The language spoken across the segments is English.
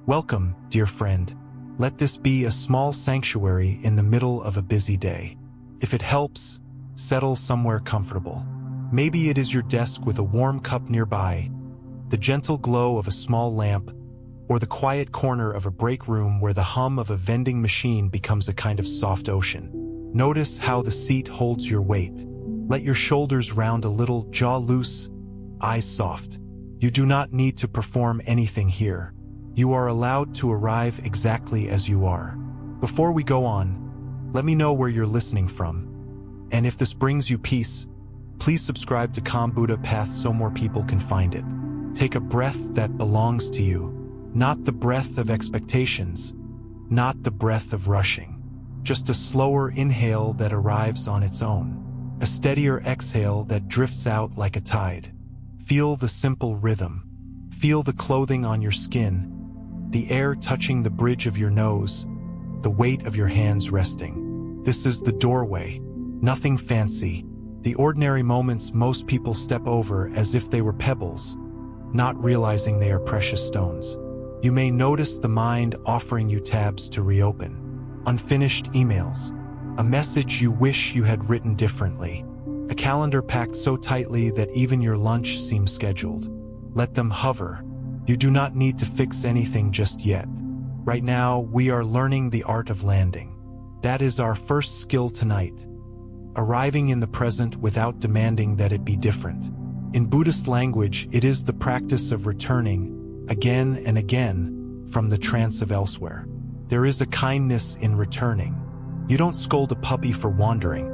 Welcome, dear friend. Let this be a small sanctuary in the middle of a busy day. If it helps, settle somewhere comfortable. Maybe it is your desk with a warm cup nearby, the gentle glow of a small lamp, or the quiet corner of a break room where the hum of a vending machine becomes a kind of soft ocean. Notice how the seat holds your weight. Let your shoulders round a little, jaw loose, eyes soft. You do not need to perform anything here. You are allowed to arrive exactly as you are. Before we go on, let me know where you're listening from. And if this brings you peace, please subscribe to Calm Buddha Path so more people can find it. Take a breath that belongs to you, not the breath of expectations, not the breath of rushing. Just a slower inhale that arrives on its own, a steadier exhale that drifts out like a tide. Feel the simple rhythm. Feel the clothing on your skin, the air touching the bridge of your nose, the weight of your hands resting. This is the doorway, nothing fancy. The ordinary moments most people step over as if they were pebbles, not realizing they are precious stones. You may notice the mind offering you tabs to reopen, unfinished emails, a message you wish you had written differently, a calendar packed so tightly that even your lunch seems scheduled. Let them hover. You do not need to fix anything just yet. Right now, we are learning the art of landing. That is our first skill tonight. Arriving in the present without demanding that it be different. In Buddhist language, it is the practice of returning, again and again, from the trance of elsewhere. There is a kindness in returning. You don't scold a puppy for wandering.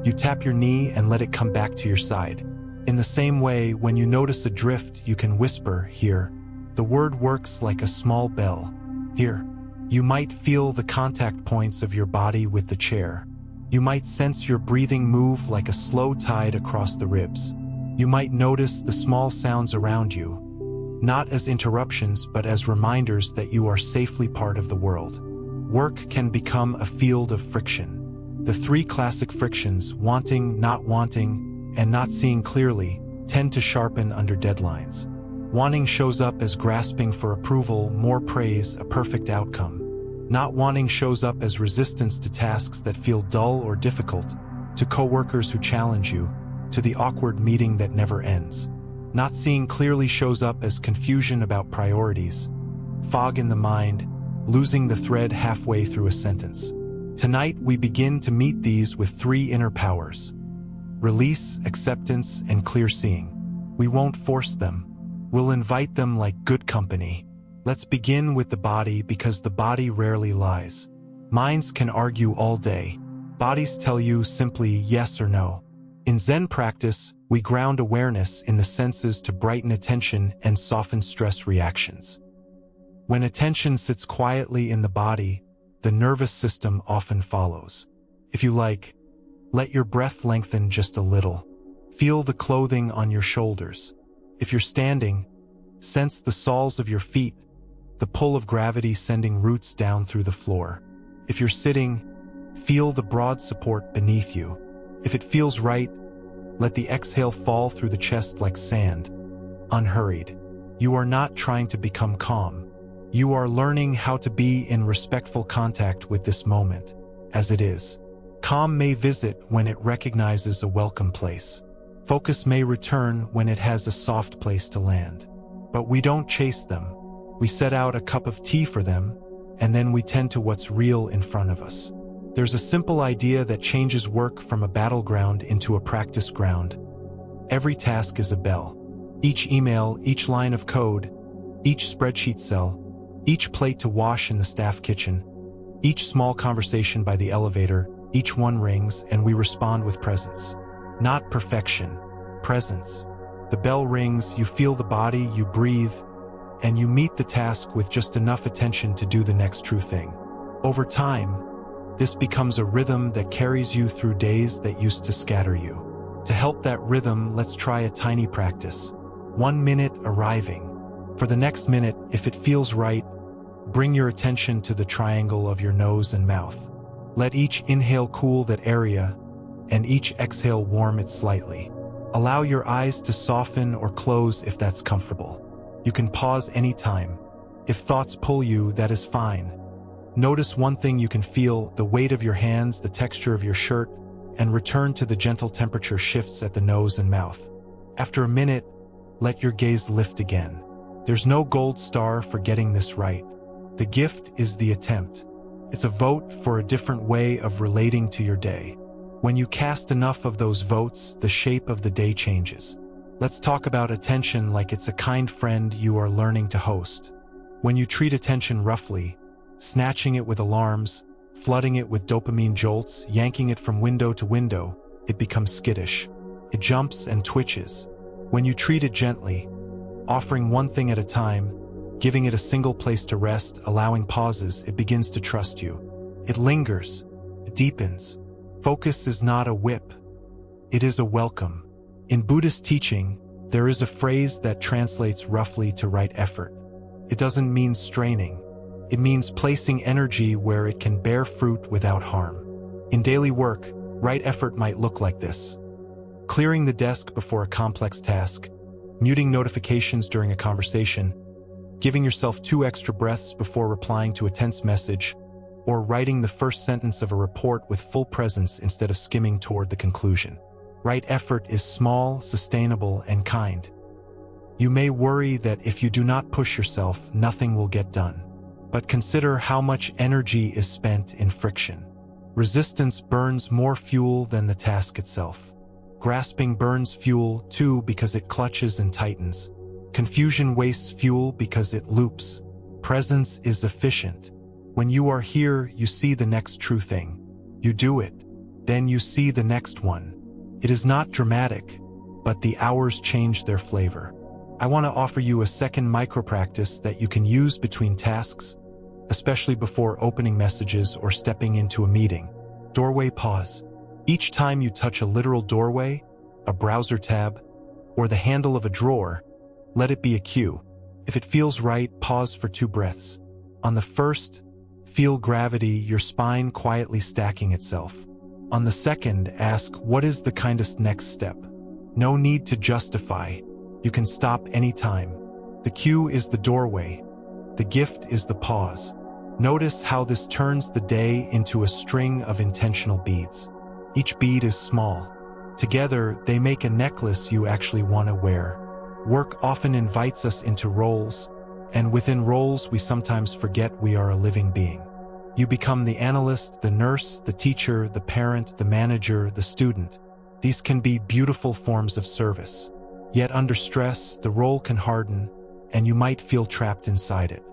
You tap your knee and let it come back to your side. In the same way, when you notice a drift, you can whisper, "Here." The word works like a small bell. Here. You might feel the contact points of your body with the chair. You might sense your breathing move like a slow tide across the ribs. You might notice the small sounds around you, not as interruptions but as reminders that you are safely part of the world. Work can become a field of friction. The three classic frictions, wanting, and not seeing clearly, tend to sharpen under deadlines. Wanting shows up as grasping for approval, more praise, a perfect outcome. Not wanting shows up as resistance to tasks that feel dull or difficult, to coworkers who challenge you, to the awkward meeting that never ends. Not seeing clearly shows up as confusion about priorities, fog in the mind, losing the thread halfway through a sentence. Tonight we begin to meet these with three inner powers: release, acceptance, and clear seeing. We won't force them. We'll invite them like good company. Let's begin with the body because the body rarely lies. Minds can argue all day. Bodies tell you simply yes or no. In Zen practice, we ground awareness in the senses to brighten attention and soften stress reactions. When attention sits quietly in the body, the nervous system often follows. If you like, let your breath lengthen just a little. Feel the clothing on your shoulders. If you're standing, sense the soles of your feet, the pull of gravity sending roots down through the floor. If you're sitting, feel the broad support beneath you. If it feels right, let the exhale fall through the chest like sand, unhurried. You are not trying to become calm. You are learning how to be in respectful contact with this moment, as it is. Calm may visit when it recognizes a welcome place. Focus may return when it has a soft place to land. But we don't chase them. We set out a cup of tea for them, and then we tend to what's real in front of us. There's a simple idea that changes work from a battleground into a practice ground. Every task is a bell. Each email, each line of code, each spreadsheet cell, each plate to wash in the staff kitchen, each small conversation by the elevator, each one rings and we respond with presence. Not perfection, presence. The bell rings, you feel the body, you breathe, and you meet the task with just enough attention to do the next true thing. Over time, this becomes a rhythm that carries you through days that used to scatter you. To help that rhythm, let's try a tiny practice. 1 minute arriving. For the next minute, if it feels right, bring your attention to the triangle of your nose and mouth. Let each inhale cool that area, and each exhale warm it slightly. Allow your eyes to soften or close if that's comfortable. You can pause anytime. If thoughts pull you, that is fine. Notice one thing you can feel: the weight of your hands, the texture of your shirt, and return to the gentle temperature shifts at the nose and mouth. After a minute, let your gaze lift again. There's no gold star for getting this right. The gift is the attempt. It's a vote for a different way of relating to your day. When you cast enough of those votes, the shape of the day changes. Let's talk about attention like it's a kind friend you are learning to host. When you treat attention roughly, snatching it with alarms, flooding it with dopamine jolts, yanking it from window to window, it becomes skittish. It jumps and twitches. When you treat it gently, offering one thing at a time, giving it a single place to rest, allowing pauses, it begins to trust you. It lingers. It deepens. Focus is not a whip. It is a welcome. In Buddhist teaching, there is a phrase that translates roughly to right effort. It doesn't mean straining. It means placing energy where it can bear fruit without harm. In daily work, right effort might look like this: clearing the desk before a complex task, muting notifications during a conversation, giving yourself 2 extra breaths before replying to a tense message, or writing the first sentence of a report with full presence instead of skimming toward the conclusion. Right effort is small, sustainable, and kind. You may worry that if you do not push yourself, nothing will get done. But consider how much energy is spent in friction. Resistance burns more fuel than the task itself. Grasping burns fuel, too, because it clutches and tightens. Confusion wastes fuel because it loops. Presence is efficient. When you are here, you see the next true thing. You do it. Then you see the next one. It is not dramatic, but the hours change their flavor. I want to offer you a second micro-practice that you can use between tasks, especially before opening messages or stepping into a meeting. Doorway pause. Each time you touch a literal doorway, a browser tab, or the handle of a drawer, let it be a cue. If it feels right, pause for 2 breaths. On the first, feel gravity, your spine quietly stacking itself. On the second, ask, what is the kindest next step? No need to justify. You can stop anytime. The cue is the doorway. The gift is the pause. Notice how this turns the day into a string of intentional beads. Each bead is small. Together, they make a necklace you actually want to wear. Work often invites us into roles, and within roles we sometimes forget we are a living being. You become the analyst, the nurse, the teacher, the parent, the manager, the student. These can be beautiful forms of service. Yet under stress, the role can harden, and you might feel trapped inside it.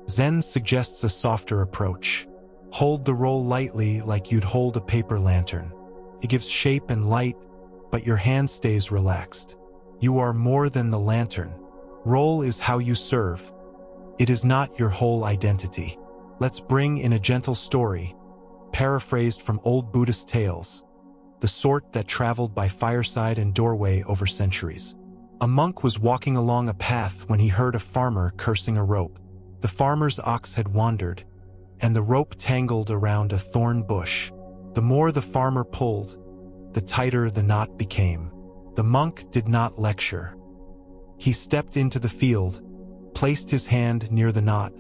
Zen suggests a softer approach. Hold the role lightly, like you'd hold a paper lantern. It gives shape and light, but your hand stays relaxed. You are more than the lantern. Role is how you serve. It is not your whole identity. Let's bring in a gentle story, paraphrased from old Buddhist tales, the sort that traveled by fireside and doorway over centuries. A monk was walking along a path when he heard a farmer cursing a rope. The farmer's ox had wandered, and the rope tangled around a thorn bush. The more the farmer pulled, the tighter the knot became. The monk did not lecture. He stepped into the field, placed his hand near the knot,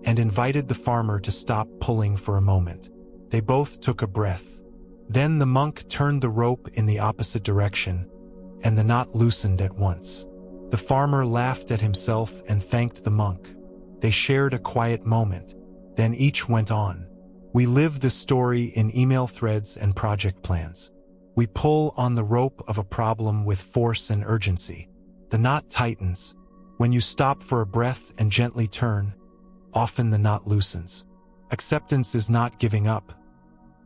and invited the farmer to stop pulling for a moment. They both took a breath. Then the monk turned the rope in the opposite direction, and the knot loosened at once. The farmer laughed at himself and thanked the monk. They shared a quiet moment. Then each went on. We live this story in email threads and project plans. We pull on the rope of a problem with force and urgency. The knot tightens. When you stop for a breath and gently turn, often the knot loosens. Acceptance is not giving up.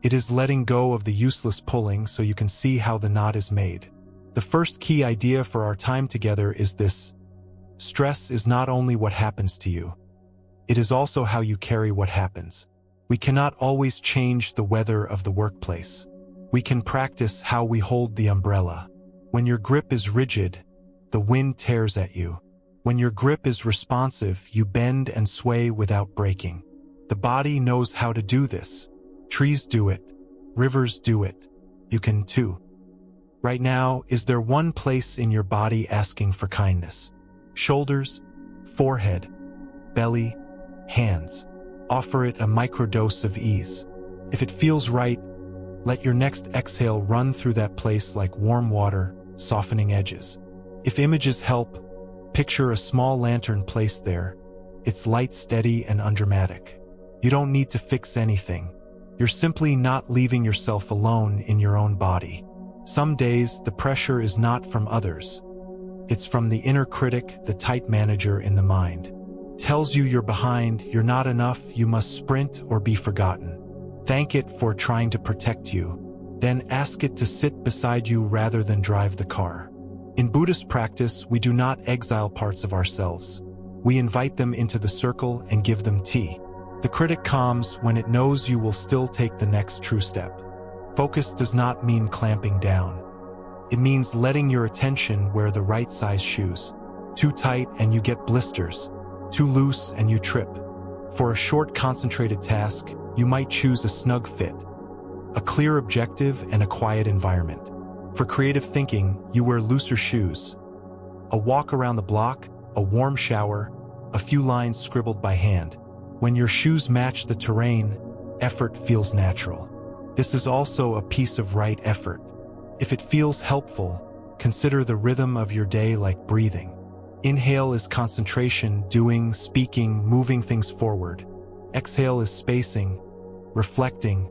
It is letting go of the useless pulling so you can see how the knot is made. The first key idea for our time together is this: stress is not only what happens to you, it is also how you carry what happens. We cannot always change the weather of the workplace. We can practice how we hold the umbrella. When your grip is rigid, the wind tears at you. When your grip is responsive, you bend and sway without breaking. The body knows how to do this. Trees do it. Rivers do it. You can too. Right now, is there one place in your body asking for kindness? Shoulders, forehead, belly, hands. Offer it a microdose of ease. If it feels right, let your next exhale run through that place like warm water, softening edges. If images help, picture a small lantern placed there. It's light, steady, and undramatic. You don't need to fix anything. You're simply not leaving yourself alone in your own body. Some days, the pressure is not from others. It's from the inner critic, the tight manager in the mind. Tells you you're behind, you're not enough, you must sprint or be forgotten. Thank it for trying to protect you. Then ask it to sit beside you rather than drive the car. In Buddhist practice, we do not exile parts of ourselves. We invite them into the circle and give them tea. The critic calms when it knows you will still take the next true step. Focus does not mean clamping down. It means letting your attention wear the right size shoes. Too tight and you get blisters. Too loose and you trip. For a short, concentrated task, you might choose a snug fit, a clear objective, and a quiet environment. For creative thinking, you wear looser shoes. A walk around the block, a warm shower, a few lines scribbled by hand. When your shoes match the terrain, effort feels natural. This is also a piece of right effort. If it feels helpful, consider the rhythm of your day like breathing. Inhale is concentration, doing, speaking, moving things forward. Exhale is spacing, reflecting,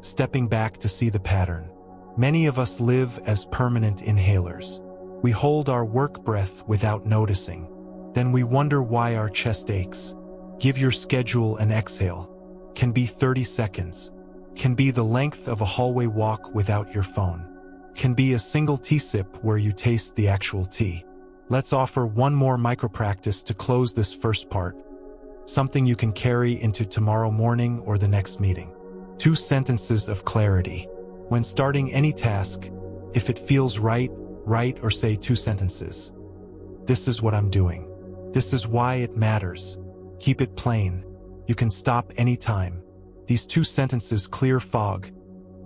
stepping back to see the pattern. Many of us live as permanent inhalers. We hold our work breath without noticing. Then we wonder why our chest aches. Give your schedule an exhale. Can be 30 seconds. Can be the length of a hallway walk without your phone. Can be a single tea sip where you taste the actual tea. Let's offer one more micro-practice to close this first part. Something you can carry into tomorrow morning or the next meeting. 2 sentences of clarity. When starting any task, if it feels right, write or say 2 sentences. This is what I'm doing. This is why it matters. Keep it plain. You can stop anytime. These 2 sentences clear fog,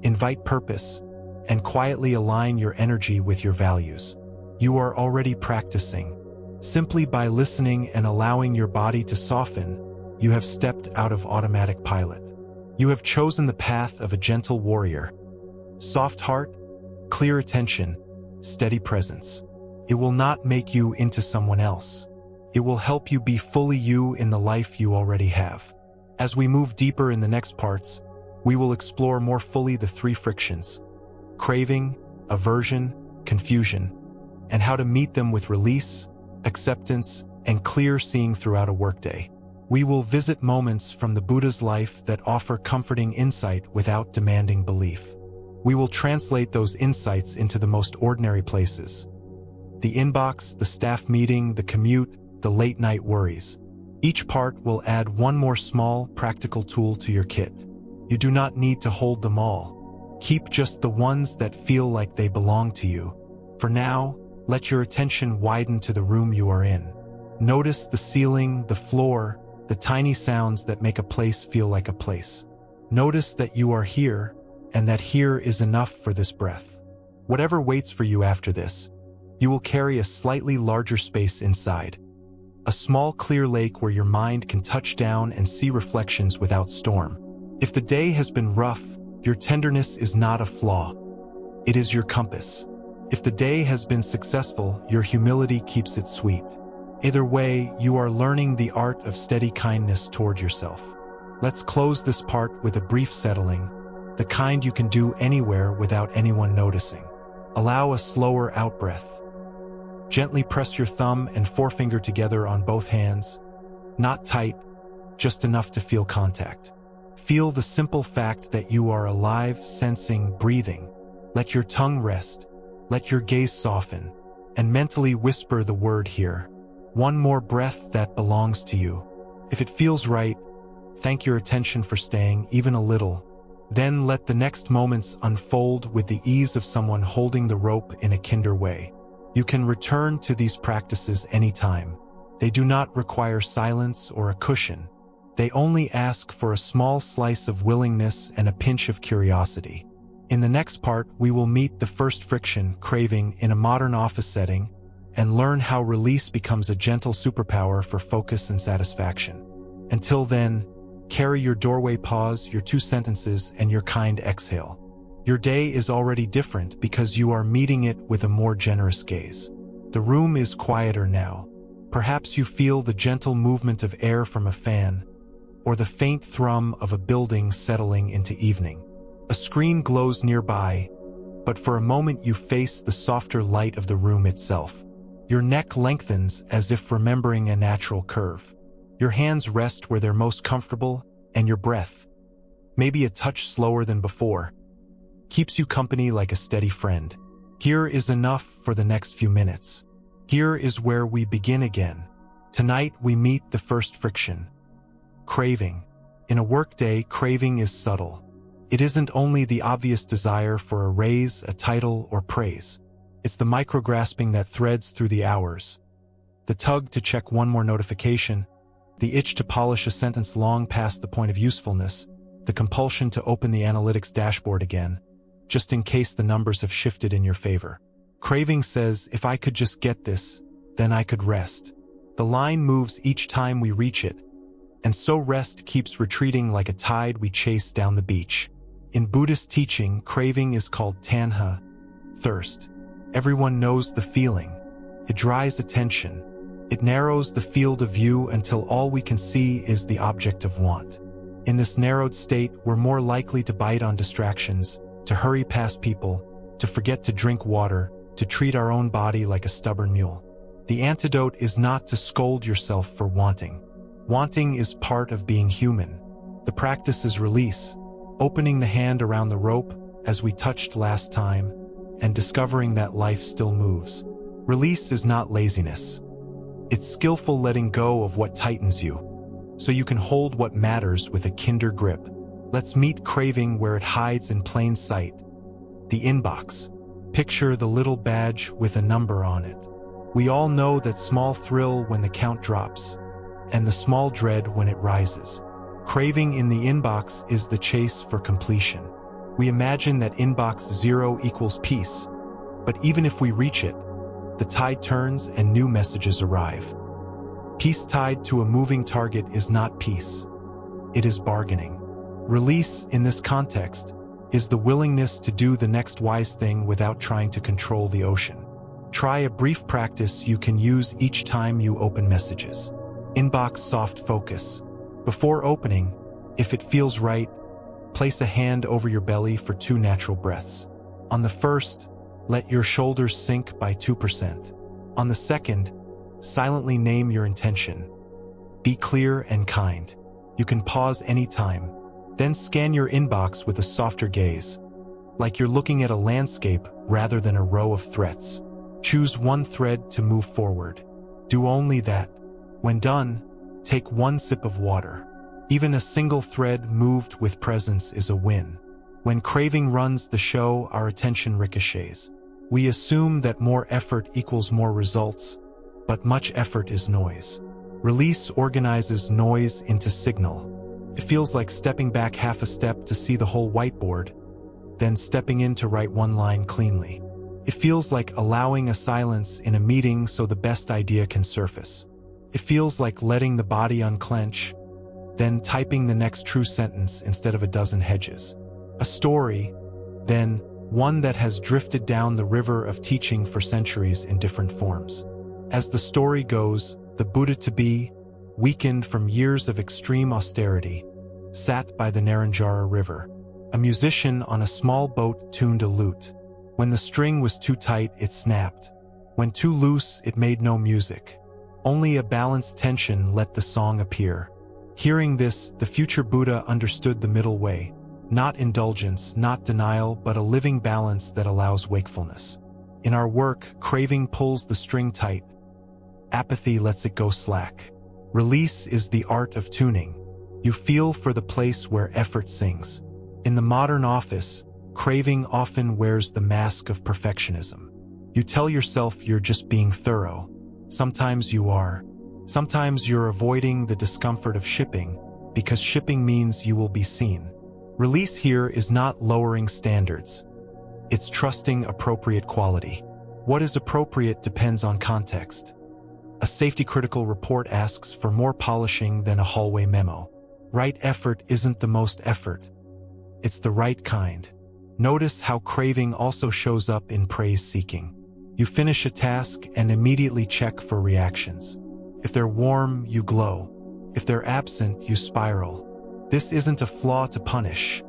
invite purpose, and quietly align your energy with your values. You are already practicing. Simply by listening and allowing your body to soften, you have stepped out of automatic pilot. You have chosen the path of a gentle warrior. Soft heart, clear attention, steady presence. It will not make you into someone else. It will help you be fully you in the life you already have. As we move deeper in the next parts, we will explore more fully the 3 frictions: craving, aversion, confusion, and how to meet them with release, acceptance, and clear seeing throughout a workday. We will visit moments from the Buddha's life that offer comforting insight without demanding belief. We will translate those insights into the most ordinary places. The inbox, the staff meeting, the commute, the late-night worries. Each part will add one more small, practical tool to your kit. You do not need to hold them all. Keep just the ones that feel like they belong to you. For now, let your attention widen to the room you are in. Notice the ceiling, the floor, the tiny sounds that make a place feel like a place. Notice that you are here, and that here is enough for this breath. Whatever waits for you after this, you will carry a slightly larger space inside. A small clear lake where your mind can touch down and see reflections without storm. If the day has been rough, your tenderness is not a flaw. It is your compass. If the day has been successful, your humility keeps it sweet. Either way, you are learning the art of steady kindness toward yourself. Let's close this part with a brief settling, the kind you can do anywhere without anyone noticing. Allow a slower out-breath. Gently press your thumb and forefinger together on both hands. Not tight, just enough to feel contact. Feel the simple fact that you are alive, sensing, breathing. Let your tongue rest. Let your gaze soften. And mentally whisper the word here. One more breath that belongs to you. If it feels right, thank your attention for staying even a little. Then let the next moments unfold with the ease of someone holding the rope in a kinder way. You can return to these practices anytime. They do not require silence or a cushion. They only ask for a small slice of willingness and a pinch of curiosity. In the next part, we will meet the first friction, craving, in a modern office setting, and learn how release becomes a gentle superpower for focus and satisfaction. Until then, carry your doorway pause, your 2 sentences, and your kind exhale. Your day is already different because you are meeting it with a more generous gaze. The room is quieter now. Perhaps you feel the gentle movement of air from a fan, or the faint thrum of a building settling into evening. A screen glows nearby, but for a moment you face the softer light of the room itself. Your neck lengthens as if remembering a natural curve. Your hands rest where they're most comfortable, and your breath, maybe a touch slower than before, keeps you company like a steady friend. Here is enough for the next few minutes. Here is where we begin again. Tonight we meet the first friction. Craving. In a workday, craving is subtle. It isn't only the obvious desire for a raise, a title, or praise. It's the micro-grasping that threads through the hours. The tug to check one more notification, the itch to polish a sentence long past the point of usefulness, the compulsion to open the analytics dashboard again, just in case the numbers have shifted in your favor. Craving says, if I could just get this, then I could rest. The line moves each time we reach it, and so rest keeps retreating like a tide we chase down the beach. In Buddhist teaching, craving is called tanha, thirst. Everyone knows the feeling. It dries attention. It narrows the field of view until all we can see is the object of want. In this narrowed state, we're more likely to bite on distractions, to hurry past people, to forget to drink water, to treat our own body like a stubborn mule. The antidote is not to scold yourself for wanting. Wanting is part of being human. The practice is release, opening the hand around the rope, as we touched last time, and discovering that life still moves. Release is not laziness. It's skillful letting go of what tightens you, so you can hold what matters with a kinder grip. Let's meet craving where it hides in plain sight. The inbox. Picture the little badge with a number on it. We all know that small thrill when the count drops, and the small dread when it rises. Craving in the inbox is the chase for completion. We imagine that inbox 0 equals peace, but even if we reach it, the tide turns and new messages arrive. Peace tied to a moving target is not peace. It is bargaining. Release, in this context, is the willingness to do the next wise thing without trying to control the ocean. Try a brief practice you can use each time you open messages. Inbox soft focus. Before opening, if it feels right, place a hand over your belly for 2 natural breaths. On the first, let your shoulders sink by 2%. On the second, silently name your intention. Be clear and kind. You can pause anytime. Then scan your inbox with a softer gaze, like you're looking at a landscape rather than a row of threats. Choose one thread to move forward. Do only that. When done, take 1 sip of water. Even a single thread moved with presence is a win. When craving runs the show, our attention ricochets. We assume that more effort equals more results, but much effort is noise. Release organizes noise into signal. It feels like stepping back half a step to see the whole whiteboard, then stepping in to write 1 line cleanly. It feels like allowing a silence in a meeting so the best idea can surface. It feels like letting the body unclench, then typing the next true sentence instead of a dozen hedges. A story, then one that has drifted down the river of teaching for centuries in different forms. As the story goes, the Buddha-to-be, weakened from years of extreme austerity, sat by the Naranjara River. A musician on a small boat tuned a lute. When the string was too tight, it snapped. When too loose, it made no music. Only a balanced tension let the song appear. Hearing this, the future Buddha understood the middle way. Not indulgence, not denial, but a living balance that allows wakefulness. In our work, craving pulls the string tight. Apathy lets it go slack. Release is the art of tuning. You feel for the place where effort sings. In the modern office, craving often wears the mask of perfectionism. You tell yourself you're just being thorough. Sometimes you are. Sometimes you're avoiding the discomfort of shipping, because shipping means you will be seen. Release here is not lowering standards. It's trusting appropriate quality. What is appropriate depends on context. A safety-critical report asks for more polishing than a hallway memo. Right effort isn't the most effort. It's the right kind. Notice how craving also shows up in praise-seeking. You finish a task and immediately check for reactions. If they're warm, you glow. If they're absent, you spiral. This isn't a flaw to punish.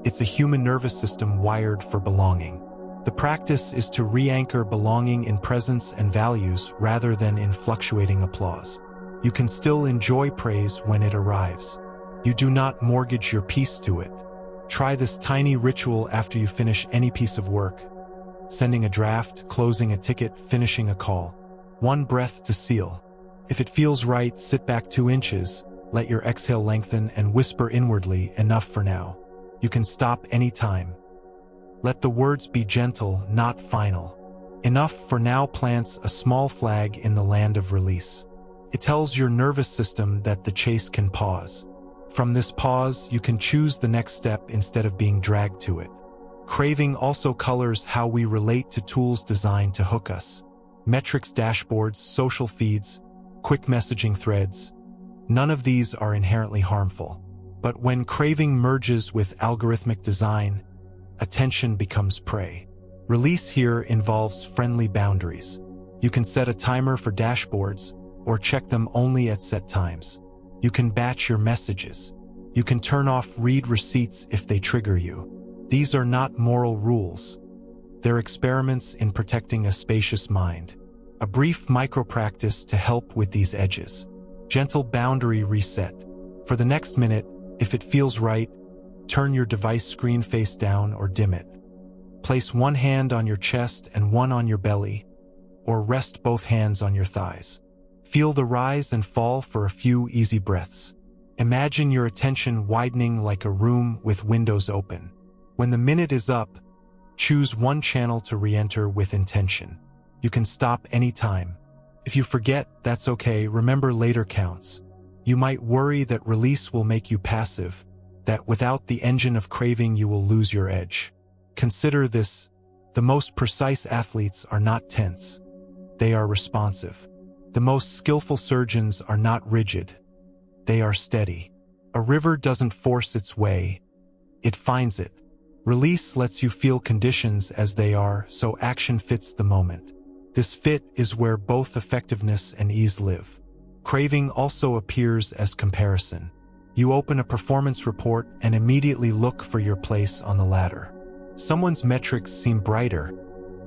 It's a human nervous system wired for belonging. The practice is to re-anchor belonging in presence and values rather than in fluctuating applause. You can still enjoy praise when it arrives. You do not mortgage your peace to it. Try this tiny ritual after you finish any piece of work. Sending a draft, closing a ticket, finishing a call. One breath to seal. If it feels right, sit back 2 inches, let your exhale lengthen and whisper inwardly, enough for now. You can stop anytime. Let the words be gentle, not final. Enough for now plants a small flag in the land of release. It tells your nervous system that the chase can pause. From this pause, you can choose the next step instead of being dragged to it. Craving also colors how we relate to tools designed to hook us. Metrics dashboards, social feeds, quick messaging threads. None of these are inherently harmful. But when craving merges with algorithmic design, attention becomes prey. Release here involves friendly boundaries. You can set a timer for dashboards or check them only at set times. You can batch your messages. You can turn off read receipts if they trigger you. These are not moral rules. They're experiments in protecting a spacious mind. A brief micro-practice to help with these edges. Gentle boundary reset. For the next minute, if it feels right, turn your device screen face down or dim it. Place one hand on your chest and one on your belly, or rest both hands on your thighs. Feel the rise and fall for a few easy breaths. Imagine your attention widening like a room with windows open. When the minute is up, choose one channel to re-enter with intention. You can stop anytime. If you forget, that's okay. Remember, later counts. You might worry that release will make you passive, that without the engine of craving you will lose your edge. Consider this: the most precise athletes are not tense. They are responsive. The most skillful surgeons are not rigid. They are steady. A river doesn't force its way, it finds it. Release lets you feel conditions as they are, so action fits the moment. This fit is where both effectiveness and ease live. Craving also appears as comparison. You open a performance report and immediately look for your place on the ladder. Someone's metrics seem brighter.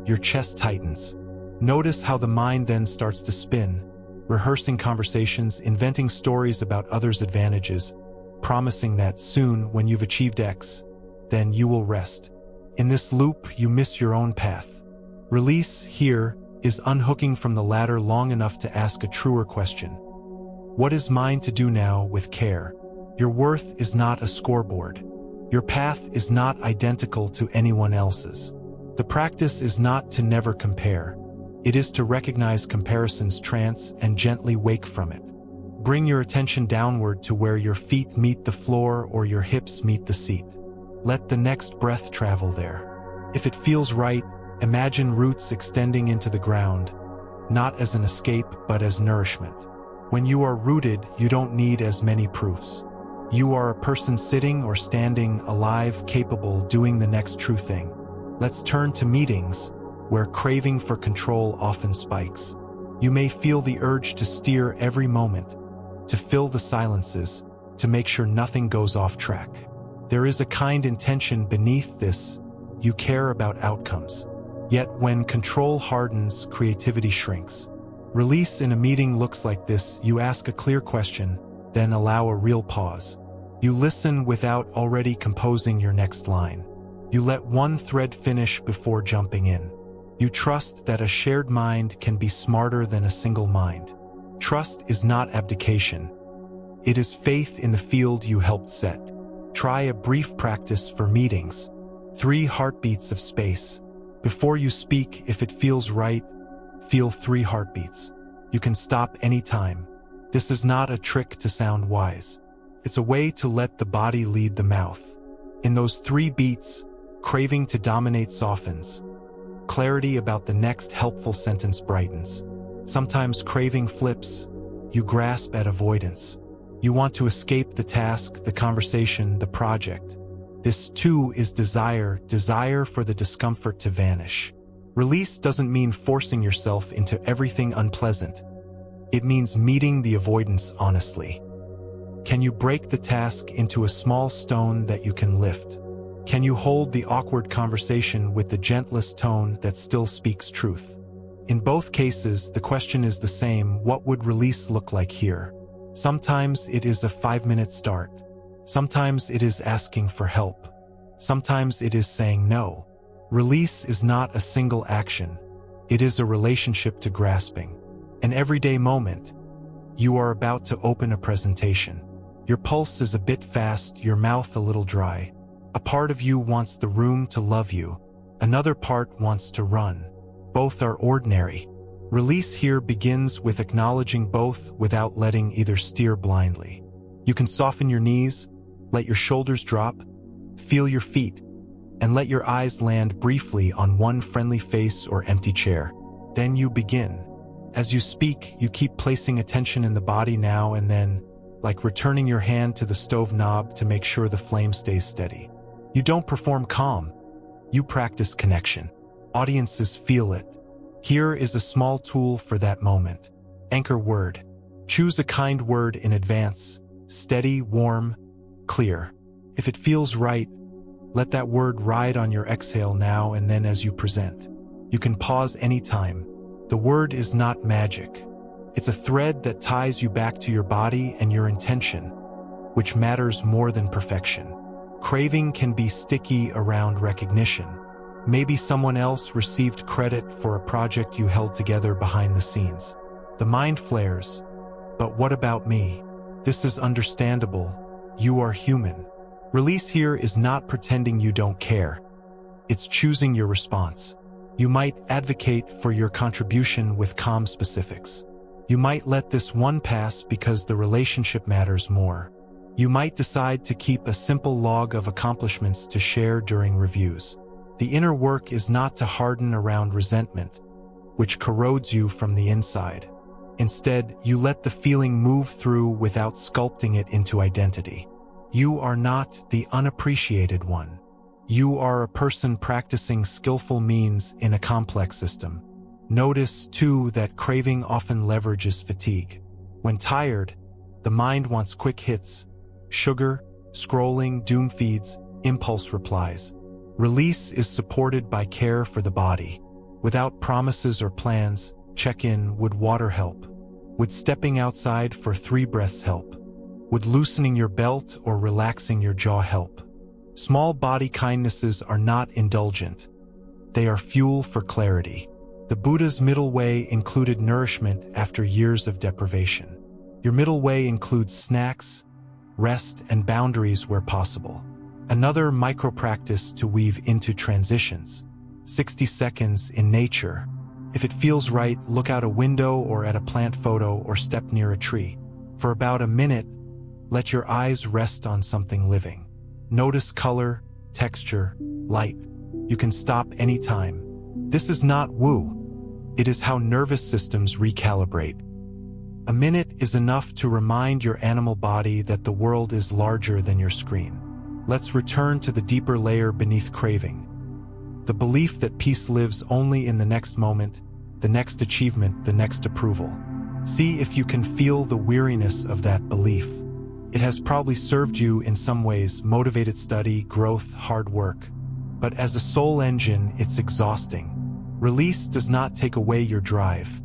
Your chest tightens. Notice how the mind then starts to spin, rehearsing conversations, inventing stories about others' advantages, promising that soon, when you've achieved X, then you will rest. In this loop, you miss your own path. Release here is unhooking from the ladder long enough to ask a truer question. What is mine to do now with care? Your worth is not a scoreboard. Your path is not identical to anyone else's. The practice is not to never compare. It is to recognize comparison's trance and gently wake from it. Bring your attention downward to where your feet meet the floor or your hips meet the seat. Let the next breath travel there. If it feels right, imagine roots extending into the ground, not as an escape but as nourishment. When you are rooted, you don't need as many proofs. You are a person sitting or standing, alive, capable, doing the next true thing. Let's turn to meetings, where craving for control often spikes. You may feel the urge to steer every moment, to fill the silences, to make sure nothing goes off track. There is a kind intention beneath this. You care about outcomes. Yet when control hardens, creativity shrinks. Release in a meeting looks like this. You ask a clear question, then allow a real pause. You listen without already composing your next line. You let one thread finish before jumping in. You trust that a shared mind can be smarter than a single mind. Trust is not abdication. It is faith in the field you helped set. Try a brief practice for meetings. 3 heartbeats of space. Before you speak, if it feels right, feel 3 heartbeats. You can stop anytime. This is not a trick to sound wise. It's a way to let the body lead the mouth. In those 3 beats, craving to dominate softens. Clarity about the next helpful sentence brightens. Sometimes craving flips. You grasp at avoidance. You want to escape the task, the conversation, the project. This too is desire for the discomfort to vanish. Release doesn't mean forcing yourself into everything unpleasant. It means meeting the avoidance honestly. Can you break the task into a small stone that you can lift? Can you hold the awkward conversation with the gentlest tone that still speaks truth? In both cases, the question is the same: what would release look like here? Sometimes it is a 5-minute start. Sometimes it is asking for help. Sometimes it is saying no. Release is not a single action. It is a relationship to grasping. An everyday moment. You are about to open a presentation. Your pulse is a bit fast, your mouth a little dry. A part of you wants the room to love you. Another part wants to run. Both are ordinary. Release here begins with acknowledging both without letting either steer blindly. You can soften your knees, let your shoulders drop, feel your feet, and let your eyes land briefly on one friendly face or empty chair. Then you begin. As you speak, you keep placing attention in the body now and then, like returning your hand to the stove knob to make sure the flame stays steady. You don't perform calm. You practice connection. Audiences feel it. Here is a small tool for that moment. Anchor word. Choose a kind word in advance. Steady, warm, clear. If it feels right, let that word ride on your exhale now and then as you present. You can pause anytime. The word is not magic. It's a thread that ties you back to your body and your intention, which matters more than perfection. Craving can be sticky around recognition. Maybe someone else received credit for a project you held together behind the scenes. The mind flares. But what about me? This is understandable. You are human. Release here is not pretending you don't care. It's choosing your response. You might advocate for your contribution with calm specifics. You might let this one pass because the relationship matters more. You might decide to keep a simple log of accomplishments to share during reviews. The inner work is not to harden around resentment, which corrodes you from the inside. Instead, you let the feeling move through without sculpting it into identity. You are not the unappreciated one. You are a person practicing skillful means in a complex system. Notice, too, that craving often leverages fatigue. When tired, the mind wants quick hits: sugar, scrolling, doom feeds, impulse replies. Release is supported by care for the body. Without promises or plans, check in: would water help? Would stepping outside for 3 breaths help? Would loosening your belt or relaxing your jaw help? Small body kindnesses are not indulgent. They are fuel for clarity. The Buddha's middle way included nourishment after years of deprivation. Your middle way includes snacks, rest, and boundaries where possible. Another micro-practice to weave into transitions. 60 seconds in nature. If it feels right, look out a window or at a plant photo or step near a tree. For about a minute, let your eyes rest on something living. Notice color, texture, light. You can stop anytime. This is not woo. It is how nervous systems recalibrate. A minute is enough to remind your animal body that the world is larger than your screen. Let's return to the deeper layer beneath craving. The belief that peace lives only in the next moment, the next achievement, the next approval. See if you can feel the weariness of that belief. It has probably served you in some ways: motivated study, growth, hard work. But as a soul engine, it's exhausting. Release does not take away your drive.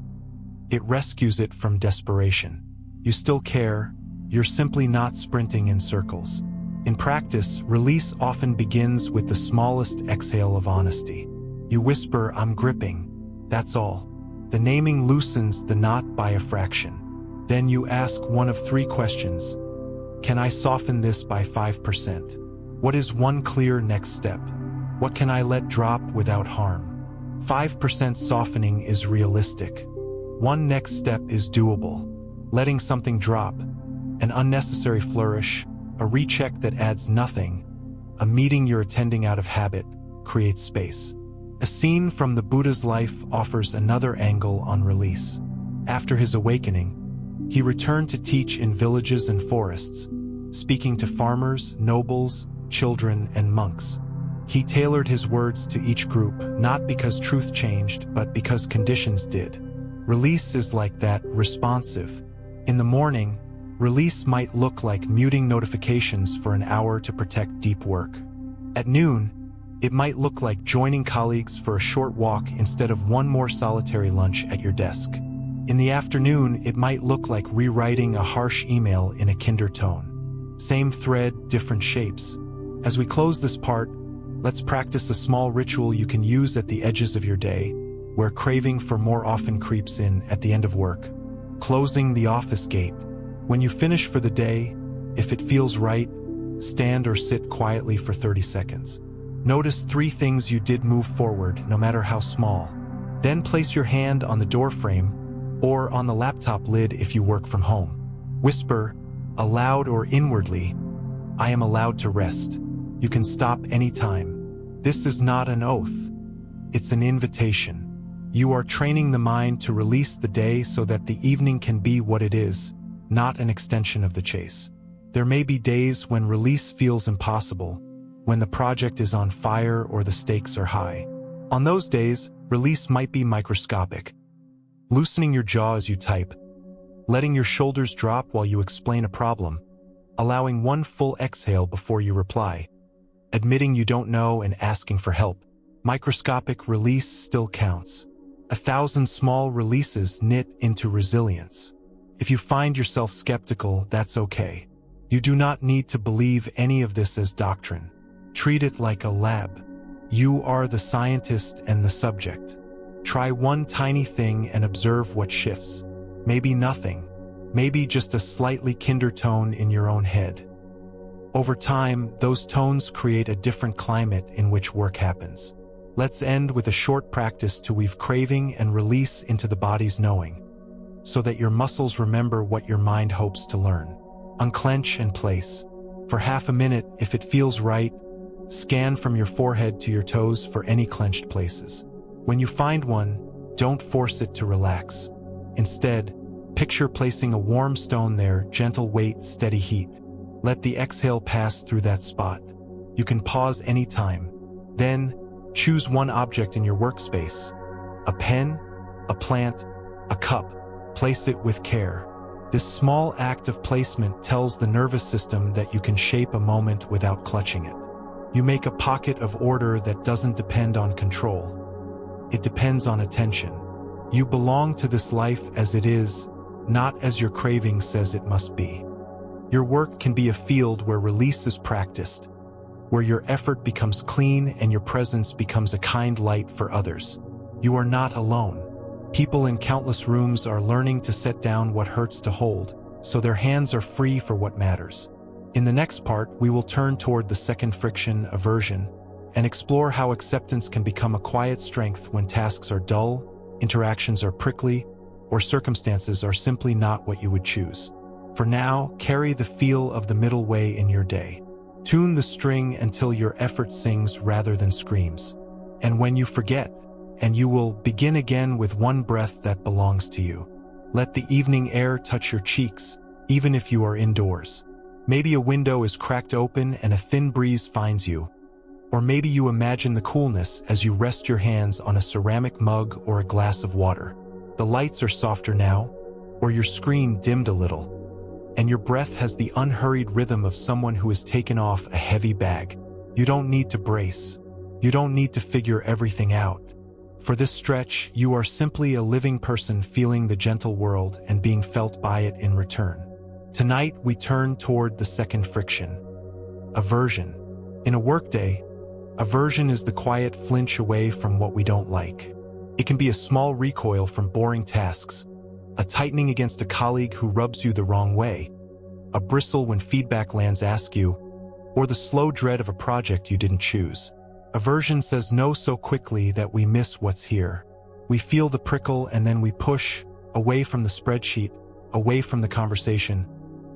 It rescues it from desperation. You still care, you're simply not sprinting in circles. In practice, release often begins with the smallest exhale of honesty. You whisper, "I'm gripping." That's all. The naming loosens the knot by a fraction. Then you ask one of 3 questions. Can I soften this by 5%? What is one clear next step? What can I let drop without harm? 5% softening is realistic. One next step is doable. Letting something drop, an unnecessary flourish, a recheck that adds nothing, a meeting you're attending out of habit, creates space. A scene from the Buddha's life offers another angle on release. After his awakening, he returned to teach in villages and forests, speaking to farmers, nobles, children, and monks. He tailored his words to each group, not because truth changed, but because conditions did. Release is like that, responsive. In the morning, release might look like muting notifications for an hour to protect deep work. At noon, it might look like joining colleagues for a short walk instead of one more solitary lunch at your desk. In the afternoon, it might look like rewriting a harsh email in a kinder tone. Same thread, different shapes. As we close this part, let's practice a small ritual you can use at the edges of your day, where craving for more often creeps in at the end of work. Closing the office gate. When you finish for the day, if it feels right, stand or sit quietly for 30 seconds. Notice 3 things you did move forward, no matter how small. Then place your hand on the door frame or on the laptop lid if you work from home. Whisper, aloud or inwardly, "I am allowed to rest." You can stop anytime. This is not an oath. It's an invitation. You are training the mind to release the day so that the evening can be what it is, not an extension of the chase. There may be days when release feels impossible, when the project is on fire or the stakes are high. On those days, release might be microscopic. Loosening your jaw as you type, letting your shoulders drop while you explain a problem, allowing one full exhale before you reply, admitting you don't know and asking for help. Microscopic release still counts. 1,000 small releases knit into resilience. If you find yourself skeptical, that's okay. You do not need to believe any of this as doctrine. Treat it like a lab. You are the scientist and the subject. Try one tiny thing and observe what shifts. Maybe nothing. Maybe just a slightly kinder tone in your own head. Over time, those tones create a different climate in which work happens. Let's end with a short practice to weave craving and release into the body's knowing, so that your muscles remember what your mind hopes to learn. Unclench and place. For half a minute, if it feels right, scan from your forehead to your toes for any clenched places. When you find one, don't force it to relax. Instead, picture placing a warm stone there, gentle weight, steady heat. Let the exhale pass through that spot. You can pause anytime. Then, choose one object in your workspace. A pen, a plant, a cup. Place it with care. This small act of placement tells the nervous system that you can shape a moment without clutching it. You make a pocket of order that doesn't depend on control. It depends on attention. You belong to this life as it is, not as your craving says it must be. Your work can be a field where release is practiced, where your effort becomes clean and your presence becomes a kind light for others. You are not alone. People in countless rooms are learning to set down what hurts to hold, so their hands are free for what matters. In the next part, we will turn toward the second friction, aversion, and explore how acceptance can become a quiet strength when tasks are dull, interactions are prickly, or circumstances are simply not what you would choose. For now, carry the feel of the middle way in your day. Tune the string until your effort sings rather than screams. And when you forget, and you will begin again with one breath that belongs to you. Let the evening air touch your cheeks, even if you are indoors. Maybe a window is cracked open and a thin breeze finds you. Or maybe you imagine the coolness as you rest your hands on a ceramic mug or a glass of water. The lights are softer now, or your screen dimmed a little, and your breath has the unhurried rhythm of someone who has taken off a heavy bag. You don't need to brace. You don't need to figure everything out. For this stretch, you are simply a living person feeling the gentle world and being felt by it in return. Tonight, we turn toward the second friction, aversion. In a workday, aversion is the quiet flinch away from what we don't like. It can be a small recoil from boring tasks, a tightening against a colleague who rubs you the wrong way, a bristle when feedback lands askew, or the slow dread of a project you didn't choose. Aversion says no so quickly that we miss what's here. We feel the prickle and then we push, away from the spreadsheet, away from the conversation,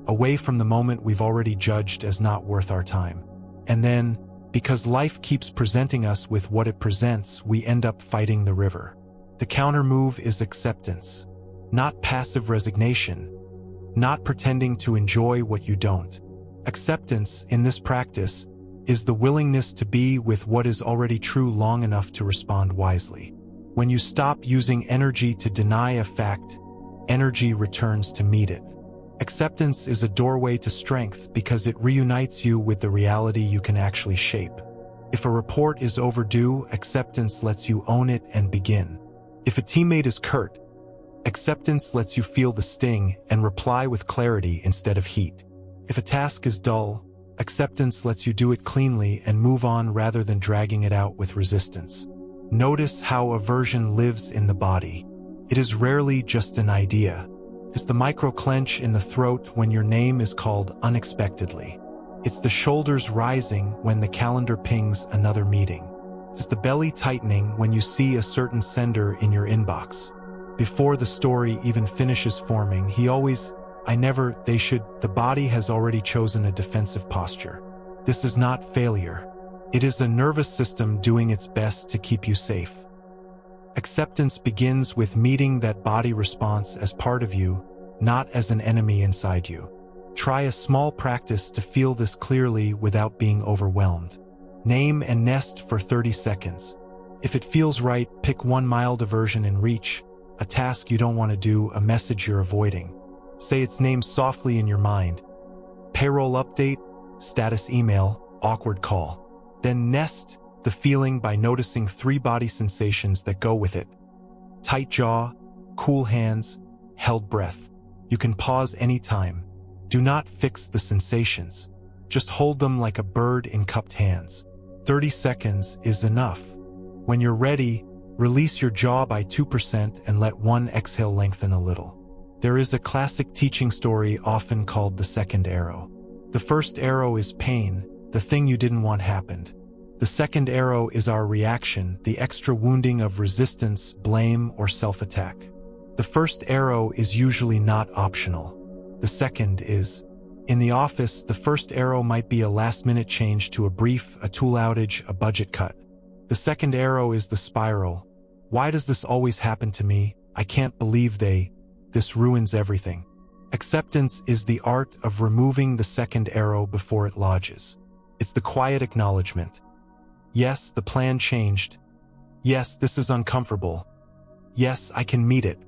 away from the moment we've already judged as not worth our time. And then, because life keeps presenting us with what it presents, we end up fighting the river. The counter move is acceptance. not passive resignation, not pretending to enjoy what you don't. Acceptance, in this practice, is the willingness to be with what is already true long enough to respond wisely. When you stop using energy to deny a fact, energy returns to meet it. Acceptance is a doorway to strength because it reunites you with the reality you can actually shape. If a report is overdue, acceptance lets you own it and begin. If a teammate is curt, acceptance lets you feel the sting and reply with clarity instead of heat. If a task is dull, acceptance lets you do it cleanly and move on rather than dragging it out with resistance. Notice how aversion lives in the body. It is rarely just an idea. It's the micro-clench in the throat when your name is called unexpectedly. It's the shoulders rising when the calendar pings another meeting. It's the belly tightening when you see a certain sender in your inbox. Before the story even finishes forming, the body has already chosen a defensive posture. This is not failure. It is a nervous system doing its best to keep you safe. Acceptance begins with meeting that body response as part of you, not as an enemy inside you. Try a small practice to feel this clearly without being overwhelmed. Name and nest for 30 seconds. If it feels right, pick one mild aversion and reach, a task you don't want to do, a message you're avoiding. Say its name softly in your mind. Payroll update, status email, awkward call. Then nest the feeling by noticing 3 body sensations that go with it. Tight jaw, cool hands, held breath. You can pause anytime. Do not fix the sensations. Just hold them like a bird in cupped hands. 30 seconds is enough. When you're ready, release your jaw by 2% and let one exhale lengthen a little. There is a classic teaching story often called the second arrow. The first arrow is pain, the thing you didn't want happened. The second arrow is our reaction, the extra wounding of resistance, blame, or self-attack. The first arrow is usually not optional. The second is. In the office, the first arrow might be a last-minute change to a brief, a tool outage, a budget cut. The second arrow is the spiral. Why does this always happen to me? I can't believe this ruins everything. Acceptance is the art of removing the second arrow before it lodges. It's the quiet acknowledgement. Yes, the plan changed. Yes, this is uncomfortable. Yes, I can meet it.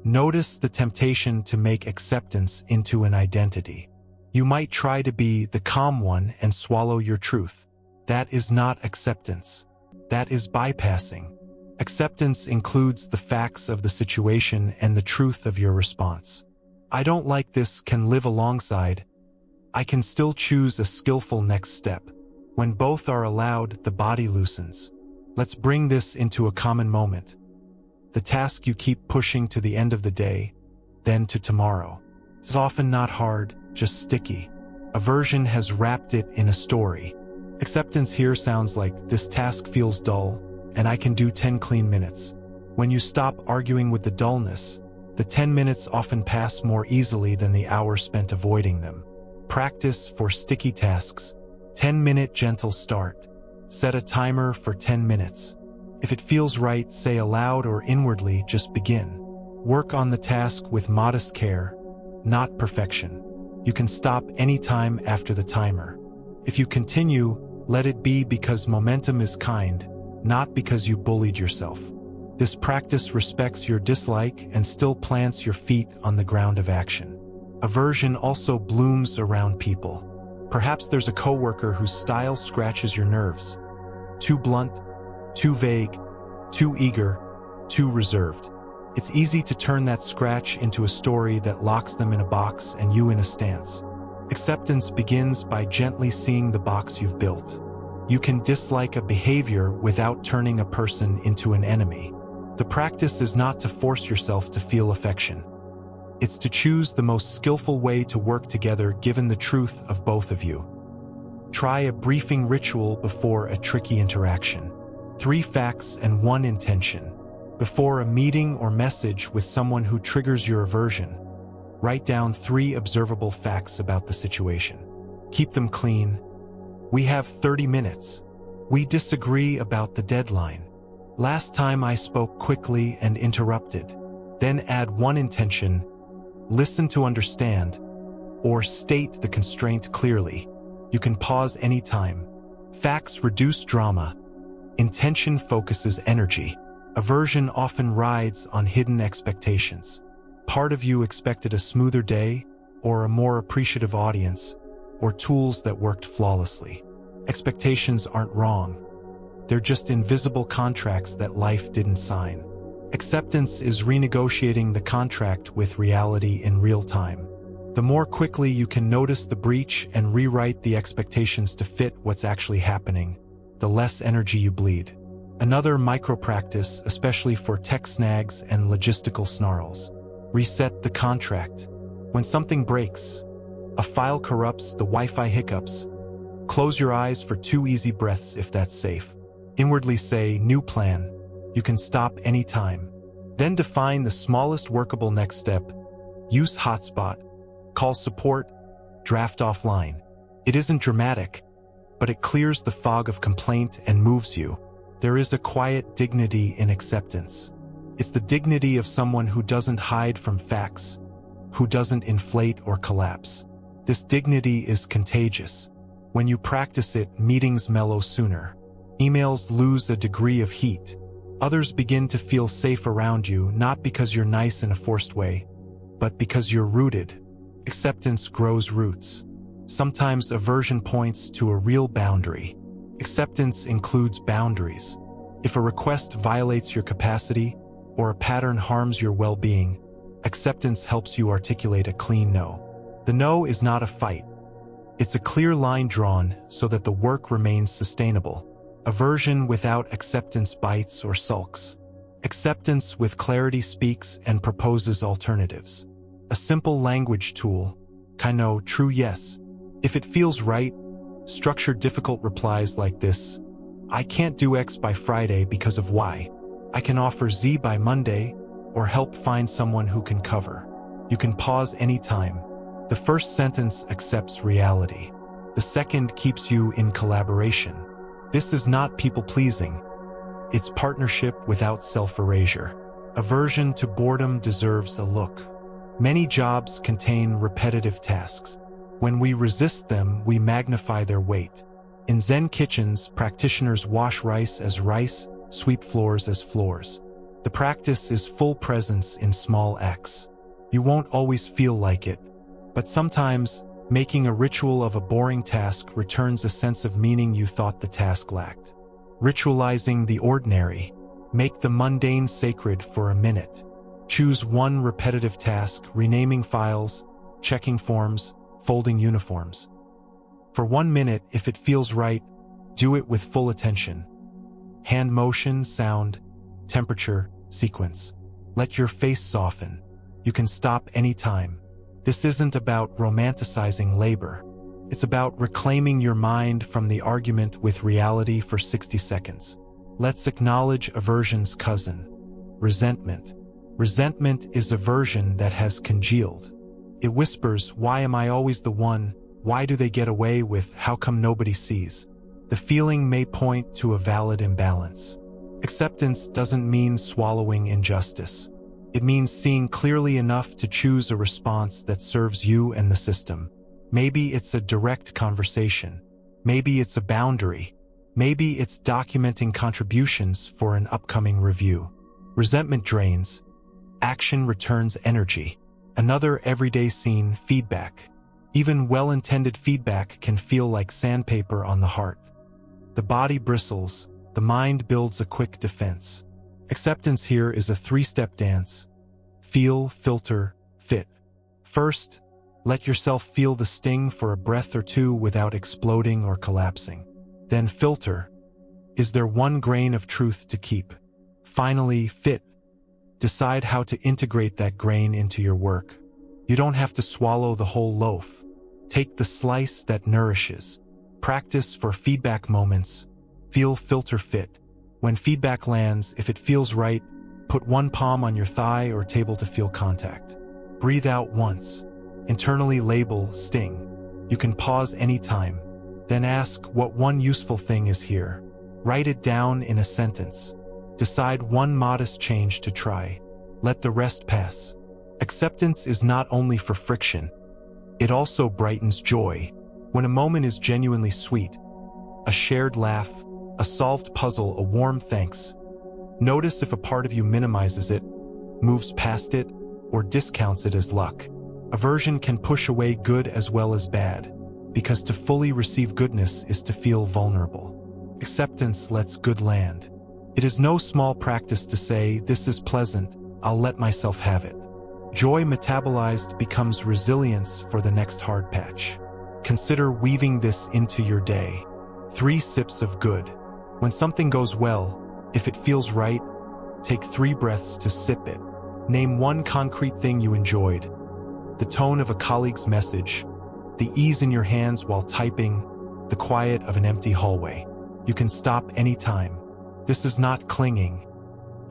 Notice the temptation to make acceptance into an identity. You might try to be the calm one and swallow your truth. That is not acceptance. That is bypassing. Acceptance includes the facts of the situation and the truth of your response. I don't like this can live alongside. I can still choose a skillful next step. When both are allowed, the body loosens. Let's bring this into a common moment. The task you keep pushing to the end of the day, then to tomorrow. It's often not hard, just sticky. Aversion has wrapped it in a story. Acceptance here sounds like, this task feels dull, and I can do 10 clean minutes. When you stop arguing with the dullness, the 10 minutes often pass more easily than the hour spent avoiding them. Practice for sticky tasks. 10-minute gentle start. Set a timer for 10 minutes. If it feels right, say aloud or inwardly, just begin. Work on the task with modest care, not perfection. You can stop anytime after the timer. If you continue, let it be because momentum is kind, not because you bullied yourself. This practice respects your dislike and still plants your feet on the ground of action. Aversion also blooms around people. Perhaps there's a coworker whose style scratches your nerves. Too blunt, too vague, too eager, too reserved. It's easy to turn that scratch into a story that locks them in a box and you in a stance. Acceptance begins by gently seeing the box you've built. You can dislike a behavior without turning a person into an enemy. The practice is not to force yourself to feel affection. It's to choose the most skillful way to work together given the truth of both of you. Try a briefing ritual before a tricky interaction. 3 facts and 1 intention. Before a meeting or message with someone who triggers your aversion, write down 3 observable facts about the situation. Keep them clean. We have 30 minutes. We disagree about the deadline. Last time I spoke quickly and interrupted. Then add one intention, listen to understand, or state the constraint clearly. You can pause anytime. Facts reduce drama. Intention focuses energy. Aversion often rides on hidden expectations. Part of you expected a smoother day, or a more appreciative audience, or tools that worked flawlessly. Expectations aren't wrong. They're just invisible contracts that life didn't sign. Acceptance is renegotiating the contract with reality in real time. The more quickly you can notice the breach and rewrite the expectations to fit what's actually happening, the less energy you bleed. Another micro-practice, especially for tech snags and logistical snarls. Reset the contract. When something breaks, a file corrupts, the Wi-Fi hiccups, close your eyes for 2 easy breaths if that's safe. Inwardly say, new plan. You can stop anytime. Then define the smallest workable next step. Use hotspot. Call support. Draft offline. It isn't dramatic, but it clears the fog of complaint and moves you. There is a quiet dignity in acceptance. It's the dignity of someone who doesn't hide from facts, who doesn't inflate or collapse. This dignity is contagious. When you practice it, meetings mellow sooner. Emails lose a degree of heat. Others begin to feel safe around you, not because you're nice in a forced way, but because you're rooted. Acceptance grows roots. Sometimes aversion points to a real boundary. Acceptance includes boundaries. If a request violates your capacity, or a pattern harms your well-being, acceptance helps you articulate a clean no. The no is not a fight. It's a clear line drawn so that the work remains sustainable. Aversion without acceptance bites or sulks. Acceptance with clarity speaks and proposes alternatives. A simple language tool, kaino, true yes. If it feels right, structure difficult replies like this. I can't do X by Friday because of Y. I can offer Z by Monday, or help find someone who can cover. You can pause anytime. The first sentence accepts reality. The second keeps you in collaboration. This is not people-pleasing. It's partnership without self-erasure. Aversion to boredom deserves a look. Many jobs contain repetitive tasks. When we resist them, we magnify their weight. In Zen kitchens, practitioners wash rice as rice, sweep floors as floors. The practice is full presence in small acts. You won't always feel like it, but sometimes making a ritual of a boring task returns a sense of meaning you thought the task lacked. Ritualizing the ordinary. Make the mundane sacred for a minute. Choose one repetitive task, renaming files, checking forms, folding uniforms. For 1 minute, if it feels right, do it with full attention. Hand motion, sound, temperature, sequence. Let your face soften. You can stop anytime. This isn't about romanticizing labor. It's about reclaiming your mind from the argument with reality for 60 seconds. Let's acknowledge aversion's cousin, resentment. Resentment is aversion that has congealed. It whispers, why am I always the one? Why do they get away with, how come nobody sees? The feeling may point to a valid imbalance. Acceptance doesn't mean swallowing injustice. It means seeing clearly enough to choose a response that serves you and the system. Maybe it's a direct conversation. Maybe it's a boundary. Maybe it's documenting contributions for an upcoming review. Resentment drains. Action returns energy. Another everyday scene, feedback. Even well-intended feedback can feel like sandpaper on the heart. The body bristles. The mind builds a quick defense. Acceptance here is a 3-step dance. Feel, filter, fit. First, let yourself feel the sting for a breath or two without exploding or collapsing. Then filter. Is there 1 grain of truth to keep? Finally, fit. Decide how to integrate that grain into your work. You don't have to swallow the whole loaf. Take the slice that nourishes. Practice for feedback moments. Feel, filter, fit. When feedback lands, if it feels right, put 1 palm on your thigh or table to feel contact. Breathe out once. Internally label, sting. You can pause anytime. Then ask what 1 useful thing is here. Write it down in a sentence. Decide 1 modest change to try. Let the rest pass. Acceptance is not only for friction, it also brightens joy. When a moment is genuinely sweet, a shared laugh, a solved puzzle, a warm thanks, notice if a part of you minimizes it, moves past it, or discounts it as luck. Aversion can push away good as well as bad, because to fully receive goodness is to feel vulnerable. Acceptance lets good land. It is no small practice to say, "This is pleasant, I'll let myself have it." Joy metabolized becomes resilience for the next hard patch. Consider weaving this into your day. 3 sips of good. When something goes well, if it feels right, take 3 breaths to sip it. Name 1 concrete thing you enjoyed. The tone of a colleague's message, the ease in your hands while typing, the quiet of an empty hallway. You can stop anytime. This is not clinging.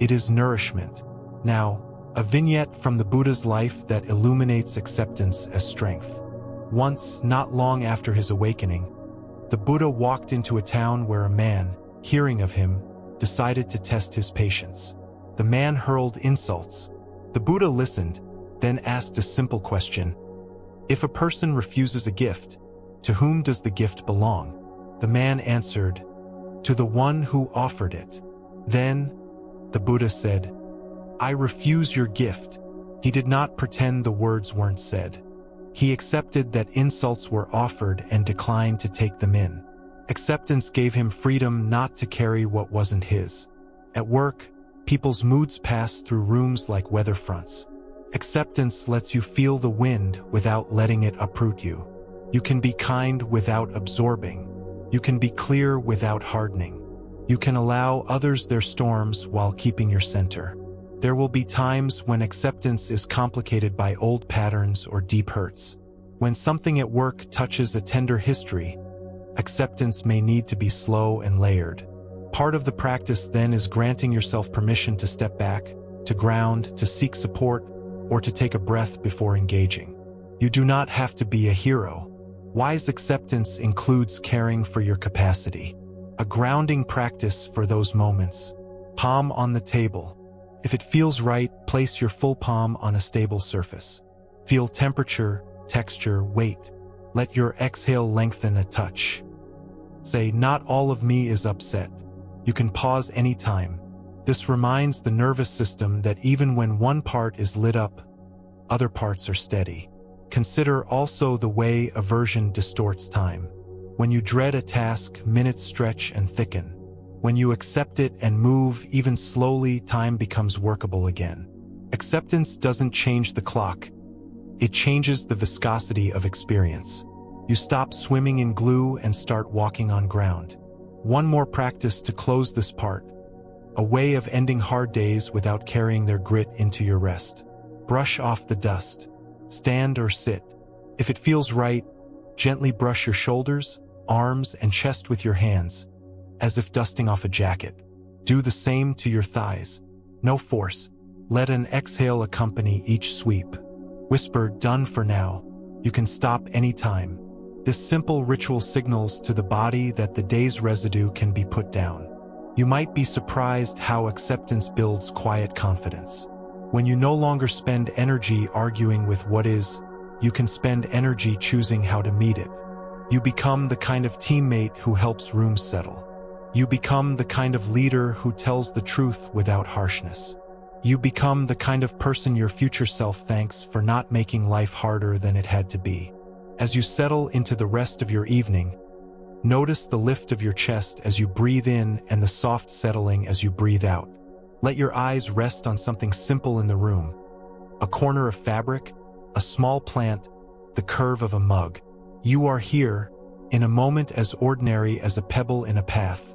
It is nourishment. Now, a vignette from the Buddha's life that illuminates acceptance as strength. Once, not long after his awakening, the Buddha walked into a town where a man, hearing of him, decided to test his patience. The man hurled insults. The Buddha listened, then asked a simple question. If a person refuses a gift, to whom does the gift belong? The man answered, to the one who offered it. Then, the Buddha said, I refuse your gift. He did not pretend the words weren't said. He accepted that insults were offered and declined to take them in. Acceptance gave him freedom not to carry what wasn't his. At work, people's moods pass through rooms like weather fronts. Acceptance lets you feel the wind without letting it uproot you. You can be kind without absorbing. You can be clear without hardening. You can allow others their storms while keeping your center. There will be times when acceptance is complicated by old patterns or deep hurts. When something at work touches a tender history, acceptance may need to be slow and layered. Part of the practice then is granting yourself permission to step back, to ground, to seek support, or to take a breath before engaging. You do not have to be a hero. Wise acceptance includes caring for your capacity. A grounding practice for those moments. Palm on the table. If it feels right, place your full palm on a stable surface. Feel temperature, texture, weight. Let your exhale lengthen a touch. Say, not all of me is upset. You can pause anytime. This reminds the nervous system that even when one part is lit up, other parts are steady. Consider also the way aversion distorts time. When you dread a task, minutes stretch and thicken. When you accept it and move, even slowly, time becomes workable again. Acceptance doesn't change the clock. It changes the viscosity of experience. You stop swimming in glue and start walking on ground. One more practice to close this part. A way of ending hard days without carrying their grit into your rest. Brush off the dust. Stand or sit. If it feels right, gently brush your shoulders, arms, and chest with your hands, as if dusting off a jacket. Do the same to your thighs. No force. Let an exhale accompany each sweep. Whisper, done for now. You can stop anytime. This simple ritual signals to the body that the day's residue can be put down. You might be surprised how acceptance builds quiet confidence. When you no longer spend energy arguing with what is, you can spend energy choosing how to meet it. You become the kind of teammate who helps rooms settle. You become the kind of leader who tells the truth without harshness. You become the kind of person your future self thanks for not making life harder than it had to be. As you settle into the rest of your evening, notice the lift of your chest as you breathe in and the soft settling as you breathe out. Let your eyes rest on something simple in the room. A corner of fabric, a small plant, the curve of a mug. You are here, in a moment as ordinary as a pebble in a path,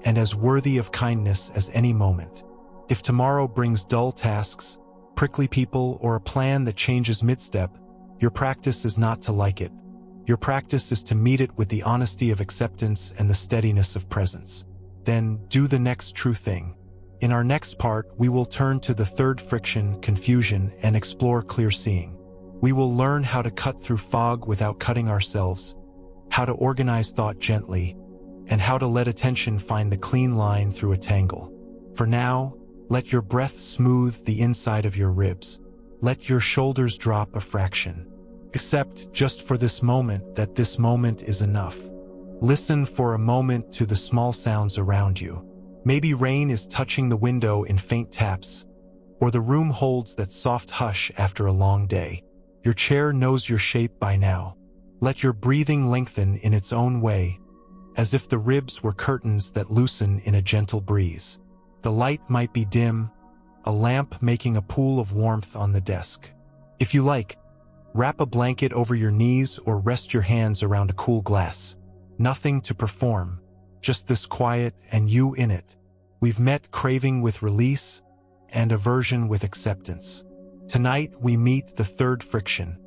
and as worthy of kindness as any moment. If tomorrow brings dull tasks, prickly people, or a plan that changes mid-step, your practice is not to like it. Your practice is to meet it with the honesty of acceptance and the steadiness of presence. Then do the next true thing. In our next part, we will turn to the third friction, confusion, and explore clear seeing. We will learn how to cut through fog without cutting ourselves, how to organize thought gently, and how to let attention find the clean line through a tangle. For now, Let your breath smooth the inside of your ribs. Let your shoulders drop a fraction. Accept just for this moment that this moment is enough. Listen for a moment to the small sounds around you. Maybe rain is touching the window in faint taps, or the room holds that soft hush after a long day. Your chair knows your shape by now. Let your breathing lengthen in its own way, as if the ribs were curtains that loosen in a gentle breeze. The light might be dim, a lamp making a pool of warmth on the desk. If you like, wrap a blanket over your knees or rest your hands around a cool glass. Nothing to perform, just this quiet and you in it. We've met craving with release and aversion with acceptance. Tonight we meet the third friction: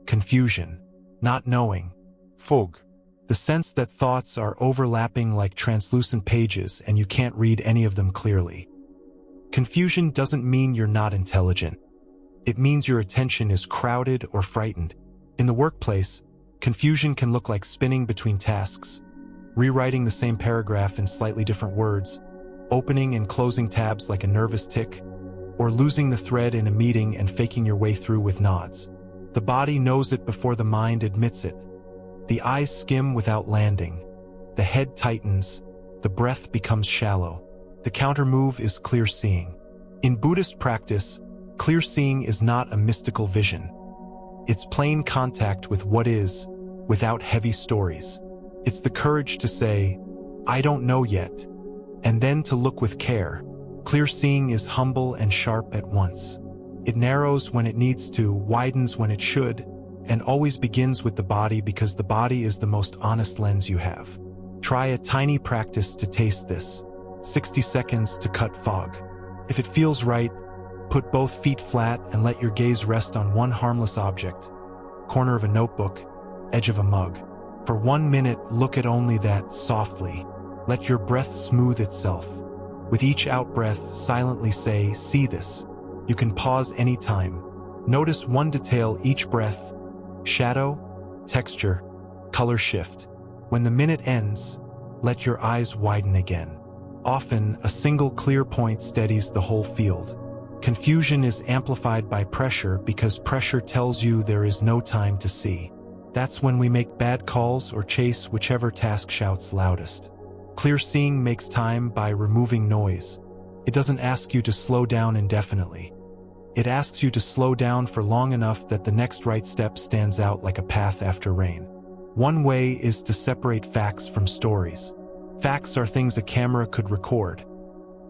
confusion, not knowing, fog, the sense that thoughts are overlapping like translucent pages and you can't read any of them clearly. Confusion doesn't mean you're not intelligent. It means your attention is crowded or frightened. In the workplace, confusion can look like spinning between tasks, rewriting the same paragraph in slightly different words, opening and closing tabs like a nervous tick, or losing the thread in a meeting and faking your way through with nods. The body knows it before the mind admits it. The eyes skim without landing. The head tightens. The breath becomes shallow. The counter-move is clear seeing. In Buddhist practice, clear seeing is not a mystical vision. It's plain contact with what is, without heavy stories. It's the courage to say, "I don't know yet," and then to look with care. Clear seeing is humble and sharp at once. It narrows when it needs to, widens when it should, and always begins with the body because the body is the most honest lens you have. Try a tiny practice to taste this. 60 seconds to cut fog. If it feels right, put both feet flat and let your gaze rest on one harmless object. Corner of a notebook, edge of a mug. For 1 minute, look at only that softly. Let your breath smooth itself. With each out-breath, silently say, "See this." You can pause anytime. Notice one detail each breath: shadow, texture, color shift. When the minute ends, let your eyes widen again. Often, a single clear point steadies the whole field. Confusion is amplified by pressure because pressure tells you there is no time to see. That's when we make bad calls or chase whichever task shouts loudest. Clear seeing makes time by removing noise. It doesn't ask you to slow down indefinitely. It asks you to slow down for long enough that the next right step stands out like a path after rain. One way is to separate facts from stories. Facts are things a camera could record.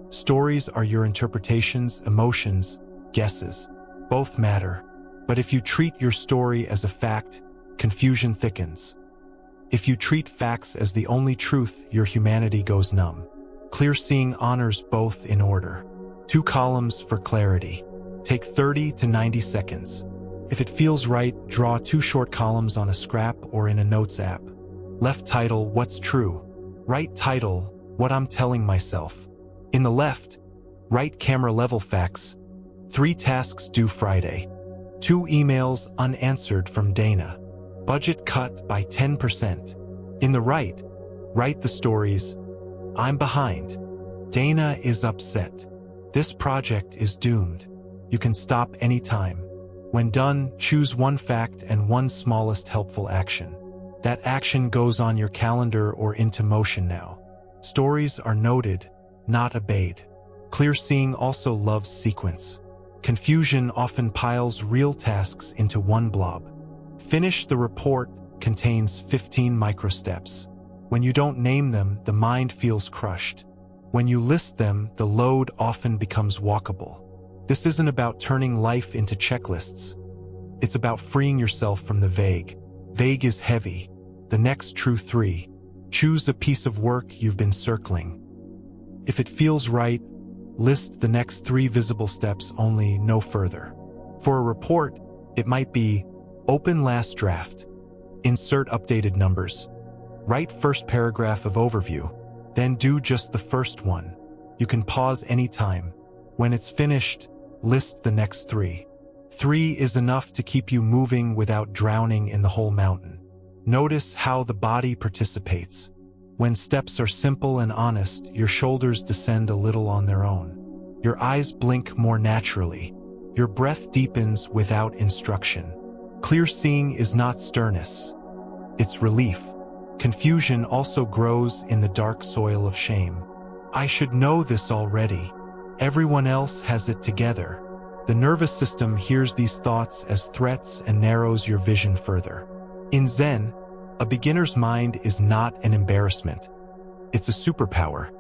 Stories are your interpretations, emotions, guesses. Both matter. But if you treat your story as a fact, confusion thickens. If you treat facts as the only truth, your humanity goes numb. Clear seeing honors both in order. 2 columns for clarity. Take 30 to 90 seconds. If it feels right, draw 2 short columns on a scrap or in a notes app. Left title, "What's true?" Right title, "What I'm telling myself." In the left, right camera level facts. 3 tasks due Friday. 2 emails unanswered from Dana. Budget cut by 10%. In the right, write the stories. I'm behind. Dana is upset. This project is doomed. You can stop anytime. When done, choose 1 fact and 1 smallest helpful action. That action goes on your calendar or into motion now. Stories are noted, not obeyed. Clear seeing also loves sequence. Confusion often piles real tasks into one blob. Finish the report contains 15 microsteps. When you don't name them, the mind feels crushed. When you list them, the load often becomes walkable. This isn't about turning life into checklists. It's about freeing yourself from the vague. Vague is heavy. The next true 3. Choose a piece of work you've been circling. If it feels right, list the next 3 visible steps only, no further. For a report, it might be open last draft. Insert updated numbers. Write first paragraph of overview. Then do just the first one. You can pause anytime. When it's finished, list the next 3. 3 is enough to keep you moving without drowning in the whole mountain. Notice how the body participates. When steps are simple and honest, your shoulders descend a little on their own. Your eyes blink more naturally. Your breath deepens without instruction. Clear seeing is not sternness. It's relief. Confusion also grows in the dark soil of shame. I should know this already. Everyone else has it together. The nervous system hears these thoughts as threats and narrows your vision further. In Zen, a beginner's mind is not an embarrassment. It's a superpower.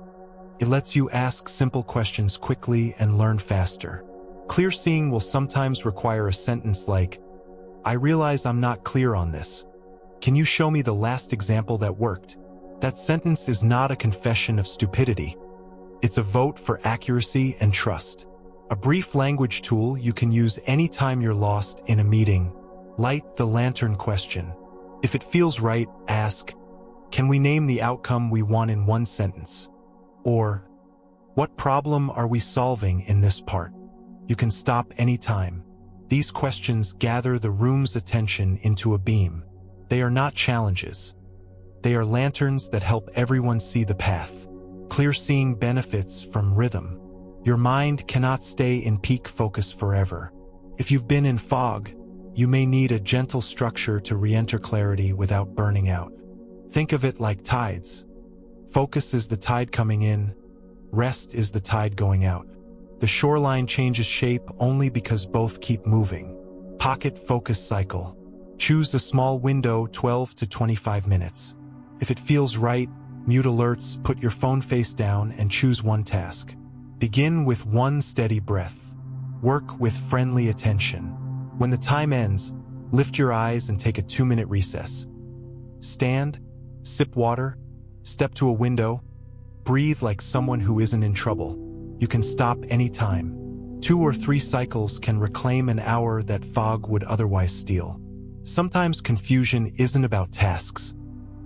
It lets you ask simple questions quickly and learn faster. Clear seeing will sometimes require a sentence like, "I realize I'm not clear on this. Can you show me the last example that worked?" That sentence is not a confession of stupidity. It's a vote for accuracy and trust. A brief language tool you can use anytime you're lost in a meeting. Light the lantern question. If it feels right, ask, "Can we name the outcome we want in one sentence?" Or, "What problem are we solving in this part?" You can stop anytime. These questions gather the room's attention into a beam. They are not challenges. They are lanterns that help everyone see the path. Clear seeing benefits from rhythm. Your mind cannot stay in peak focus forever. If you've been in fog, you may need a gentle structure to re-enter clarity without burning out. Think of it like tides. Focus is the tide coming in, rest is the tide going out. The shoreline changes shape only because both keep moving. Pocket focus cycle. Choose a small window, 12 to 25 minutes. If it feels right, mute alerts, put your phone face down and choose one task. Begin with one steady breath. Work with friendly attention. When the time ends, lift your eyes and take a 2-minute recess. Stand, sip water, step to a window, breathe like someone who isn't in trouble. You can stop anytime. 2 or 3 cycles can reclaim an hour that fog would otherwise steal. Sometimes confusion isn't about tasks.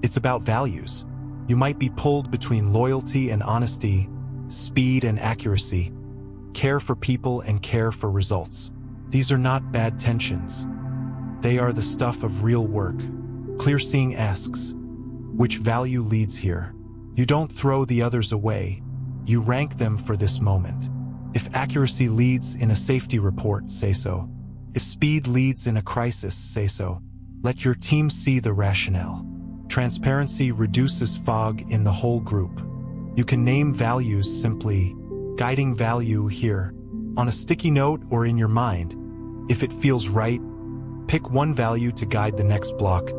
It's about values. You might be pulled between loyalty and honesty, speed and accuracy, care for people and care for results. These are not bad tensions. They are the stuff of real work. Clear seeing asks, which value leads here? You don't throw the others away. You rank them for this moment. If accuracy leads in a safety report, say so. If speed leads in a crisis, say so. Let your team see the rationale. Transparency reduces fog in the whole group. You can name values simply, guiding value here, on a sticky note or in your mind. If it feels right, pick one value to guide the next block.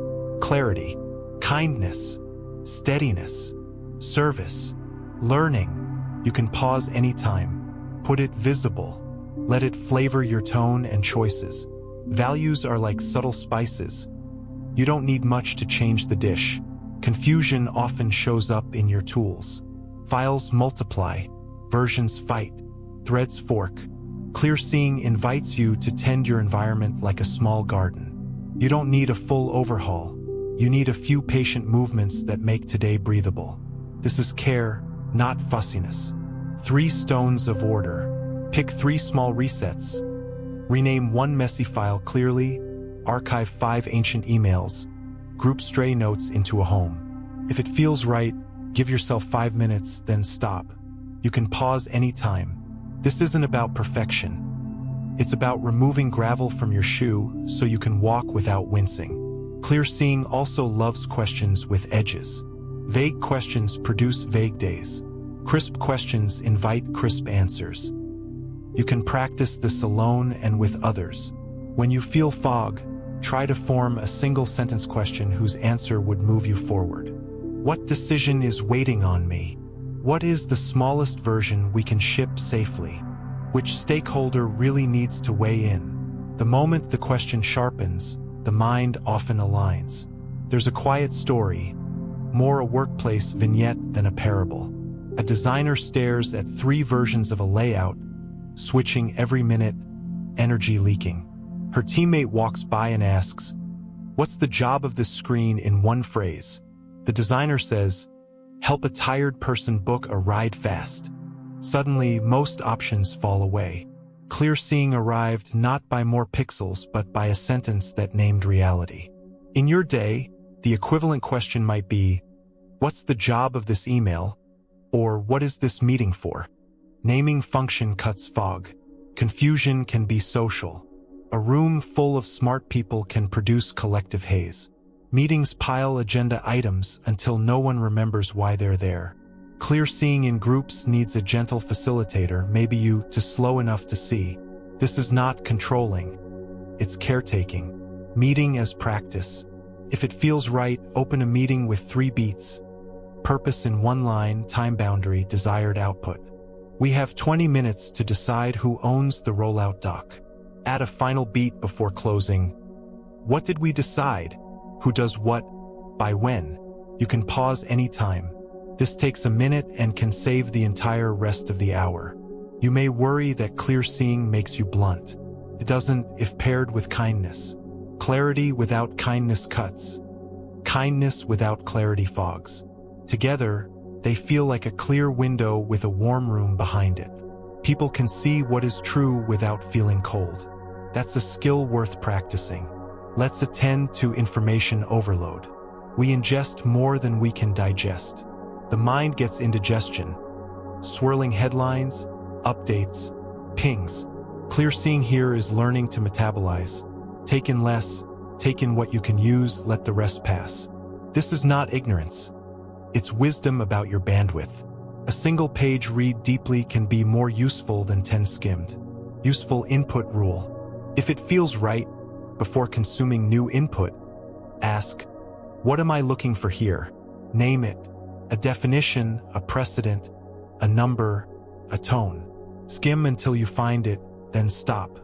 Clarity, kindness, steadiness, service, learning. You can pause anytime. Put it visible. Let it flavor your tone and choices. Values are like subtle spices. You don't need much to change the dish. Confusion often shows up in your tools. Files multiply, versions fight, threads fork. Clear seeing invites you to tend your environment like a small garden. You don't need a full overhaul. You need a few patient movements that make today breathable. This is care, not fussiness. 3 stones of order. Pick 3 small resets. Rename one messy file clearly. Archive 5 ancient emails. Group stray notes into a home. If it feels right, give yourself 5 minutes, then stop. You can pause anytime. This isn't about perfection. It's about removing gravel from your shoe so you can walk without wincing. Clear seeing also loves questions with edges. Vague questions produce vague days. Crisp questions invite crisp answers. You can practice this alone and with others. When you feel fog, try to form a single sentence question whose answer would move you forward. What decision is waiting on me? What is the smallest version we can ship safely? Which stakeholder really needs to weigh in? The moment the question sharpens, the mind often aligns. There's a quiet story, more a workplace vignette than a parable. A designer stares at 3 versions of a layout, switching every minute, energy leaking. Her teammate walks by and asks, "What's the job of this screen in one phrase?" The designer says, "Help a tired person book a ride fast." Suddenly, most options fall away. Clear seeing arrived not by more pixels, but by a sentence that named reality. In your day, the equivalent question might be, "What's the job of this email?" Or "What is this meeting for?" Naming function cuts fog. Confusion can be social. A room full of smart people can produce collective haze. Meetings pile agenda items until no one remembers why they're there. Clear seeing in groups needs a gentle facilitator, maybe you, to slow enough to see. This is not controlling. It's caretaking. Meeting as practice. If it feels right, open a meeting with 3 beats. Purpose in 1 line, time boundary, desired output. We have 20 minutes to decide who owns the rollout doc. Add a final beat before closing. What did we decide? Who does what? By when? You can pause anytime. This takes a minute and can save the entire rest of the hour. You may worry that clear seeing makes you blunt. It doesn't if paired with kindness. Clarity without kindness cuts. Kindness without clarity fogs. Together, they feel like a clear window with a warm room behind it. People can see what is true without feeling cold. That's a skill worth practicing. Let's attend to information overload. We ingest more than we can digest. The mind gets indigestion. Swirling headlines, updates, pings. Clear seeing here is learning to metabolize. Take in less, take in what you can use, let the rest pass. This is not ignorance. It's wisdom about your bandwidth. A single page read deeply can be more useful than 10 skimmed. Useful input rule. If it feels right, before consuming new input, ask, what am I looking for here? Name it. A definition, a precedent, a number, a tone. Skim until you find it, then stop.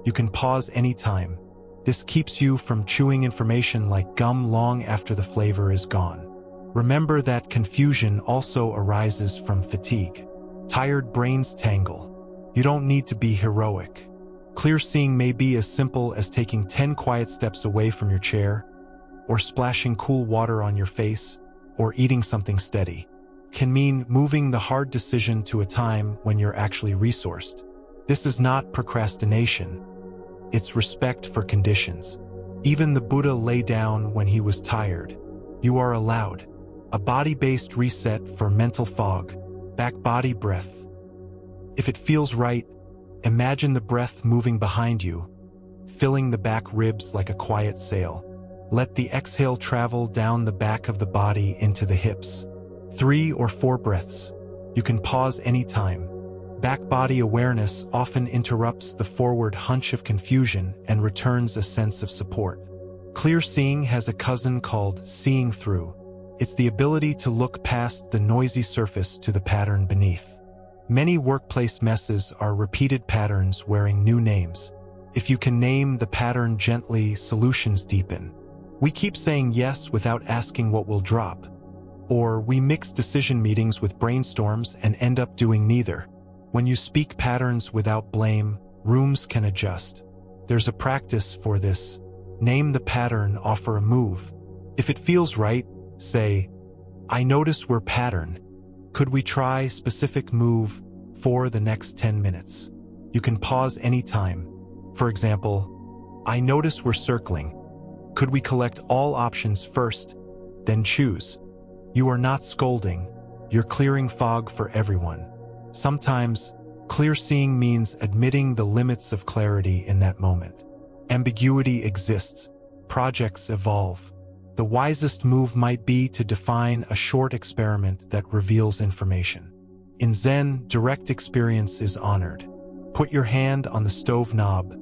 You can pause anytime. This keeps you from chewing information like gum long after the flavor is gone. Remember that confusion also arises from fatigue. Tired brains tangle. You don't need to be heroic. Clear seeing may be as simple as taking 10 quiet steps away from your chair, or splashing cool water on your face, or eating something steady. Can mean moving the hard decision to a time when you're actually resourced. This is not procrastination. It's respect for conditions. Even the Buddha lay down when he was tired. You are allowed. A body-based reset for mental fog. Back body breath. If it feels right, imagine the breath moving behind you, filling the back ribs like a quiet sail. Let the exhale travel down the back of the body into the hips. 3 or 4 breaths. You can pause anytime. Back body awareness often interrupts the forward hunch of confusion and returns a sense of support. Clear seeing has a cousin called seeing through. It's the ability to look past the noisy surface to the pattern beneath. Many workplace messes are repeated patterns wearing new names. If you can name the pattern gently, solutions deepen. We keep saying yes without asking what will drop. Or we mix decision meetings with brainstorms and end up doing neither. When you speak patterns without blame, rooms can adjust. There's a practice for this. Name the pattern, offer a move. If it feels right, say, I notice we're pattern. Could we try specific move for the next 10 minutes? You can pause anytime. For example, I notice we're circling. Could we collect all options first, then choose? You are not scolding. You're clearing fog for everyone. Sometimes, clear seeing means admitting the limits of clarity in that moment. Ambiguity exists. Projects evolve. The wisest move might be to define a short experiment that reveals information. In Zen, direct experience is honored. Put your hand on the stove knob.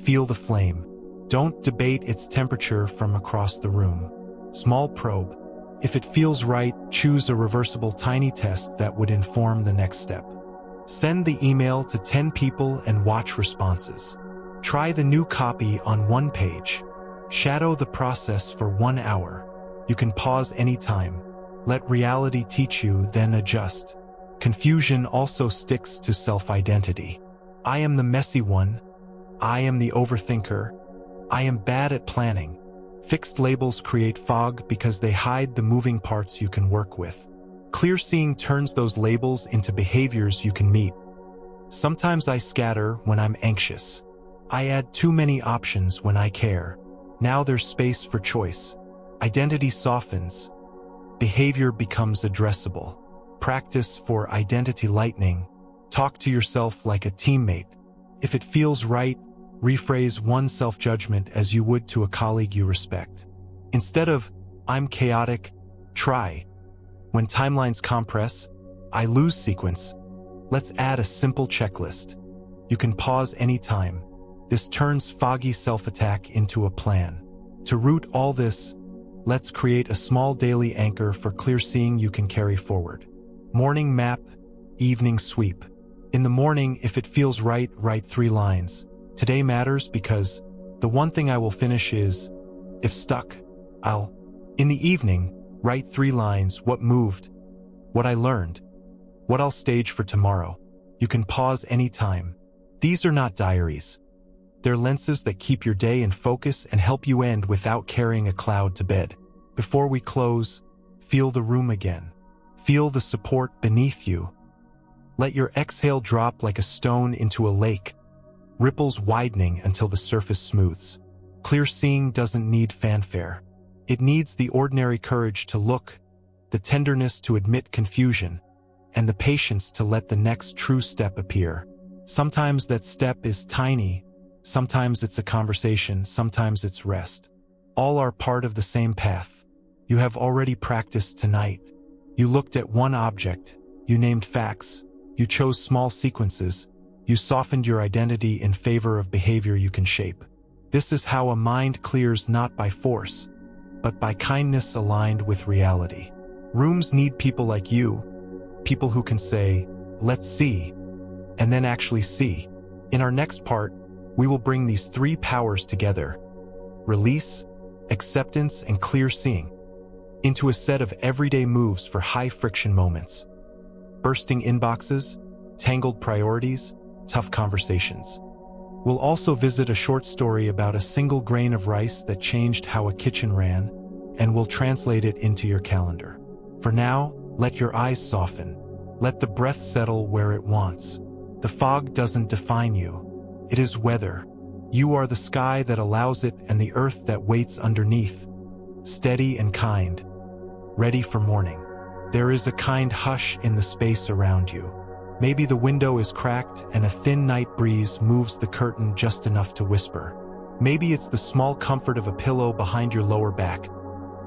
Feel the flame. Don't debate its temperature from across the room. Small probe. If it feels right, choose a reversible tiny test that would inform the next step. Send the email to 10 people and watch responses. Try the new copy on 1 page. Shadow the process for 1 hour. You can pause anytime. Let reality teach you, then adjust. Confusion also sticks to self-identity. I am the messy one. I am the overthinker. I am bad at planning. Fixed labels create fog because they hide the moving parts you can work with. Clear seeing turns those labels into behaviors you can meet. Sometimes I scatter when I'm anxious. I add too many options when I care. Now there's space for choice. Identity softens. Behavior becomes addressable. Practice for identity lightening. Talk to yourself like a teammate. If it feels right, rephrase one self-judgment as you would to a colleague you respect. Instead of, "I'm chaotic," try, "When timelines compress, I lose sequence." Let's add a simple checklist. You can pause anytime. This turns foggy self-attack into a plan. To root all this, let's create a small daily anchor for clear seeing you can carry forward. Morning map, evening sweep. In the morning, if it feels right, write 3 lines. Today matters because the one thing I will finish is, if stuck, I'll. In the evening, write 3 lines, what moved, what I learned, what I'll stage for tomorrow. You can pause anytime. These are not diaries. They're lenses that keep your day in focus and help you end without carrying a cloud to bed. Before we close, feel the room again. Feel the support beneath you. Let your exhale drop like a stone into a lake, ripples widening until the surface smooths. Clear seeing doesn't need fanfare. It needs the ordinary courage to look, the tenderness to admit confusion, and the patience to let the next true step appear. Sometimes that step is tiny, sometimes it's a conversation, sometimes it's rest. All are part of the same path. You have already practiced tonight. You looked at one object, you named facts, you chose small sequences, you softened your identity in favor of behavior you can shape. This is how a mind clears, not by force, but by kindness aligned with reality. Rooms need people like you, people who can say, "Let's see," and then actually see. In our next part, we will bring these 3 powers together: release, acceptance, and clear seeing, into a set of everyday moves for high-friction moments. Bursting inboxes, tangled priorities, tough conversations. We'll also visit a short story about a single grain of rice that changed how a kitchen ran, and we'll translate it into your calendar. For now, let your eyes soften. Let the breath settle where it wants. The fog doesn't define you. It is weather. You are the sky that allows it and the earth that waits underneath. Steady and kind. Ready for morning. There is a kind hush in the space around you. Maybe the window is cracked and a thin night breeze moves the curtain just enough to whisper. Maybe it's the small comfort of a pillow behind your lower back,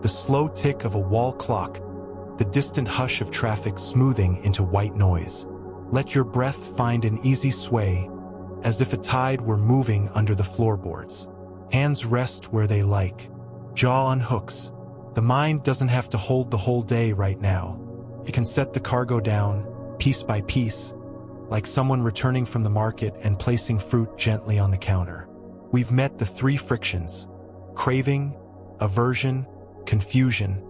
the slow tick of a wall clock, the distant hush of traffic smoothing into white noise. Let your breath find an easy sway, as if a tide were moving under the floorboards. Hands rest where they like. Jaw on hooks. The mind doesn't have to hold the whole day right now. It can set the cargo down, piece by piece, like someone returning from the market and placing fruit gently on the counter. We've met the 3 frictions: craving, aversion, confusion,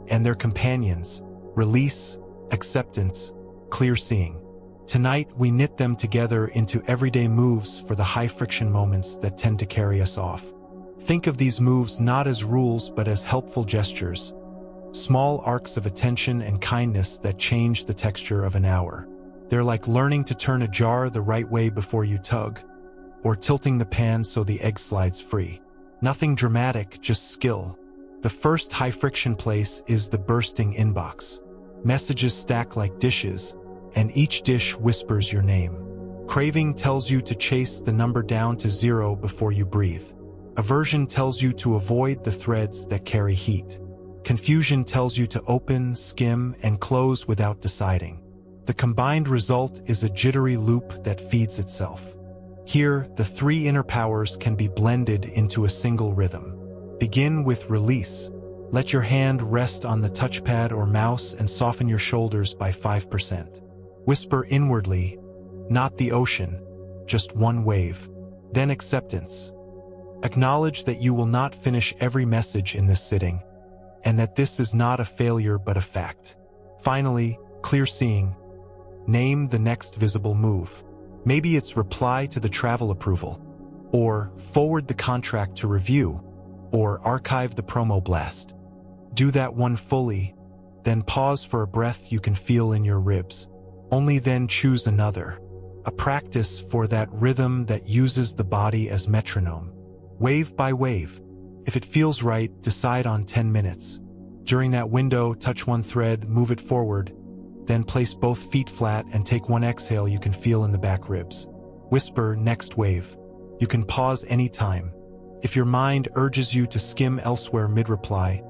and their companions: release, acceptance, clear seeing. Tonight, we knit them together into everyday moves for the high-friction moments that tend to carry us off. Think of these moves not as rules but as helpful gestures, small arcs of attention and kindness that change the texture of an hour. They're like learning to turn a jar the right way before you tug, or tilting the pan so the egg slides free. Nothing dramatic, just skill. The first high-friction place is the bursting inbox. Messages stack like dishes, and each dish whispers your name. Craving tells you to chase the number down to 0 before you breathe. Aversion tells you to avoid the threads that carry heat. Confusion tells you to open, skim, and close without deciding. The combined result is a jittery loop that feeds itself. Here, the 3 inner powers can be blended into a single rhythm. Begin with release. Let your hand rest on the touchpad or mouse and soften your shoulders by 5%. Whisper inwardly, not the ocean, just one wave. Then acceptance. Acknowledge that you will not finish every message in this sitting, and that this is not a failure but a fact. Finally, clear seeing. Name the next visible move. Maybe it's reply to the travel approval, or forward the contract to review, or archive the promo blast. Do that one fully, then pause for a breath you can feel in your ribs. Only then choose another. A practice for that rhythm that uses the body as metronome. Wave by wave. If it feels right, decide on 10 minutes. During that window, touch one thread, move it forward, Then place both feet flat and take one exhale you can feel in the back ribs. Whisper, next wave. You can pause anytime. If your mind urges you to skim elsewhere mid-reply,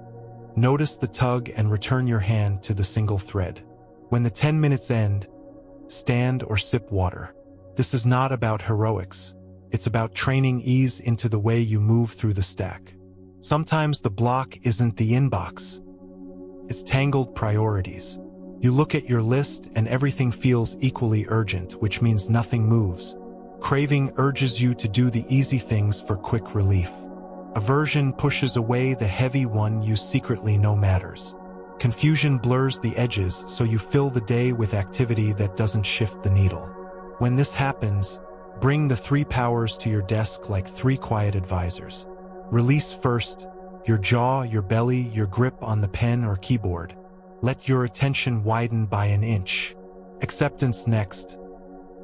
notice the tug and return your hand to the single thread. When the 10 minutes end, stand or sip water. This is not about heroics. It's about training ease into the way you move through the stack. Sometimes the block isn't the inbox. It's tangled priorities. You look at your list and everything feels equally urgent, which means nothing moves. Craving urges you to do the easy things for quick relief. Aversion pushes away the heavy one you secretly know matters. Confusion blurs the edges, so you fill the day with activity that doesn't shift the needle. When this happens, bring the 3 powers to your desk like 3 quiet advisors. Release first, your jaw, your belly, your grip on the pen or keyboard. Let your attention widen by an inch. Acceptance next.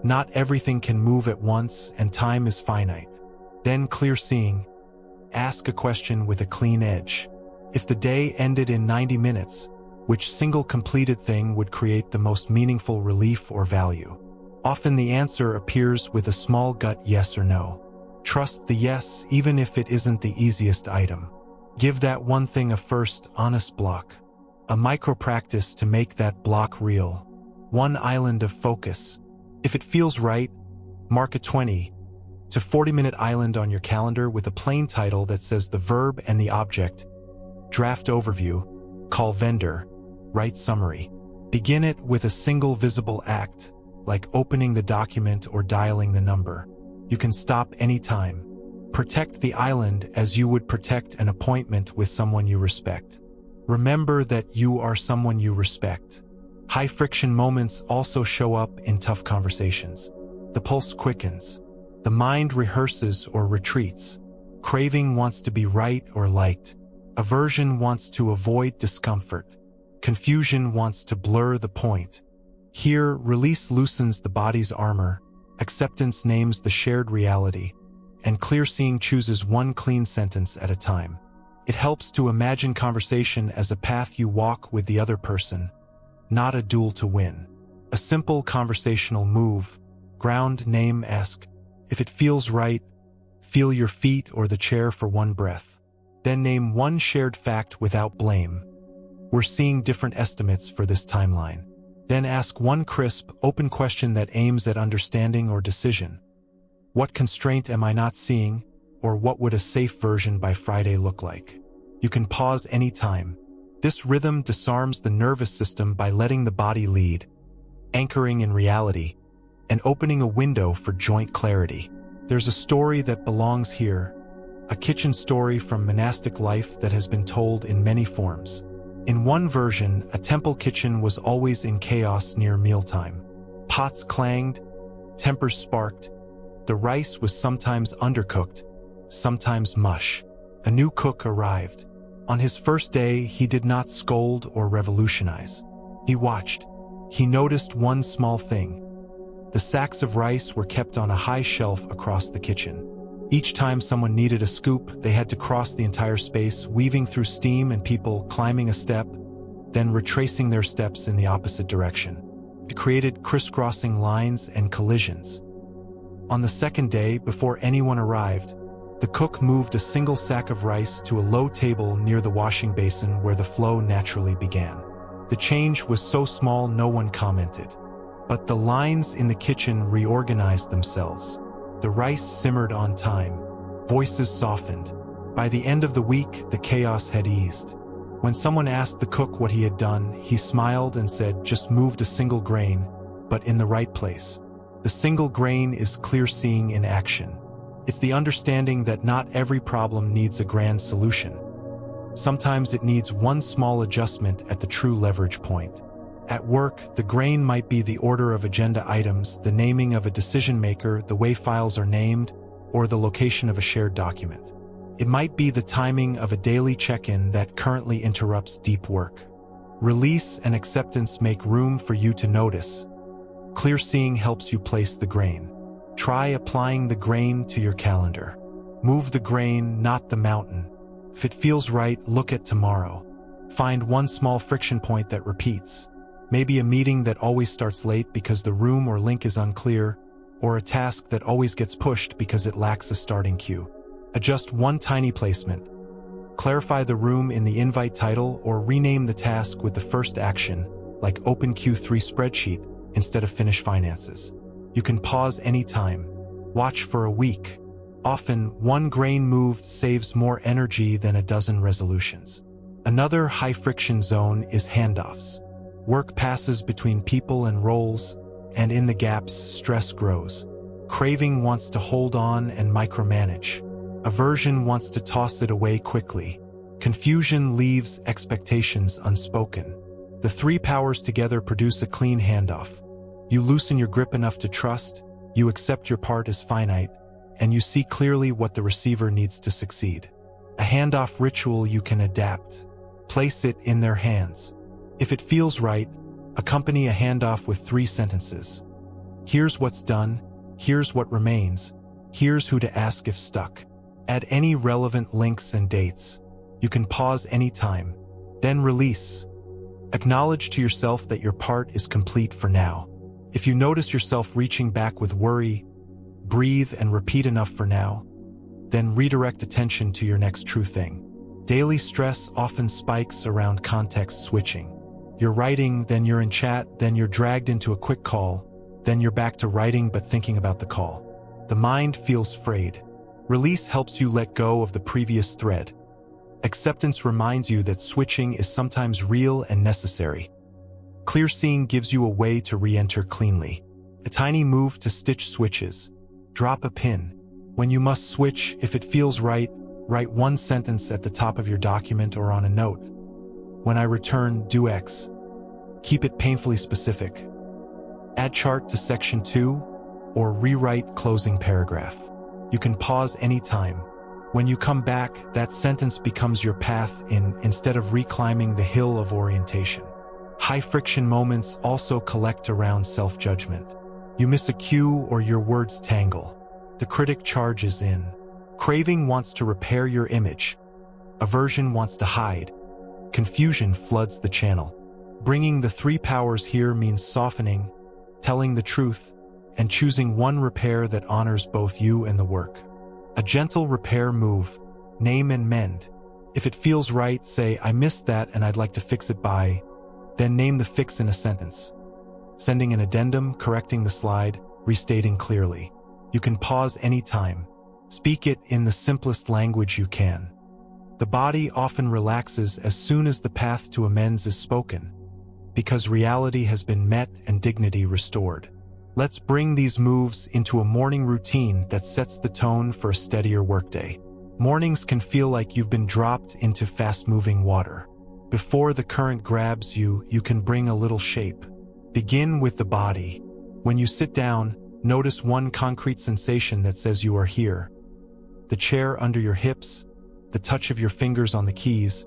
Not everything can move at once, and time is finite. Then clear seeing. Ask a question with a clean edge. If the day ended in 90 minutes, which single completed thing would create the most meaningful relief or value? Often the answer appears with a small gut yes or no. Trust the yes, even if it isn't the easiest item. Give that one thing a first, honest block. A micro-practice to make that block real. One island of focus. If it feels right, mark a 20 to 40-minute island on your calendar with a plain title that says the verb and the object. Draft overview, call vendor, write summary. Begin it with a single visible act, like opening the document or dialing the number. You can stop anytime. Protect the island as you would protect an appointment with someone you respect. Remember that you are someone you respect. High-friction moments also show up in tough conversations. The pulse quickens. The mind rehearses or retreats. Craving wants to be right or liked. Aversion wants to avoid discomfort. Confusion wants to blur the point. Here, release loosens the body's armor. Acceptance names the shared reality. And clear seeing chooses one clean sentence at a time. It helps to imagine conversation as a path you walk with the other person, not a duel to win. A simple conversational move, ground, name, ask. If it feels right, feel your feet or the chair for one breath. Then name one shared fact without blame. We're seeing different estimates for this timeline. Then ask one crisp, open question that aims at understanding or decision. What constraint am I not seeing? Or what would a safe version by Friday look like? You can pause anytime. This rhythm disarms the nervous system by letting the body lead, anchoring in reality, and opening a window for joint clarity. There's a story that belongs here, a kitchen story from monastic life that has been told in many forms. In one version, a temple kitchen was always in chaos near mealtime. Pots clanged, tempers sparked. The rice was sometimes undercooked, sometimes mush. A new cook arrived. On his first day, he did not scold or revolutionize. He watched. He noticed one small thing. The sacks of rice were kept on a high shelf across the kitchen. Each time someone needed a scoop, they had to cross the entire space, weaving through steam and people climbing a step, then retracing their steps in the opposite direction. It created crisscrossing lines and collisions. On the second day, before anyone arrived, the cook moved a single sack of rice to a low table near the washing basin where the flow naturally began. The change was so small no one commented. But the lines in the kitchen reorganized themselves. The rice simmered on time. Voices softened. By the end of the week, the chaos had eased. When someone asked the cook what he had done, he smiled and said, "Just moved a single grain, but in the right place." The single grain is clear seeing in action. It's the understanding that not every problem needs a grand solution. Sometimes it needs one small adjustment at the true leverage point. At work, the grain might be the order of agenda items, the naming of a decision maker, the way files are named, or the location of a shared document. It might be the timing of a daily check-in that currently interrupts deep work. Release and acceptance make room for you to notice. Clear seeing helps you place the grain. Try applying the grain to your calendar. Move the grain, not the mountain. If it feels right, look at tomorrow. Find one small friction point that repeats. Maybe a meeting that always starts late because the room or link is unclear, or a task that always gets pushed because it lacks a starting cue. Adjust one tiny placement. Clarify the room in the invite title or rename the task with the first action, like Open Q3 spreadsheet instead of Finish finances. You can pause anytime. Watch for a week. Often, one grain moved saves more energy than a dozen resolutions. Another high-friction zone is handoffs. Work passes between people and roles, and in the gaps, stress grows. Craving wants to hold on and micromanage. Aversion wants to toss it away quickly. Confusion leaves expectations unspoken. The three powers together produce a clean handoff. You loosen your grip enough to trust, you accept your part as finite, and you see clearly what the receiver needs to succeed. A handoff ritual you can adapt. Place it in their hands. If it feels right, accompany a handoff with 3 sentences. Here's what's done, here's what remains, here's who to ask if stuck. Add any relevant links and dates. You can pause anytime, then release. Acknowledge to yourself that your part is complete for now. If you notice yourself reaching back with worry, breathe and repeat enough for now, then redirect attention to your next true thing. Daily stress often spikes around context switching. You're writing, then you're in chat, then you're dragged into a quick call, then you're back to writing but thinking about the call. The mind feels frayed. Release helps you let go of the previous thread. Acceptance reminds you that switching is sometimes real and necessary. Clear seeing gives you a way to re-enter cleanly. A tiny move to stitch switches. Drop a pin. When you must switch, if it feels right, write one sentence at the top of your document or on a note. When I return, do X. Keep it painfully specific. Add chart to section 2 or rewrite closing paragraph. You can pause anytime. When you come back, that sentence becomes your path in instead of reclimbing the hill of orientation. High-friction moments also collect around self-judgment. You miss a cue or your words tangle. The critic charges in. Craving wants to repair your image. Aversion wants to hide. Confusion floods the channel. Bringing the 3 powers here means softening, telling the truth, and choosing one repair that honors both you and the work. A gentle repair move. Name and mend. If it feels right, say, I missed that and I'd like to fix it by, then name the fix in a sentence. Sending an addendum, correcting the slide, restating clearly. You can pause anytime. Speak it in the simplest language you can. The body often relaxes as soon as the path to amends is spoken, because reality has been met and dignity restored. Let's bring these moves into a morning routine that sets the tone for a steadier workday. Mornings can feel like you've been dropped into fast-moving water. Before the current grabs you, you can bring a little shape. Begin with the body. When you sit down, notice one concrete sensation that says you are here. The chair under your hips, the touch of your fingers on the keys,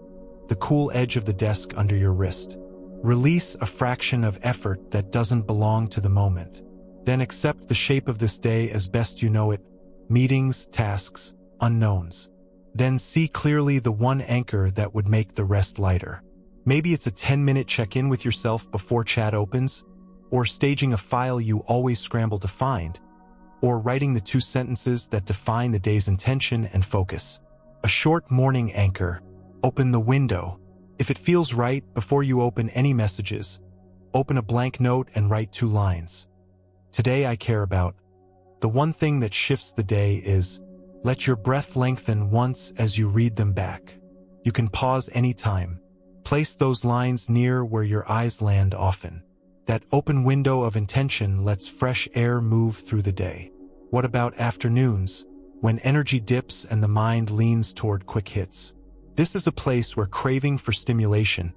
the cool edge of the desk under your wrist. Release a fraction of effort that doesn't belong to the moment. Then accept the shape of this day as best you know it. Meetings, tasks, unknowns. Then see clearly the one anchor that would make the rest lighter. Maybe it's a 10-minute check-in with yourself before chat opens, or staging a file you always scramble to find, or writing the 2 sentences that define the day's intention and focus. A short morning anchor. Open the window. If it feels right, before you open any messages, open a blank note and write 2 lines. Today I care about. The one thing that shifts the day is, let your breath lengthen once as you read them back. You can pause anytime. Place those lines near where your eyes land often. That open window of intention lets fresh air move through the day. What about afternoons, when energy dips and the mind leans toward quick hits? This is a place where craving for stimulation,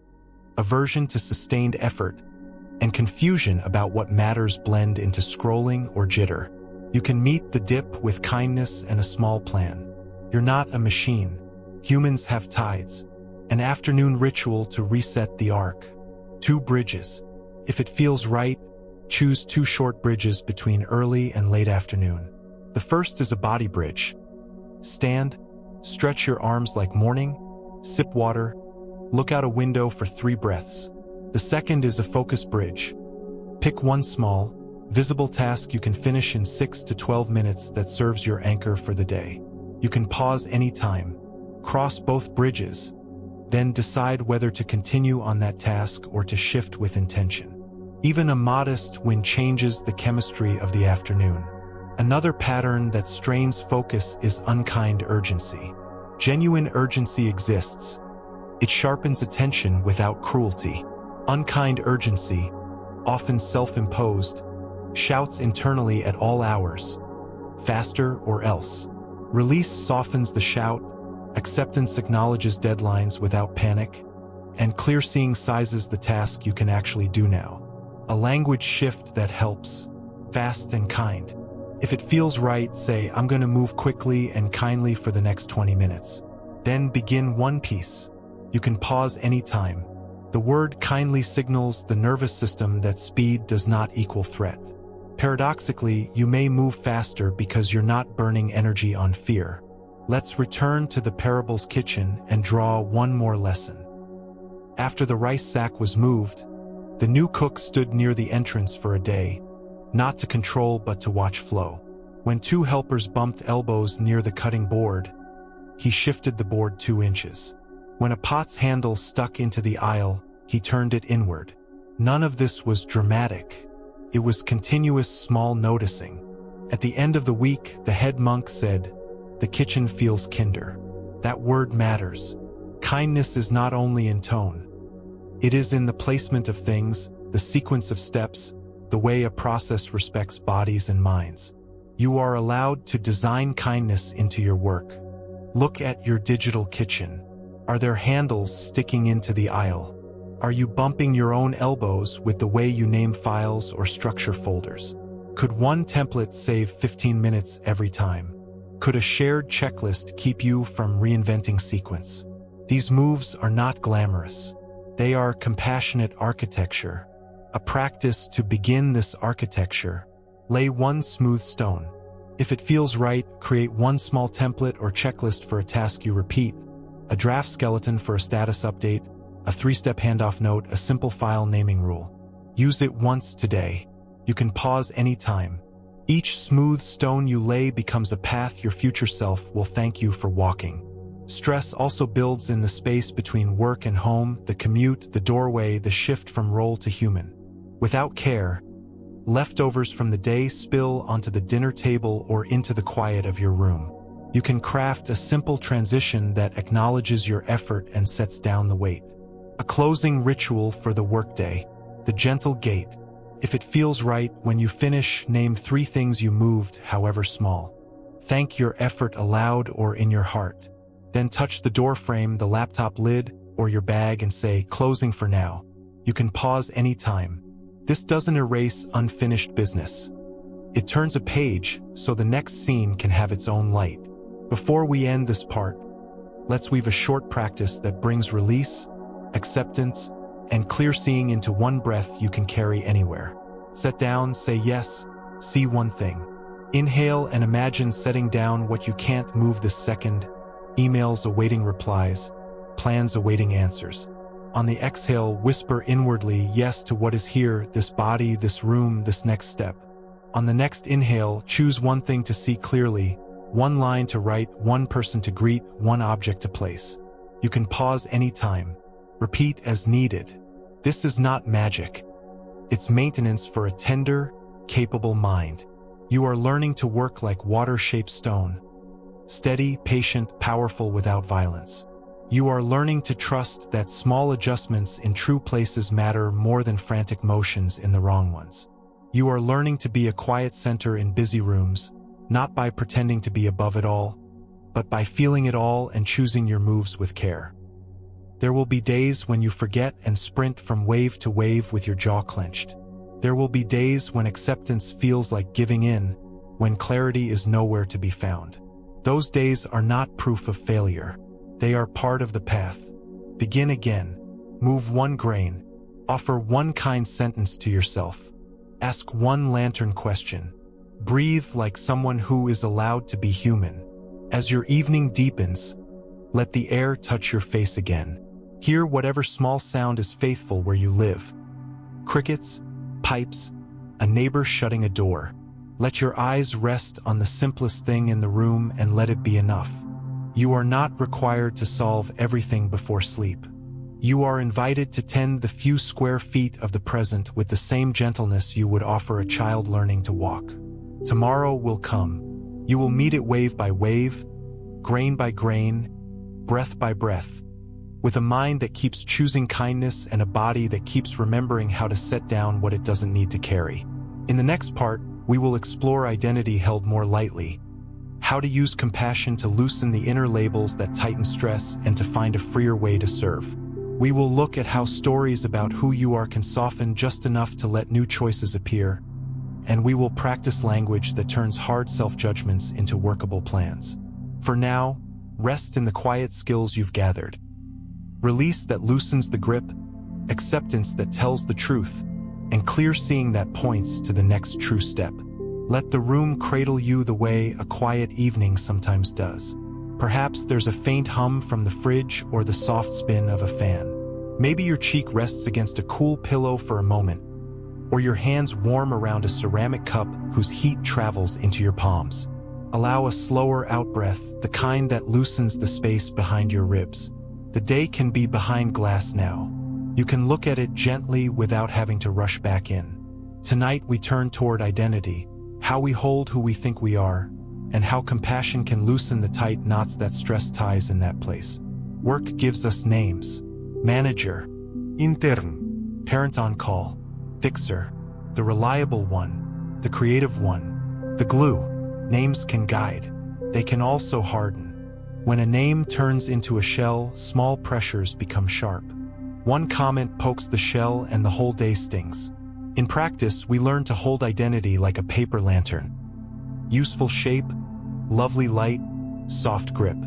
aversion to sustained effort, and confusion about what matters blend into scrolling or jitter. You can meet the dip with kindness and a small plan. You're not a machine. Humans have tides. An afternoon ritual to reset the arc. 2 bridges. If it feels right, choose 2 short bridges between early and late afternoon. The first is a body bridge. Stand, stretch your arms like morning, sip water, look out a window for 3 breaths. The second is a focus bridge. Pick one small, visible task you can finish in 6 to 12 minutes that serves your anchor for the day. You can pause anytime, cross both bridges, then decide whether to continue on that task or to shift with intention. Even a modest win changes the chemistry of the afternoon. Another pattern that strains focus is unkind urgency. Genuine urgency exists. It sharpens attention without cruelty. Unkind urgency, often self-imposed, shouts internally at all hours, faster or else. Release softens the shout, acceptance acknowledges deadlines without panic, and clear-seeing sizes the task you can actually do now. A language shift that helps, fast and kind. If it feels right, say, I'm going to move quickly and kindly for the next 20 minutes. Then begin one piece. You can pause anytime. The word kindly signals the nervous system that speed does not equal threat. Paradoxically, you may move faster because you're not burning energy on fear. Let's return to the parable's kitchen and draw one more lesson. After the rice sack was moved, the new cook stood near the entrance for a day, not to control but to watch flow. When two helpers bumped elbows near the cutting board, he shifted the board 2 inches. When a pot's handle stuck into the aisle, he turned it inward. None of this was dramatic. It was continuous small noticing. At the end of the week, the head monk said, "The kitchen feels kinder." That word matters. Kindness is not only in tone. It is in the placement of things, the sequence of steps, the way a process respects bodies and minds. You are allowed to design kindness into your work. Look at your digital kitchen. Are there handles sticking into the aisle? Are you bumping your own elbows with the way you name files or structure folders? Could one template save 15 minutes every time? Could a shared checklist keep you from reinventing sequence? These moves are not glamorous. They are compassionate architecture. A practice to begin this architecture. Lay one smooth stone. If it feels right, create one small template or checklist for a task you repeat, a draft skeleton for a status update, a 3-step handoff note, a simple file naming rule. Use it once today. You can pause anytime. Each smooth stone you lay becomes a path your future self will thank you for walking. Stress also builds in the space between work and home, the commute, the doorway, the shift from role to human. Without care, leftovers from the day spill onto the dinner table or into the quiet of your room. You can craft a simple transition that acknowledges your effort and sets down the weight. A closing ritual for the workday, the gentle gate. If it feels right, when you finish, name 3 things you moved, however small. Thank your effort aloud or in your heart. Then touch the door frame, the laptop lid, or your bag and say, closing for now. You can pause anytime. This doesn't erase unfinished business. It turns a page so the next scene can have its own light. Before we end this part, let's weave a short practice that brings release, acceptance, and clear seeing into one breath you can carry anywhere. Set down, say yes, see one thing. Inhale and imagine setting down what you can't move this second, emails awaiting replies, plans awaiting answers. On the exhale, whisper inwardly yes to what is here, this body, this room, this next step. On the next inhale, choose one thing to see clearly, one line to write, one person to greet, one object to place. You can pause anytime. Repeat as needed. This is not magic. It's maintenance for a tender, capable mind. You are learning to work like water-shaped stone. Steady, patient, powerful without violence. You are learning to trust that small adjustments in true places matter more than frantic motions in the wrong ones. You are learning to be a quiet center in busy rooms, not by pretending to be above it all, but by feeling it all and choosing your moves with care. There will be days when you forget and sprint from wave to wave with your jaw clenched. There will be days when acceptance feels like giving in, when clarity is nowhere to be found. Those days are not proof of failure. They are part of the path. Begin again. Move one grain. Offer one kind sentence to yourself. Ask one lantern question. Breathe like someone who is allowed to be human. As your evening deepens, let the air touch your face again. Hear whatever small sound is faithful where you live. Crickets, pipes, a neighbor shutting a door. Let your eyes rest on the simplest thing in the room and let it be enough. You are not required to solve everything before sleep. You are invited to tend the few square feet of the present with the same gentleness you would offer a child learning to walk. Tomorrow will come. You will meet it wave by wave, grain by grain, breath by breath, with a mind that keeps choosing kindness and a body that keeps remembering how to set down what it doesn't need to carry. In the next part, we will explore identity held more lightly, how to use compassion to loosen the inner labels that tighten stress and to find a freer way to serve. We will look at how stories about who you are can soften just enough to let new choices appear, and we will practice language that turns hard self-judgments into workable plans. For now, rest in the quiet skills you've gathered. Release that loosens the grip, acceptance that tells the truth, and clear seeing that points to the next true step. Let the room cradle you the way a quiet evening sometimes does. Perhaps there's a faint hum from the fridge or the soft spin of a fan. Maybe your cheek rests against a cool pillow for a moment, or your hands warm around a ceramic cup whose heat travels into your palms. Allow a slower out-breath, the kind that loosens the space behind your ribs. The day can be behind glass now. You can look at it gently without having to rush back in. Tonight we turn toward identity, how we hold who we think we are, and how compassion can loosen the tight knots that stress ties in that place. Work gives us names. Manager, intern, parent on call, fixer, the reliable one, the creative one, the glue. Names can guide. They can also harden. When a name turns into a shell, small pressures become sharp. One comment pokes the shell and the whole day stings. In practice, we learn to hold identity like a paper lantern. Useful shape, lovely light, soft grip.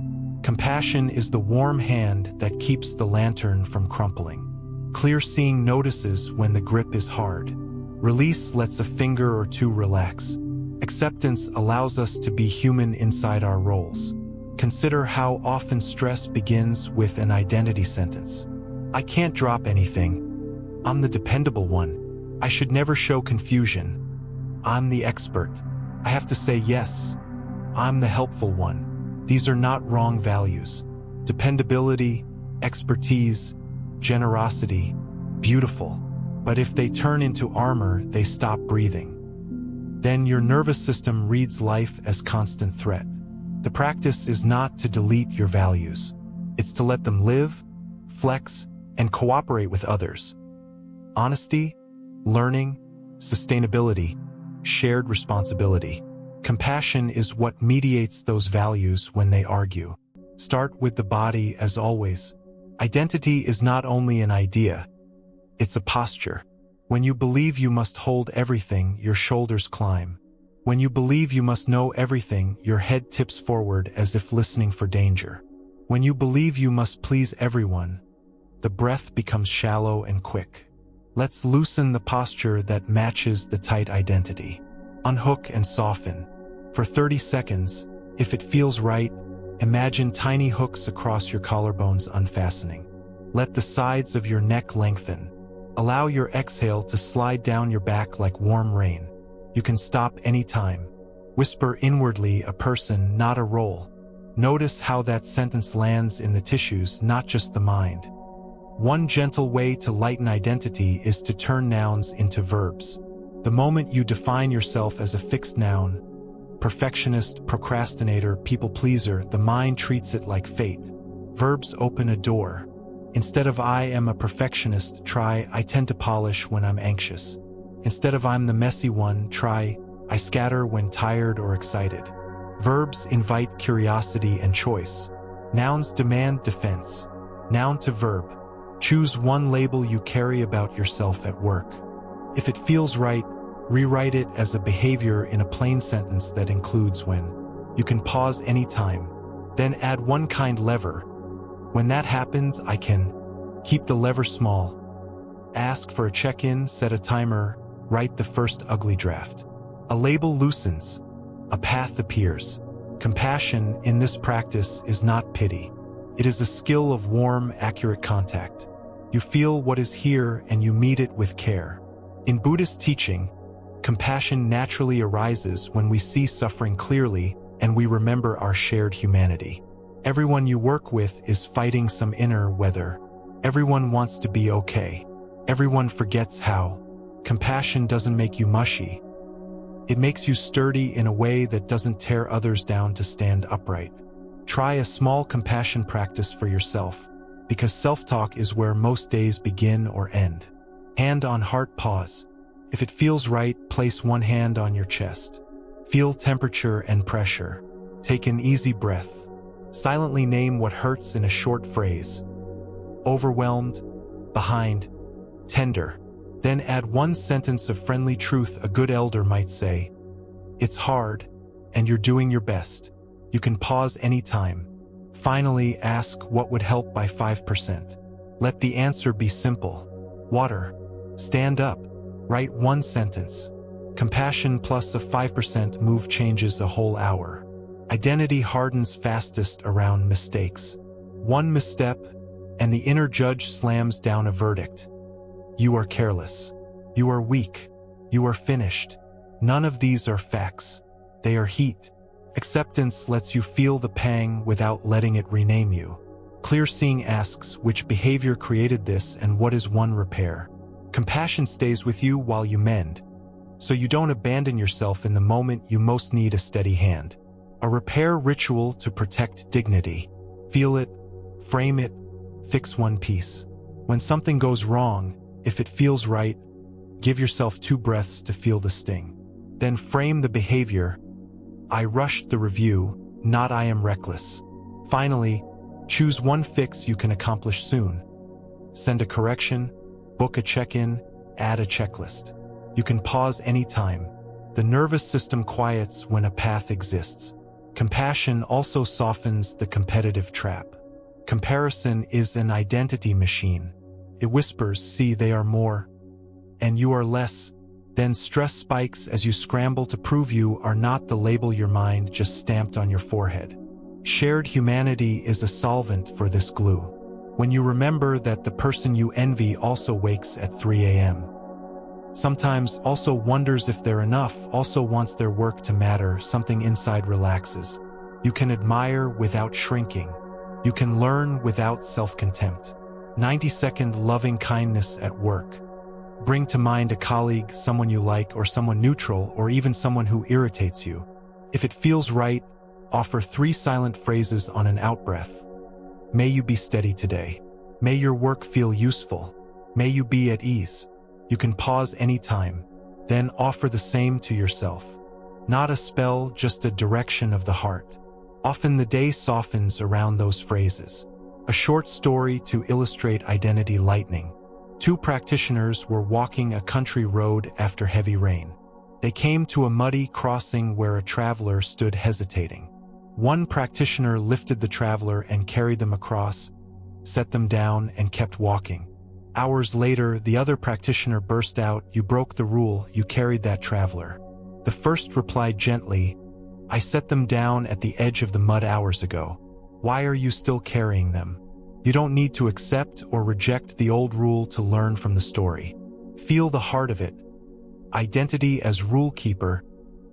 Compassion is the warm hand that keeps the lantern from crumpling. Clear seeing notices when the grip is hard. Release lets a finger or two relax. Acceptance allows us to be human inside our roles. Consider how often stress begins with an identity sentence. I can't drop anything. I'm the dependable one. I should never show confusion. I'm the expert. I have to say yes. I'm the helpful one. These are not wrong values. Dependability, expertise, generosity, beautiful. But if they turn into armor, they stop breathing. Then your nervous system reads life as constant threat. The practice is not to delete your values. It's to let them live, flex, and cooperate with others. Honesty, learning, sustainability, shared responsibility. Compassion is what mediates those values when they argue. Start with the body as always. Identity is not only an idea, it's a posture. When you believe you must hold everything, your shoulders climb. When you believe you must know everything, your head tips forward as if listening for danger. When you believe you must please everyone, the breath becomes shallow and quick. Let's loosen the posture that matches the tight identity. Unhook and soften. For 30 seconds, if it feels right, imagine tiny hooks across your collarbones unfastening. Let the sides of your neck lengthen. Allow your exhale to slide down your back like warm rain. You can stop anytime. Whisper inwardly a person, not a role. Notice how that sentence lands in the tissues, not just the mind. One gentle way to lighten identity is to turn nouns into verbs. The moment you define yourself as a fixed noun, perfectionist, procrastinator, people pleaser, the mind treats it like fate. Verbs open a door. Instead of I am a perfectionist, try I tend to polish when I'm anxious. Instead of I'm the messy one, try I scatter when tired or excited. Verbs invite curiosity and choice. Nouns demand defense. Noun to verb. Choose one label you carry about yourself at work. If it feels right, rewrite it as a behavior in a plain sentence that includes when. You can pause anytime. Then add one kind lever. When that happens, I can keep the lever small. Ask for a check-in, set a timer, write the first ugly draft. A label loosens. A path appears. Compassion in this practice is not pity. It is a skill of warm, accurate contact. You feel what is here and you meet it with care. In Buddhist teaching, compassion naturally arises when we see suffering clearly and we remember our shared humanity. Everyone you work with is fighting some inner weather. Everyone wants to be okay. Everyone forgets how. Compassion doesn't make you mushy. It makes you sturdy in a way that doesn't tear others down to stand upright. Try a small compassion practice for yourself, because self-talk is where most days begin or end. Hand on heart, pause. If it feels right, place one hand on your chest. Feel temperature and pressure. Take an easy breath. Silently name what hurts in a short phrase. Overwhelmed, behind, tender. Then add one sentence of friendly truth a good elder might say. It's hard, and you're doing your best. You can pause anytime. Finally, ask what would help by 5%. Let the answer be simple. Water. Stand up. Write one sentence. Compassion plus a 5% move changes a whole hour. Identity hardens fastest around mistakes. One misstep, and the inner judge slams down a verdict. You are careless. You are weak. You are finished. None of these are facts. They are heat. Acceptance lets you feel the pang without letting it rename you. Clear seeing asks which behavior created this and what is one repair. Compassion stays with you while you mend, so you don't abandon yourself in the moment you most need a steady hand. A repair ritual to protect dignity. Feel it, frame it, fix one piece. When something goes wrong, if it feels right, give yourself 2 breaths to feel the sting. Then frame the behavior. I rushed the review, not I am reckless. Finally, choose one fix you can accomplish soon. Send a correction, book a check-in, add a checklist. You can pause anytime. The nervous system quiets when a path exists. Compassion also softens the competitive trap. Comparison is an identity machine. It whispers, see, they are more, and you are less. Then stress spikes as you scramble to prove you are not the label your mind just stamped on your forehead. Shared humanity is a solvent for this glue. When you remember that the person you envy also wakes at 3 a.m. Sometimes also wonders if they're enough, also wants their work to matter, something inside relaxes. You can admire without shrinking. You can learn without self-contempt. 90-second loving kindness at work. Bring to mind a colleague, someone you like, or someone neutral, or even someone who irritates you. If it feels right, offer 3 silent phrases on an out-breath. May you be steady today. May your work feel useful. May you be at ease. You can pause anytime. Then offer the same to yourself. Not a spell, just a direction of the heart. Often the day softens around those phrases. A short story to illustrate identity lightening. 2 practitioners were walking a country road after heavy rain. They came to a muddy crossing where a traveler stood hesitating. One practitioner lifted the traveler and carried them across, set them down, and kept walking. Hours later, the other practitioner burst out, "You broke the rule, you carried that traveler." The first replied gently, "I set them down at the edge of the mud hours ago. Why are you still carrying them?" You don't need to accept or reject the old rule to learn from the story. Feel the heart of it. Identity as rule keeper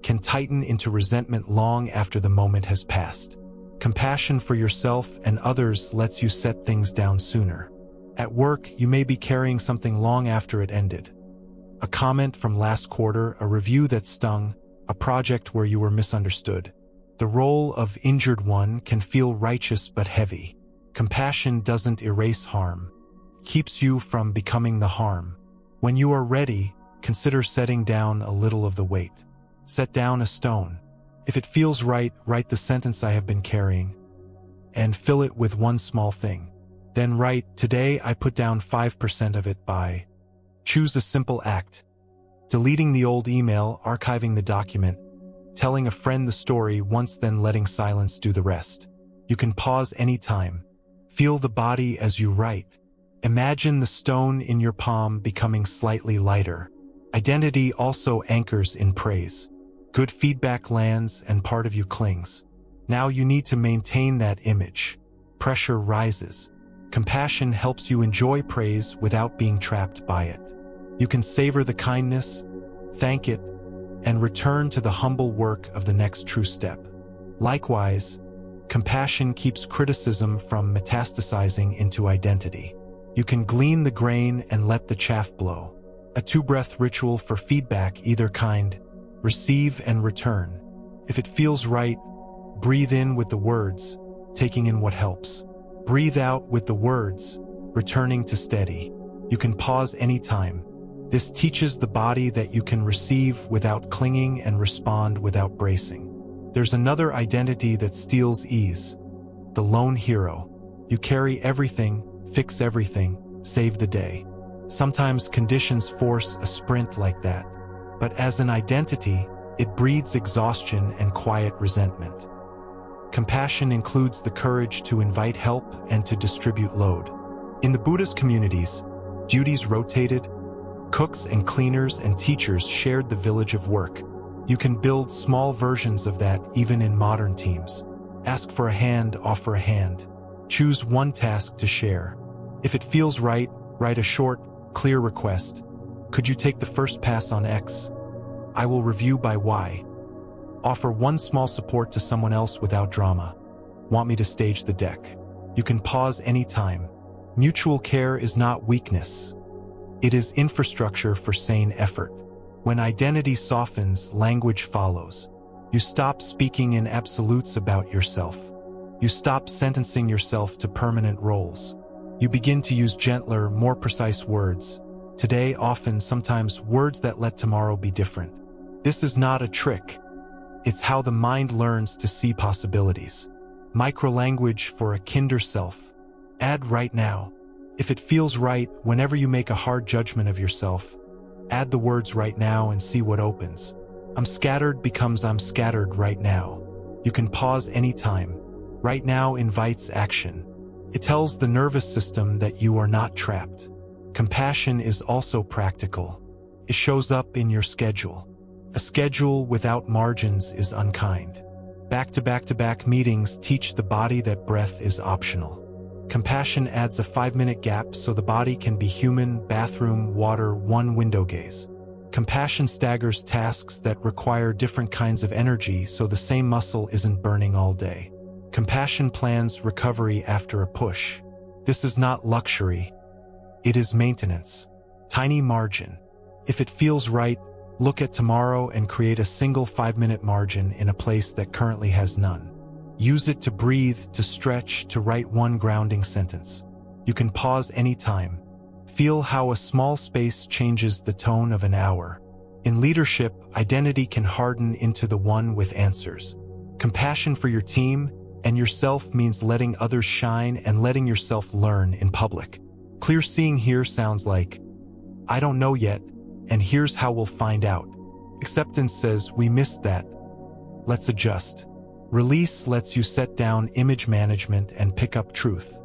can tighten into resentment long after the moment has passed. Compassion for yourself and others lets you set things down sooner. At work, you may be carrying something long after it ended. A comment from last quarter, a review that stung, a project where you were misunderstood. The role of injured one can feel righteous but heavy. Compassion doesn't erase harm. It keeps you from becoming the harm. When you are ready, consider setting down a little of the weight. Set down a stone. If it feels right, write the sentence I have been carrying, and fill it with one small thing. Then write, today I put down 5% of it by. Choose a simple act. Deleting the old email, archiving the document, telling a friend the story once, then letting silence do the rest. You can pause anytime. Feel the body as you write. Imagine the stone in your palm becoming slightly lighter. Identity also anchors in praise. Good feedback lands and part of you clings. Now you need to maintain that image. pressure rises. Compassion helps you enjoy praise without being trapped by it. You can savor the kindness, thank it, and return to the humble work of the next true step. Likewise, compassion keeps criticism from metastasizing into identity. You can glean the grain and let the chaff blow. A two-breath ritual for feedback, either kind, receive and return. If it feels right, breathe in with the words, taking in what helps. Breathe out with the words, returning to steady. You can pause anytime. This teaches the body that you can receive without clinging and respond without bracing. There's another identity that steals ease. The lone hero. You carry everything, fix everything, save the day. Sometimes conditions force a sprint like that. But as an identity, it breeds exhaustion and quiet resentment. Compassion includes the courage to invite help and to distribute load. In the Buddhist communities, duties rotated. Cooks and cleaners and teachers shared the village of work. You can build small versions of that even in modern teams. Ask for a hand, offer a hand. Choose one task to share. If it feels right, write a short, clear request. Could you take the first pass on X? I will review by Y. Offer one small support to someone else without drama. Want me to stage the deck? You can pause anytime. Mutual care is not weakness. It is infrastructure for sane effort. When identity softens, language follows. You stop speaking in absolutes about yourself. You stop sentencing yourself to permanent roles. You begin to use gentler, more precise words. Today, often, sometimes words that let tomorrow be different. This is not a trick. It's how the mind learns to see possibilities. Microlanguage for a kinder self. Add right now. If it feels right, whenever you make a hard judgment of yourself, add the words right now and see what opens. I'm scattered becomes I'm scattered right now. You can pause anytime. Right now invites action. It tells the nervous system that you are not trapped. Compassion is also practical. It shows up in your schedule. A schedule without margins is unkind. Back-to-back-to-back meetings teach the body that breath is optional. Compassion adds a 5-minute gap so the body can be human, bathroom, water, one window gaze. Compassion staggers tasks that require different kinds of energy so the same muscle isn't burning all day. Compassion plans recovery after a push. This is not luxury. It is maintenance. Tiny margin. If it feels right, look at tomorrow and create a single 5-minute margin in a place that currently has none. Use it to breathe, to stretch, to write one grounding sentence. You can pause anytime. Feel how a small space changes the tone of an hour. In leadership, identity can harden into the one with answers. Compassion for your team and yourself means letting others shine and letting yourself learn in public. Clear seeing here sounds like, I don't know yet, and here's how we'll find out. Acceptance says, we missed that. Let's adjust. Release lets you set down image management and pick up truth.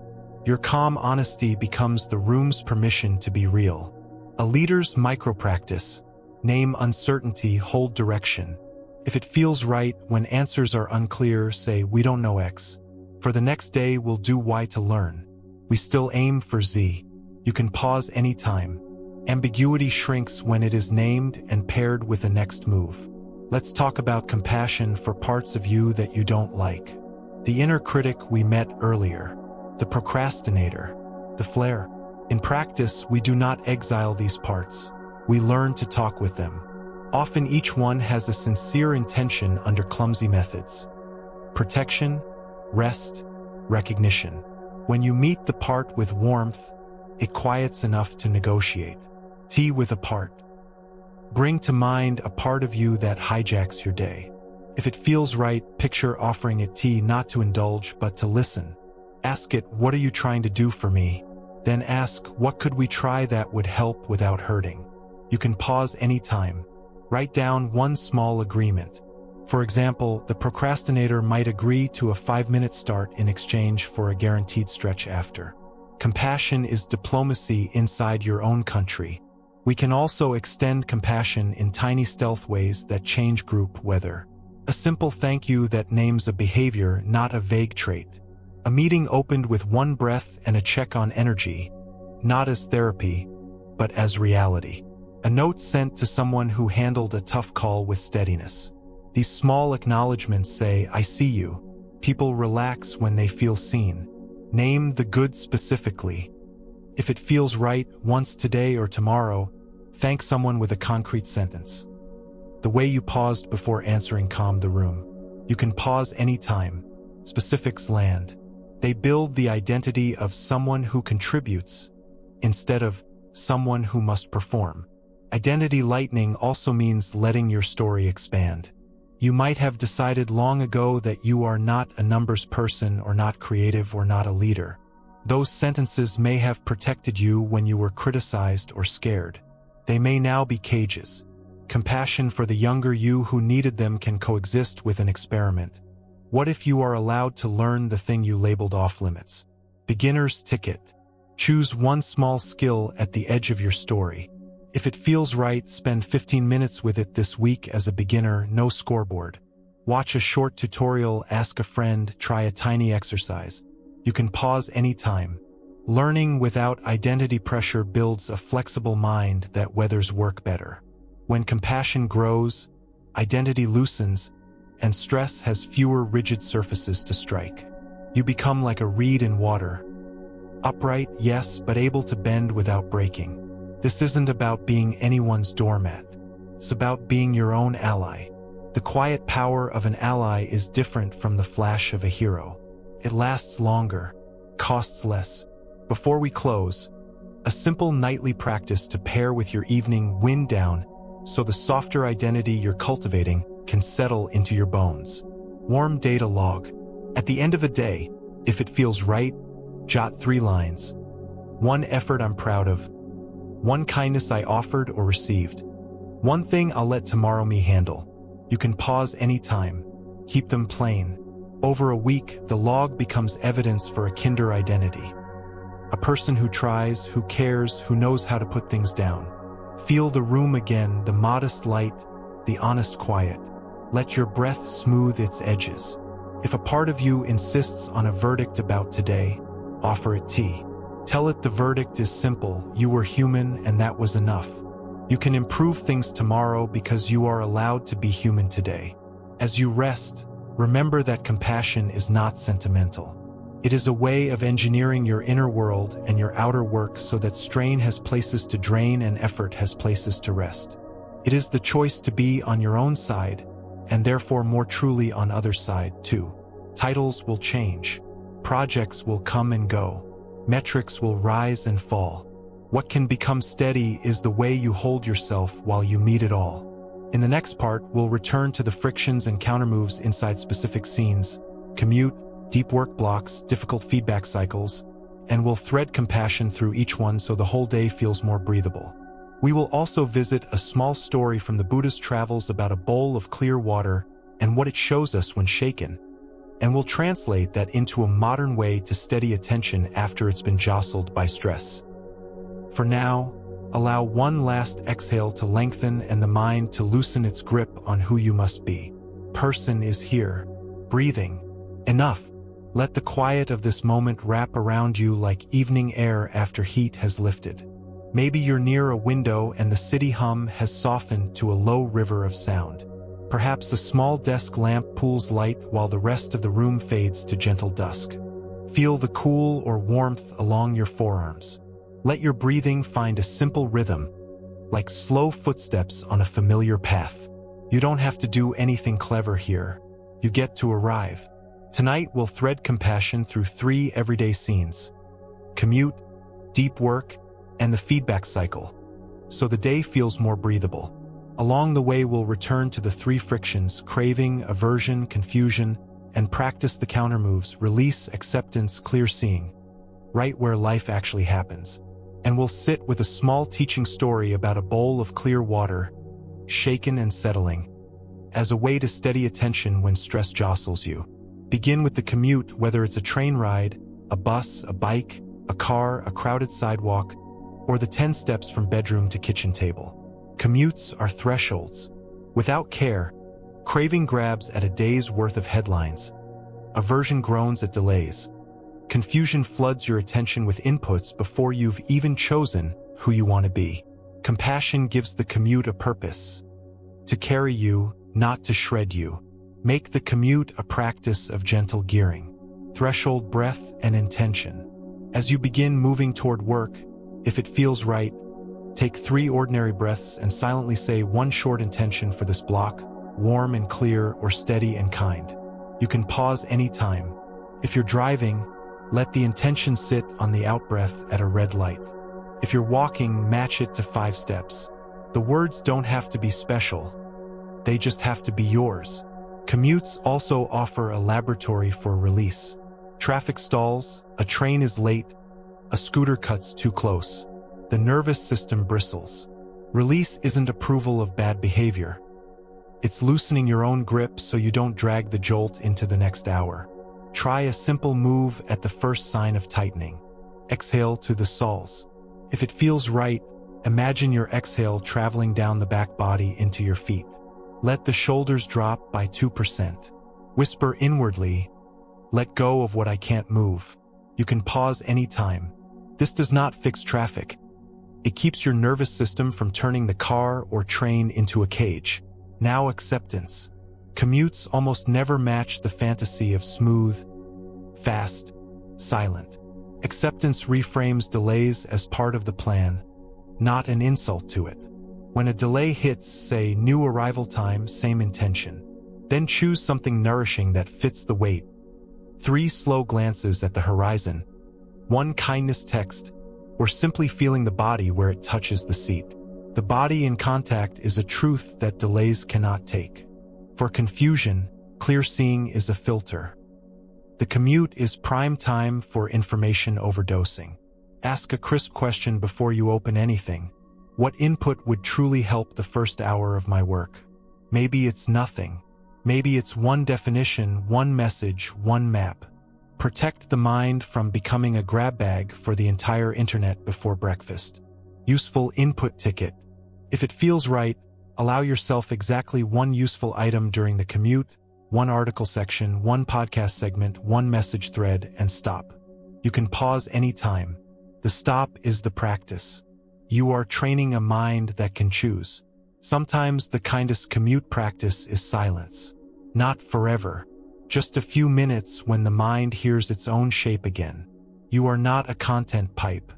Your calm honesty becomes the room's permission to be real. A leader's micro-practice. Name uncertainty, hold direction. If it feels right, when answers are unclear, say, we don't know X. For the next day, we'll do Y to learn. We still aim for Z. You can pause anytime. Ambiguity shrinks when it is named and paired with the next move. Let's talk about compassion for parts of you that you don't like. The inner critic we met earlier. The procrastinator. The flare. In practice, we do not exile these parts. We learn to talk with them. Often each one has a sincere intention under clumsy methods. Protection, rest, recognition. When you meet the part with warmth, it quiets enough to negotiate. Tea with a part. Bring to mind a part of you that hijacks your day. If it feels right, picture offering it tea not to indulge but to listen. Ask it, what are you trying to do for me? Then ask, what could we try that would help without hurting? You can pause anytime. Write down one small agreement. For example, the procrastinator might agree to a 5-minute start in exchange for a guaranteed stretch after. Compassion is diplomacy inside your own country. We can also extend compassion in tiny stealth ways that change group weather. A simple thank you that names a behavior, not a vague trait. A meeting opened with one breath and a check on energy, not as therapy, but as reality. A note sent to someone who handled a tough call with steadiness. These small acknowledgments say, "I see you." People relax when they feel seen. Name the good specifically. If it feels right, once today or tomorrow, thank someone with a concrete sentence. The way you paused before answering calmed the room. You can pause anytime. Specifics land. They build the identity of someone who contributes instead of someone who must perform. Identity lightening also means letting your story expand. You might have decided long ago that you are not a numbers person or not creative or not a leader. Those sentences may have protected you when you were criticized or scared. They may now be cages. Compassion for the younger you who needed them can coexist with an experiment. What if you are allowed to learn the thing you labeled off-limits? Beginner's ticket. Choose one small skill at the edge of your story. If it feels right, spend 15 minutes with it this week as a beginner, no scoreboard. Watch a short tutorial, ask a friend, try a tiny exercise. You can pause anytime. Learning without identity pressure builds a flexible mind that weathers work better. When compassion grows, identity loosens, and stress has fewer rigid surfaces to strike. You become like a reed in water. Upright, yes, but able to bend without breaking. This isn't about being anyone's doormat. It's about being your own ally. The quiet power of an ally is different from the flash of a hero. It lasts longer, costs less. Before we close, a simple nightly practice to pair with your evening wind down so the softer identity you're cultivating can settle into your bones. Warm data log. At the end of a day, if it feels right, jot 3 lines. 1 effort I'm proud of. 1 kindness I offered or received. 1 thing I'll let tomorrow me handle. You can pause anytime. Keep them plain. Over a week, the log becomes evidence for a kinder identity. A person who tries, who cares, who knows how to put things down. Feel the room again, the modest light, the honest quiet. Let your breath smooth its edges. If a part of you insists on a verdict about today, offer it tea. Tell it the verdict is simple, you were human and that was enough. You can improve things tomorrow because you are allowed to be human today. As you rest, remember that compassion is not sentimental. It is a way of engineering your inner world and your outer work so that strain has places to drain and effort has places to rest. It is the choice to be on your own side, and therefore more truly on others' side too. Titles will change. Projects will come and go. Metrics will rise and fall. What can become steady is the way you hold yourself while you meet it all. In the next part, we'll return to the frictions and countermoves inside specific scenes, commute, deep work blocks, difficult feedback cycles, and we'll thread compassion through each one so the whole day feels more breathable. We will also visit a small story from the Buddhist travels about a bowl of clear water and what it shows us when shaken, and we'll translate that into a modern way to steady attention after it's been jostled by stress. For now, allow one last exhale to lengthen and the mind to loosen its grip on who you must be. Person is here, breathing. Enough. Let the quiet of this moment wrap around you like evening air after heat has lifted. Maybe you're near a window and the city hum has softened to a low river of sound. Perhaps a small desk lamp pools light while the rest of the room fades to gentle dusk. Feel the cool or warmth along your forearms. Let your breathing find a simple rhythm, like slow footsteps on a familiar path. You don't have to do anything clever here. You get to arrive. Tonight we'll thread compassion through 3 everyday scenes: commute, deep work, and the feedback cycle, so the day feels more breathable. Along the way we'll return to the 3 frictions: craving, aversion, confusion, and practice the countermoves: release, acceptance, clear seeing, right where life actually happens. And we'll sit with a small teaching story about a bowl of clear water, shaken and settling, as a way to steady attention when stress jostles you. Begin with the commute, whether it's a train ride, a bus, a bike, a car, a crowded sidewalk, or the 10 steps from bedroom to kitchen table. Commutes are thresholds. Without care, craving grabs at a day's worth of headlines. Aversion groans at delays. Confusion floods your attention with inputs before you've even chosen who you want to be. Compassion gives the commute a purpose. To carry you, not to shred you. Make the commute a practice of gentle gearing. Threshold breath and intention. As you begin moving toward work, if it feels right, take 3 ordinary breaths and silently say one short intention for this block, warm and clear or steady and kind. You can pause anytime. If you're driving, let the intention sit on the out-breath at a red light. If you're walking, match it to 5 steps. The words don't have to be special. They just have to be yours. Commutes also offer a laboratory for release. Traffic stalls, a train is late, a scooter cuts too close. The nervous system bristles. Release isn't approval of bad behavior. It's loosening your own grip so you don't drag the jolt into the next hour. Try a simple move at the first sign of tightening. Exhale to the soles. If it feels right, imagine your exhale traveling down the back body into your feet. Let the shoulders drop by 2%. Whisper inwardly, let go of what I can't move. You can pause anytime. This does not fix traffic. It keeps your nervous system from turning the car or train into a cage. Now acceptance. Commutes almost never match the fantasy of smooth, fast, silent. Acceptance reframes delays as part of the plan, not an insult to it. When a delay hits, say new arrival time, same intention. Then choose something nourishing that fits the weight. 3 slow glances at the horizon, 1 kindness text, or simply feeling the body where it touches the seat. The body in contact is a truth that delays cannot take. For confusion, clear seeing is a filter. The commute is prime time for information overdosing. Ask a crisp question before you open anything. What input would truly help the first hour of my work? Maybe it's nothing. Maybe it's 1 definition, 1 message, 1 map. Protect the mind from becoming a grab bag for the entire internet before breakfast. Useful input ticket. If it feels right, allow yourself exactly 1 useful item during the commute, 1 article section, 1 podcast segment, 1 message thread, and stop. You can pause anytime. The stop is the practice. You are training a mind that can choose. Sometimes the kindest commute practice is silence. Not forever. Just a few minutes when the mind hears its own shape again. You are not a content pipe.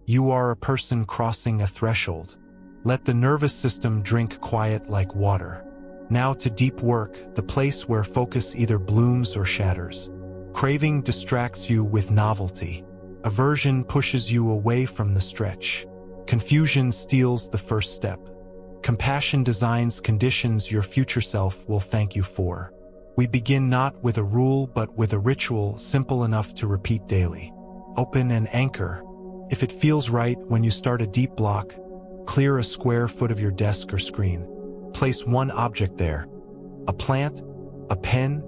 You are a person crossing a threshold. Let the nervous system drink quiet like water. Now to deep work, the place where focus either blooms or shatters. Craving distracts you with novelty. Aversion pushes you away from the stretch. Confusion steals the first step. Compassion designs conditions your future self will thank you for. We begin not with a rule but with a ritual simple enough to repeat daily. Open and anchor. If it feels right when you start a deep block, clear a square foot of your desk or screen. Place 1 object there. A plant, a pen,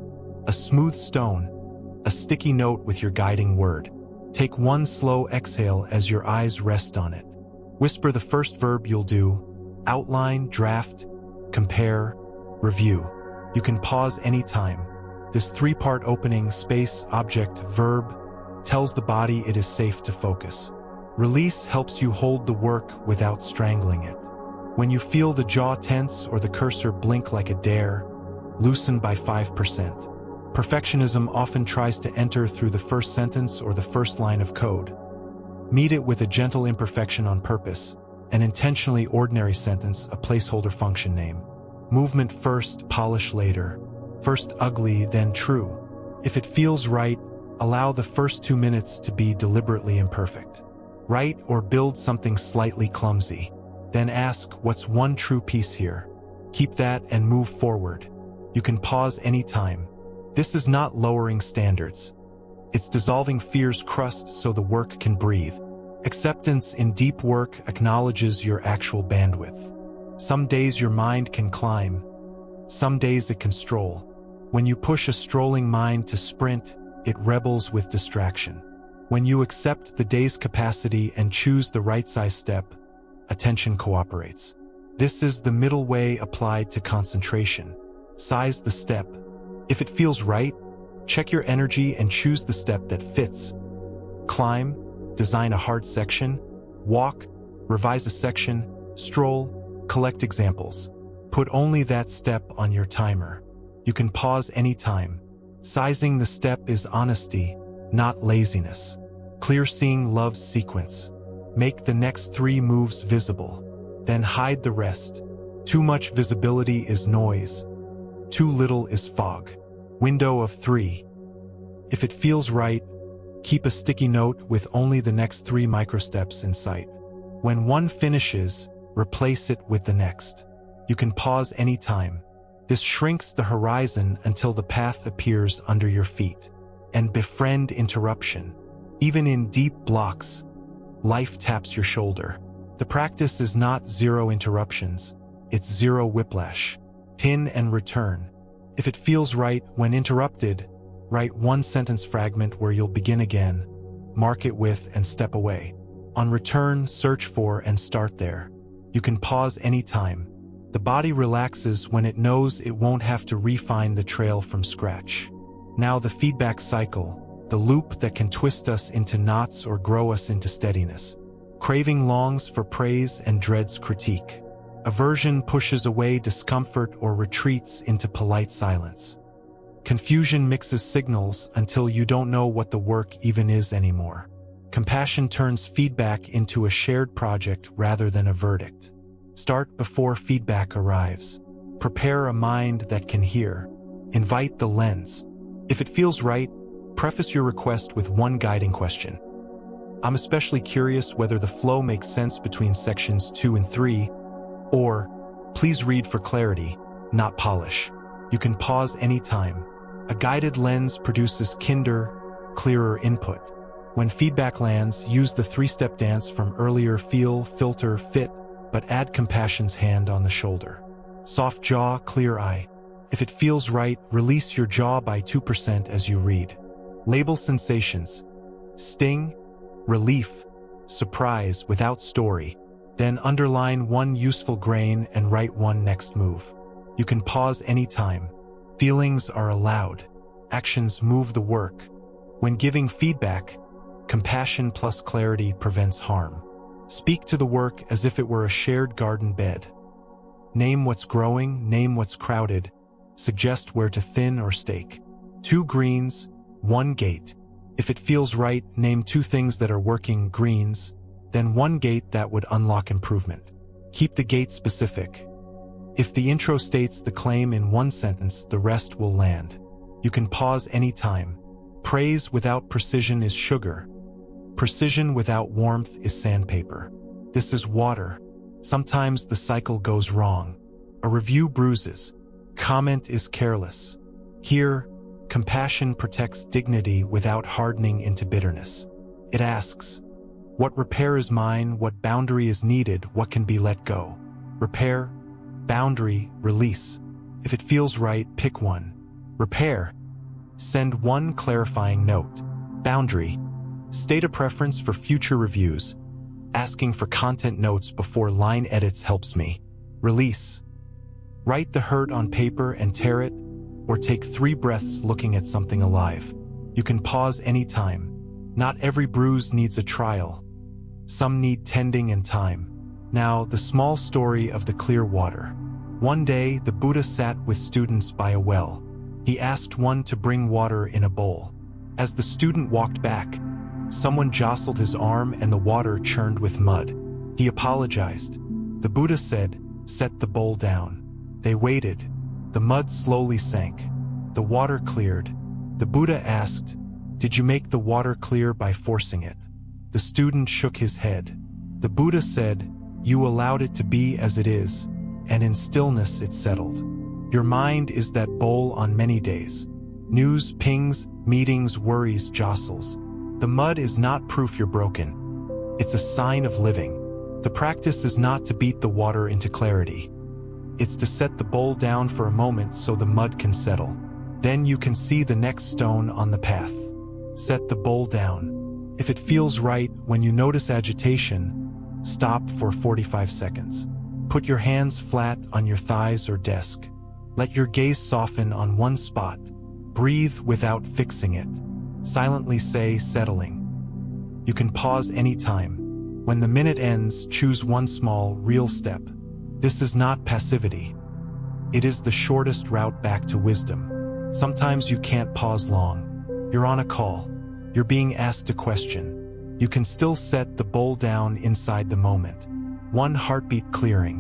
a smooth stone, a sticky note with your guiding word. Take 1 slow exhale as your eyes rest on it. Whisper the first verb you'll do. Outline, draft, compare, review. You can pause anytime. This 3-part opening, space, object, verb, tells the body it is safe to focus. Release helps you hold the work without strangling it. When you feel the jaw tense or the cursor blink like a dare, loosen by 5%. Perfectionism often tries to enter through the first sentence or the first line of code. Meet it with a gentle imperfection on purpose, an intentionally ordinary sentence, a placeholder function name. Movement first, polish later. First ugly, then true. If it feels right, allow the first 2 minutes to be deliberately imperfect. Write or build something slightly clumsy. Then ask, what's 1 true piece here? Keep that and move forward. You can pause anytime. This is not lowering standards. It's dissolving fear's crust so the work can breathe. Acceptance in deep work acknowledges your actual bandwidth. Some days your mind can climb. Some days it can stroll. When you push a strolling mind to sprint, it rebels with distraction. When you accept the day's capacity and choose the right size step, attention cooperates. This is the middle way applied to concentration. Size the step. If it feels right, check your energy and choose the step that fits. Climb, design a hard section. Walk, revise a section. Stroll, collect examples. Put only that step on your timer. You can pause anytime. Sizing the step is honesty, not laziness. Clear seeing loves sequence. Make the next 3 moves visible, then hide the rest. Too much visibility is noise. Too little is fog. Window of 3. If it feels right, keep a sticky note with only the next 3 microsteps in sight. When one finishes, replace it with the next. You can pause anytime. This shrinks the horizon until the path appears under your feet. And befriend interruption. Even in deep blocks, life taps your shoulder. The practice is not 0 interruptions, it's 0 whiplash. Pin and return. If it feels right when interrupted, write 1 sentence fragment where you'll begin again, mark it with and step away. On return, search for and start there. You can pause anytime. The body relaxes when it knows it won't have to refine the trail from scratch. Now the feedback cycle, the loop that can twist us into knots or grow us into steadiness. Craving longs for praise and dreads critique. Aversion pushes away discomfort or retreats into polite silence. Confusion mixes signals until you don't know what the work even is anymore. Compassion turns feedback into a shared project rather than a verdict. Start before feedback arrives. Prepare a mind that can hear. Invite the lens. If it feels right, preface your request with 1 guiding question. I'm especially curious whether the flow makes sense between sections 2 and 3, or please read for clarity, not polish. You can pause anytime. A guided lens produces kinder, clearer input. When feedback lands, use the 3-step dance from earlier: feel, filter, fit, but add compassion's hand on the shoulder. Soft jaw, clear eye. If it feels right, release your jaw by 2% as you read. Label sensations. Sting, relief, surprise without story. Then underline 1 useful grain and write 1 next move. You can pause anytime. Feelings are allowed. Actions move the work. When giving feedback, compassion plus clarity prevents harm. Speak to the work as if it were a shared garden bed. Name what's growing, name what's crowded. Suggest where to thin or stake. 2 greens, 1 gate. If it feels right, name 2 things that are working: greens, then 1 gate that would unlock improvement. Keep the gate specific. If the intro states the claim in 1 sentence, the rest will land. You can pause anytime. Praise without precision is sugar. Precision without warmth is sandpaper. This is water. Sometimes the cycle goes wrong. A review bruises. Comment is careless. Here, compassion protects dignity without hardening into bitterness. It asks, what repair is mine? What boundary is needed? What can be let go? Repair, boundary, release. If it feels right, pick 1. Repair. Send 1 clarifying note. Boundary. State a preference for future reviews. Asking for content notes before line edits helps me. Release. Write the hurt on paper and tear it, or take 3 breaths looking at something alive. You can pause anytime. Not every bruise needs a trial. Some need tending and time. Now, the small story of the clear water. One day, the Buddha sat with students by a well. He asked one to bring water in a bowl. As the student walked back, someone jostled his arm and the water churned with mud. He apologized. The Buddha said, "Set the bowl down." They waited. The mud slowly sank. The water cleared. The Buddha asked, "Did you make the water clear by forcing it?" The student shook his head. The Buddha said, "You allowed it to be as it is, and in stillness it settled." Your mind is that bowl on many days. News pings, meetings, worries, jostles. The mud is not proof you're broken. It's a sign of living. The practice is not to beat the water into clarity. It's to set the bowl down for a moment so the mud can settle. Then you can see the next stone on the path. Set the bowl down. If it feels right, when you notice agitation, stop for 45 seconds. Put your hands flat on your thighs or desk. Let your gaze soften on 1 spot. Breathe without fixing it. Silently say, "Settling." You can pause anytime. When the minute ends, choose one small, real step. This is not passivity. It is the shortest route back to wisdom. Sometimes you can't pause long. You're on a call. You're being asked a question. You can still set the bowl down inside the moment. One heartbeat clearing.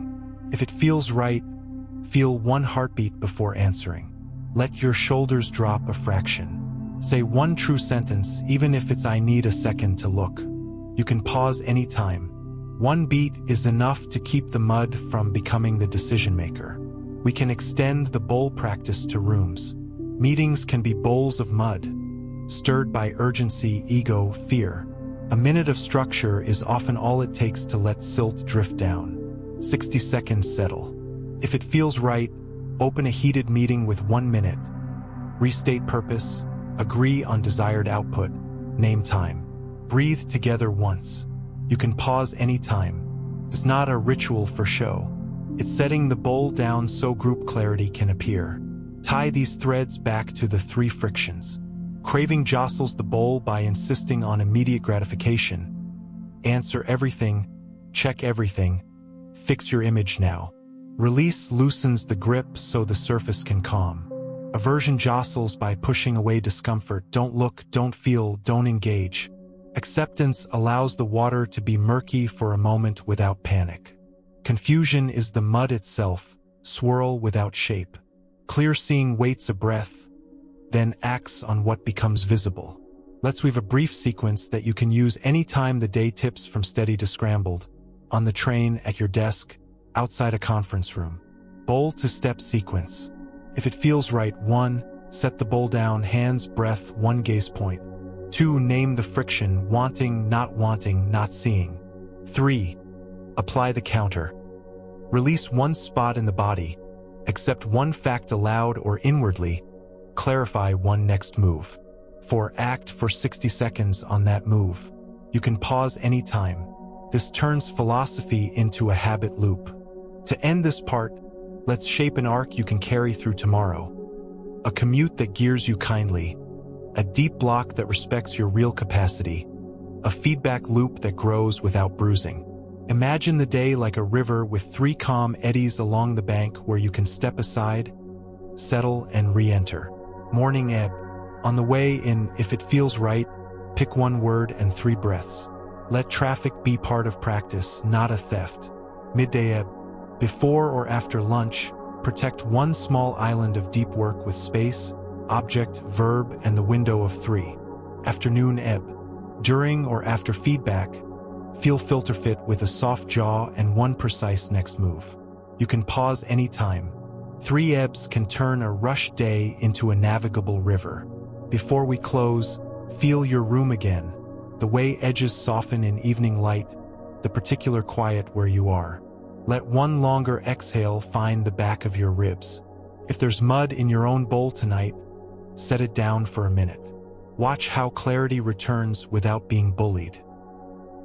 If it feels right, feel one heartbeat before answering. Let your shoulders drop a fraction. Say one true sentence, even if it's "I need a second to look." You can pause anytime. One beat is enough to keep the mud from becoming the decision maker. We can extend the bowl practice to rooms. Meetings can be bowls of mud, stirred by urgency, ego, fear. A minute of structure is often all it takes to let silt drift down. 60 seconds settle. If it feels right, open a heated meeting with 1 minute. Restate purpose, agree on desired output, name time. Breathe together once. You can pause anytime. It's not a ritual for show. It's setting the bowl down so group clarity can appear. Tie these threads back to the 3 frictions. Craving jostles the bowl by insisting on immediate gratification. Answer everything, check everything, fix your image now. Release loosens the grip so the surface can calm. Aversion jostles by pushing away discomfort. Don't look, don't feel, don't engage. Acceptance allows the water to be murky for a moment without panic. Confusion is the mud itself, swirl without shape. Clear seeing waits a breath, then acts on what becomes visible. Let's weave a brief sequence that you can use anytime the day tips from steady to scrambled. On the train, at your desk, outside a conference room. Bowl to step sequence. If it feels right, 1. Set the bowl down, hands, breath, 1 gaze point. 2. Name the friction, wanting, not seeing. 3. Apply the counter. Release 1 spot in the body. Accept 1 fact aloud or inwardly. Clarify 1 next move. 4. Act for 60 seconds on that move. You can pause anytime. This turns philosophy into a habit loop. To end this part, let's shape an arc you can carry through tomorrow. A commute that gears you kindly. A deep block that respects your real capacity. A feedback loop that grows without bruising. Imagine the day like a river with 3 calm eddies along the bank where you can step aside, settle, and re-enter. Morning ebb. On the way in, if it feels right, pick 1 word and 3 breaths. Let traffic be part of practice, not a theft. Midday ebb. Before or after lunch, protect 1 small island of deep work with space, object, verb, and the window of 3. Afternoon ebb. During or after feedback, feel filter fit with a soft jaw and 1 precise next move. You can pause anytime. 3 ebbs can turn a rushed day into a navigable river. Before we close, feel your room again. The way edges soften in evening light, the particular quiet where you are. Let 1 longer exhale find the back of your ribs. If there's mud in your own bowl tonight, set it down for a minute. Watch how clarity returns without being bullied.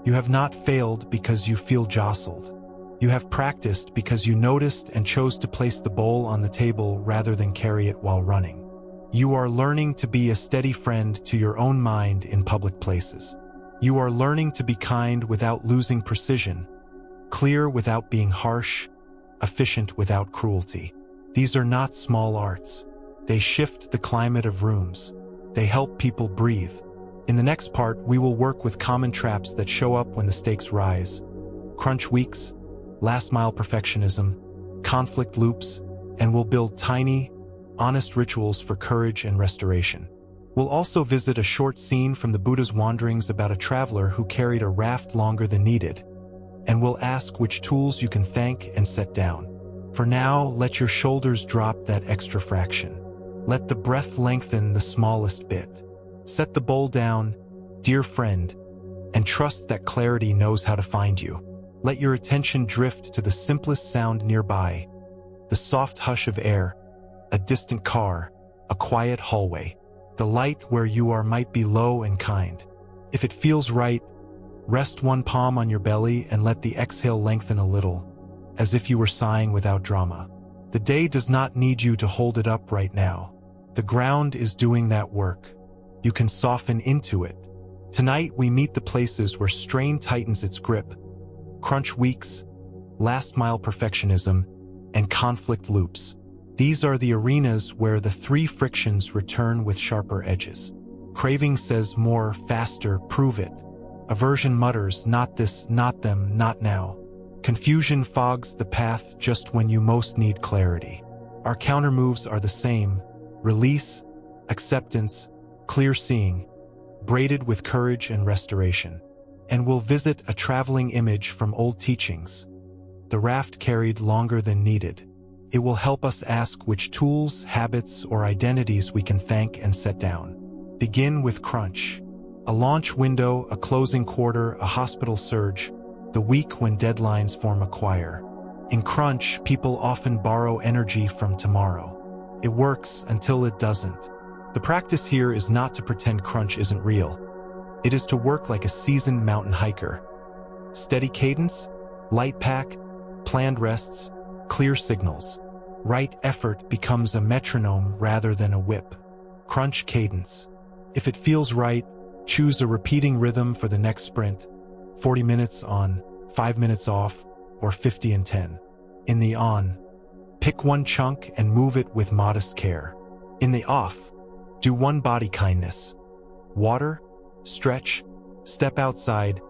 You have not failed because you feel jostled. You have practiced because you noticed and chose to place the bowl on the table rather than carry it while running. You are learning to be a steady friend to your own mind in public places. You are learning to be kind without losing precision, clear without being harsh, efficient without cruelty. These are not small arts. They shift the climate of rooms. They help people breathe. In the next part, we will work with common traps that show up when the stakes rise. Crunch weeks, last-mile perfectionism, conflict loops, and we'll build tiny, honest rituals for courage and restoration. We'll also visit a short scene from the Buddha's wanderings about a traveler who carried a raft longer than needed, and we'll ask which tools you can thank and set down. For now, let your shoulders drop that extra fraction. Let the breath lengthen the smallest bit. Set the bowl down, dear friend, and trust that clarity knows how to find you. Let your attention drift to the simplest sound nearby, the soft hush of air, a distant car, a quiet hallway. The light where you are might be low and kind. If it feels right, rest 1 palm on your belly and let the exhale lengthen a little, as if you were sighing without drama. The day does not need you to hold it up right now. The ground is doing that work. You can soften into it, Tonight, we meet the places where strain tightens its grip, crunch weaks, last-mile perfectionism, and conflict loops. These are the arenas where the three frictions return with sharper edges. Craving says more, faster, prove it. Aversion mutters, not this, not them, not now. Confusion fogs the path just when you most need clarity. Our countermoves are the same: release, acceptance, clear seeing, braided with courage and restoration. And we'll visit a traveling image from old teachings. The raft carried longer than needed. It will help us ask which tools, habits, or identities we can thank and set down. Begin with crunch. A launch window, a closing quarter, a hospital surge, the week when deadlines form a choir. In crunch, people often borrow energy from tomorrow. It works until it doesn't. The practice here is not to pretend crunch isn't real. It is to work like a seasoned mountain hiker. Steady cadence, light pack, planned rests, clear signals. Right effort becomes a metronome rather than a whip. Crunch cadence. If it feels right, choose a repeating rhythm for the next sprint. 40 minutes on, 5 minutes off, or 50 and 10. In the on, pick one chunk and move it with modest care. In the off, do one body kindness. Water, stretch, step outside,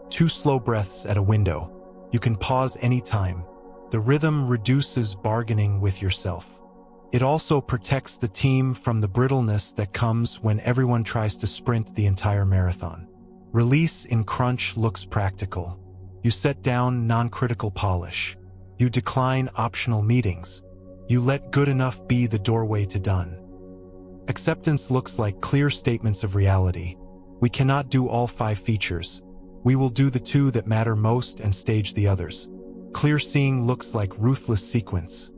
2 slow breaths at a window. You can pause anytime. The rhythm reduces bargaining with yourself. It also protects the team from the brittleness that comes when everyone tries to sprint the entire marathon. Release in crunch looks practical. You set down non-critical polish. You decline optional meetings. You let good enough be the doorway to done. Acceptance looks like clear statements of reality. We cannot do all 5 features. We will do the 2 that matter most and stage the others. Clear seeing looks like ruthless sequence.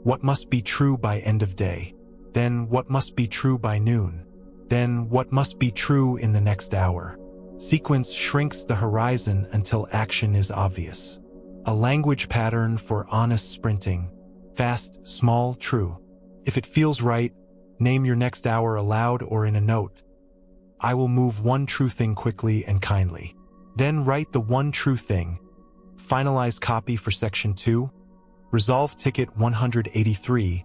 What must be true by end of day? Then what must be true by noon? Then what must be true in the next hour? Sequence shrinks the horizon until action is obvious. A language pattern for honest sprinting. Fast, small, true. If it feels right, name your next hour aloud or in a note. I will move one true thing quickly and kindly. Then write the one true thing. Finalize copy for section 2. Resolve ticket 183.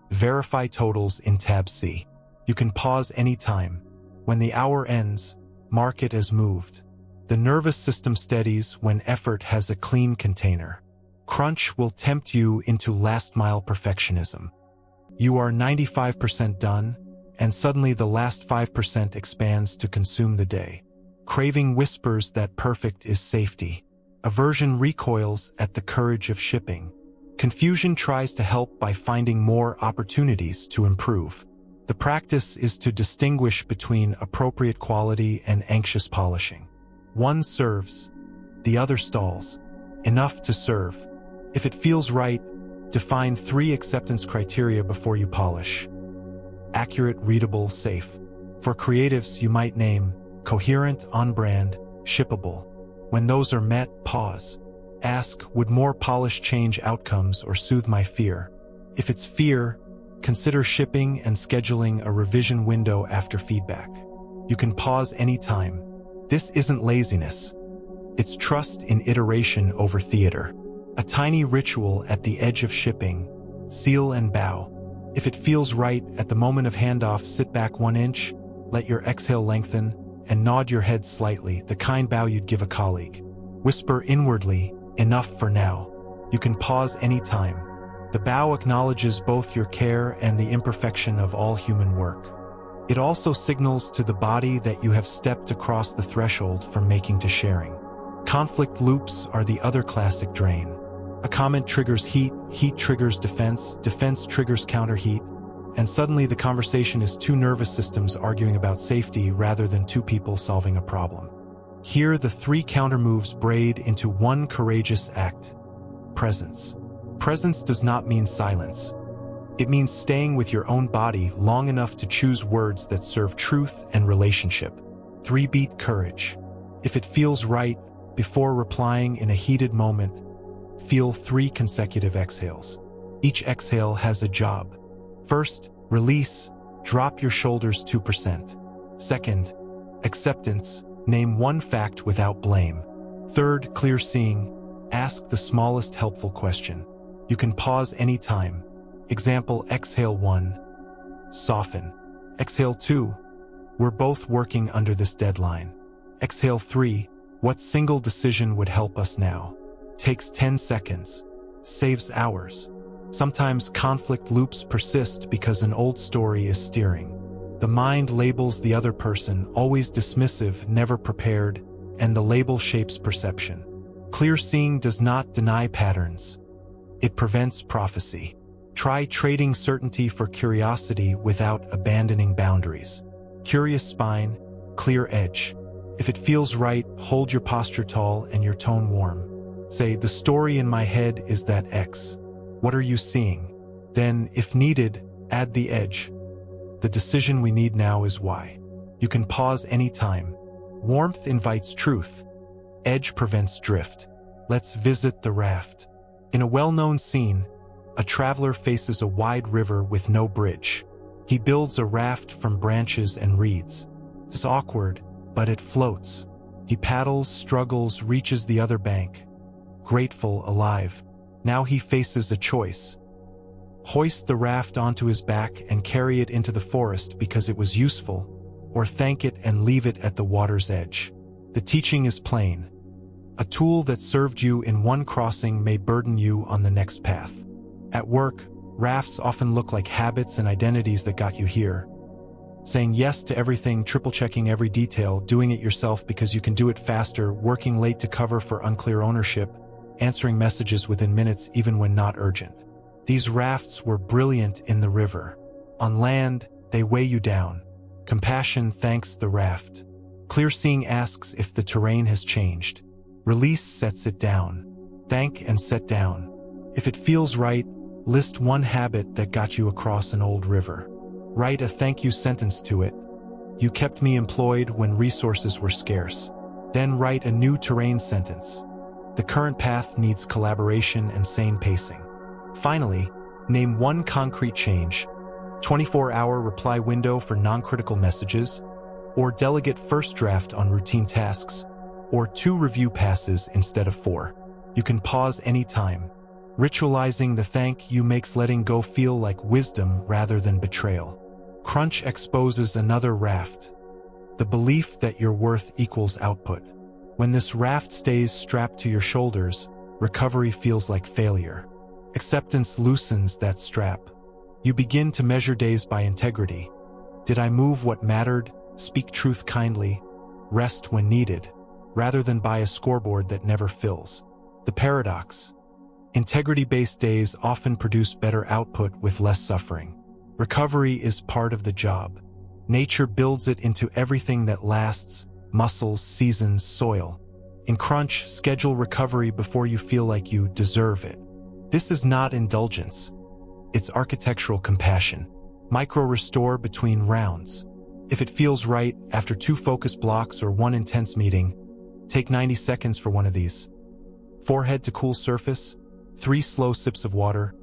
Verify totals in tab C. You can pause anytime. When the hour ends, mark it as moved. The nervous system steadies when effort has a clean container. Crunch will tempt you into last-mile perfectionism. You are 95% done, and suddenly the last 5% expands to consume the day. Craving whispers that perfect is safety. Aversion recoils at the courage of shipping. Confusion tries to help by finding more opportunities to improve. The practice is to distinguish between appropriate quality and anxious polishing. One serves, the other stalls. Enough to serve. If it feels right, define 3 acceptance criteria before you polish. Accurate, readable, safe. For creatives, you might name coherent, on-brand, shippable. When those are met, pause. Ask, would more polish change outcomes or soothe my fear? If it's fear, consider shipping and scheduling a revision window after feedback. You can pause anytime. This isn't laziness. It's trust in iteration over theater. A tiny ritual at the edge of shipping. Seal and bow. If it feels right at the moment of handoff, sit back 1 inch, let your exhale lengthen, and nod your head slightly, the kind bow you'd give a colleague. Whisper inwardly, enough for now. You can pause anytime. The bow acknowledges both your care and the imperfection of all human work. It also signals to the body that you have stepped across the threshold from making to sharing. Conflict loops are the other classic drain. A comment triggers heat, heat triggers defense, defense triggers counterheat, and suddenly the conversation is 2 nervous systems arguing about safety rather than 2 people solving a problem. Here, the 3 countermoves braid into one courageous act: presence. Presence does not mean silence. It means staying with your own body long enough to choose words that serve truth and relationship. 3-beat courage. If it feels right, before replying in a heated moment, feel 3 consecutive exhales. Each exhale has a job. First, release, drop your shoulders 2%. Second, acceptance, Name one fact without blame. Third, clear seeing. Ask the smallest helpful question. You can pause anytime. Example, exhale 1. Soften. Exhale 2. We're both working under this deadline. Exhale 3. What single decision would help us now? Takes 10 seconds. Saves hours. Sometimes conflict loops persist because an old story is steering. The mind labels the other person, always dismissive, never prepared, and the label shapes perception. Clear seeing does not deny patterns. It prevents prophecy. Try trading certainty for curiosity without abandoning boundaries. Curious spine, clear edge. If it feels right, hold your posture tall and your tone warm. Say, the story in my head is that X. What are you seeing? Then, if needed, add the edge. The decision we need now is Y. You can pause anytime. Warmth invites truth. Edge prevents drift. Let's visit the raft. In a well-known scene, a traveler faces a wide river with no bridge. He builds a raft from branches and reeds. It's awkward, but it floats. He paddles, struggles, reaches the other bank. Grateful, alive. Now he faces a choice. Hoist the raft onto his back and carry it into the forest because it was useful, or thank it and leave it at the water's edge. The teaching is plain. A tool that served you in one crossing may burden you on the next path. At work, rafts often look like habits and identities that got you here. Saying yes to everything, triple-checking every detail, doing it yourself because you can do it faster, working late to cover for unclear ownership, answering messages within minutes even when not urgent. These rafts were brilliant in the river. On land, they weigh you down. Compassion thanks the raft. Clear seeing asks if the terrain has changed. Release sets it down. Thank and set down. If it feels right, list one habit that got you across an old river. Write a thank you sentence to it. You kept me employed when resources were scarce. Then write a new terrain sentence. The current path needs collaboration and sane pacing. Finally, name one concrete change. 24-hour reply window for non-critical messages, or delegate first draft on routine tasks, or 2 review passes instead of 4. You can pause anytime. Ritualizing the thank you makes letting go feel like wisdom rather than betrayal. Crunch exposes another raft. The belief that your worth equals output. When this raft stays strapped to your shoulders, recovery feels like failure. Acceptance loosens that strap. You begin to measure days by integrity. Did I move what mattered, speak truth kindly, rest when needed, rather than by a scoreboard that never fills? The paradox. Integrity-based days often produce better output with less suffering. Recovery is part of the job. Nature builds it into everything that lasts: muscles, seasons, soil. In crunch, schedule recovery before you feel like you deserve it. This is not indulgence. It's architectural compassion. Micro-restore between rounds. If it feels right, after 2 focus blocks or 1 intense meeting, take 90 seconds for one of these. Forehead to cool surface, 3 slow sips of water,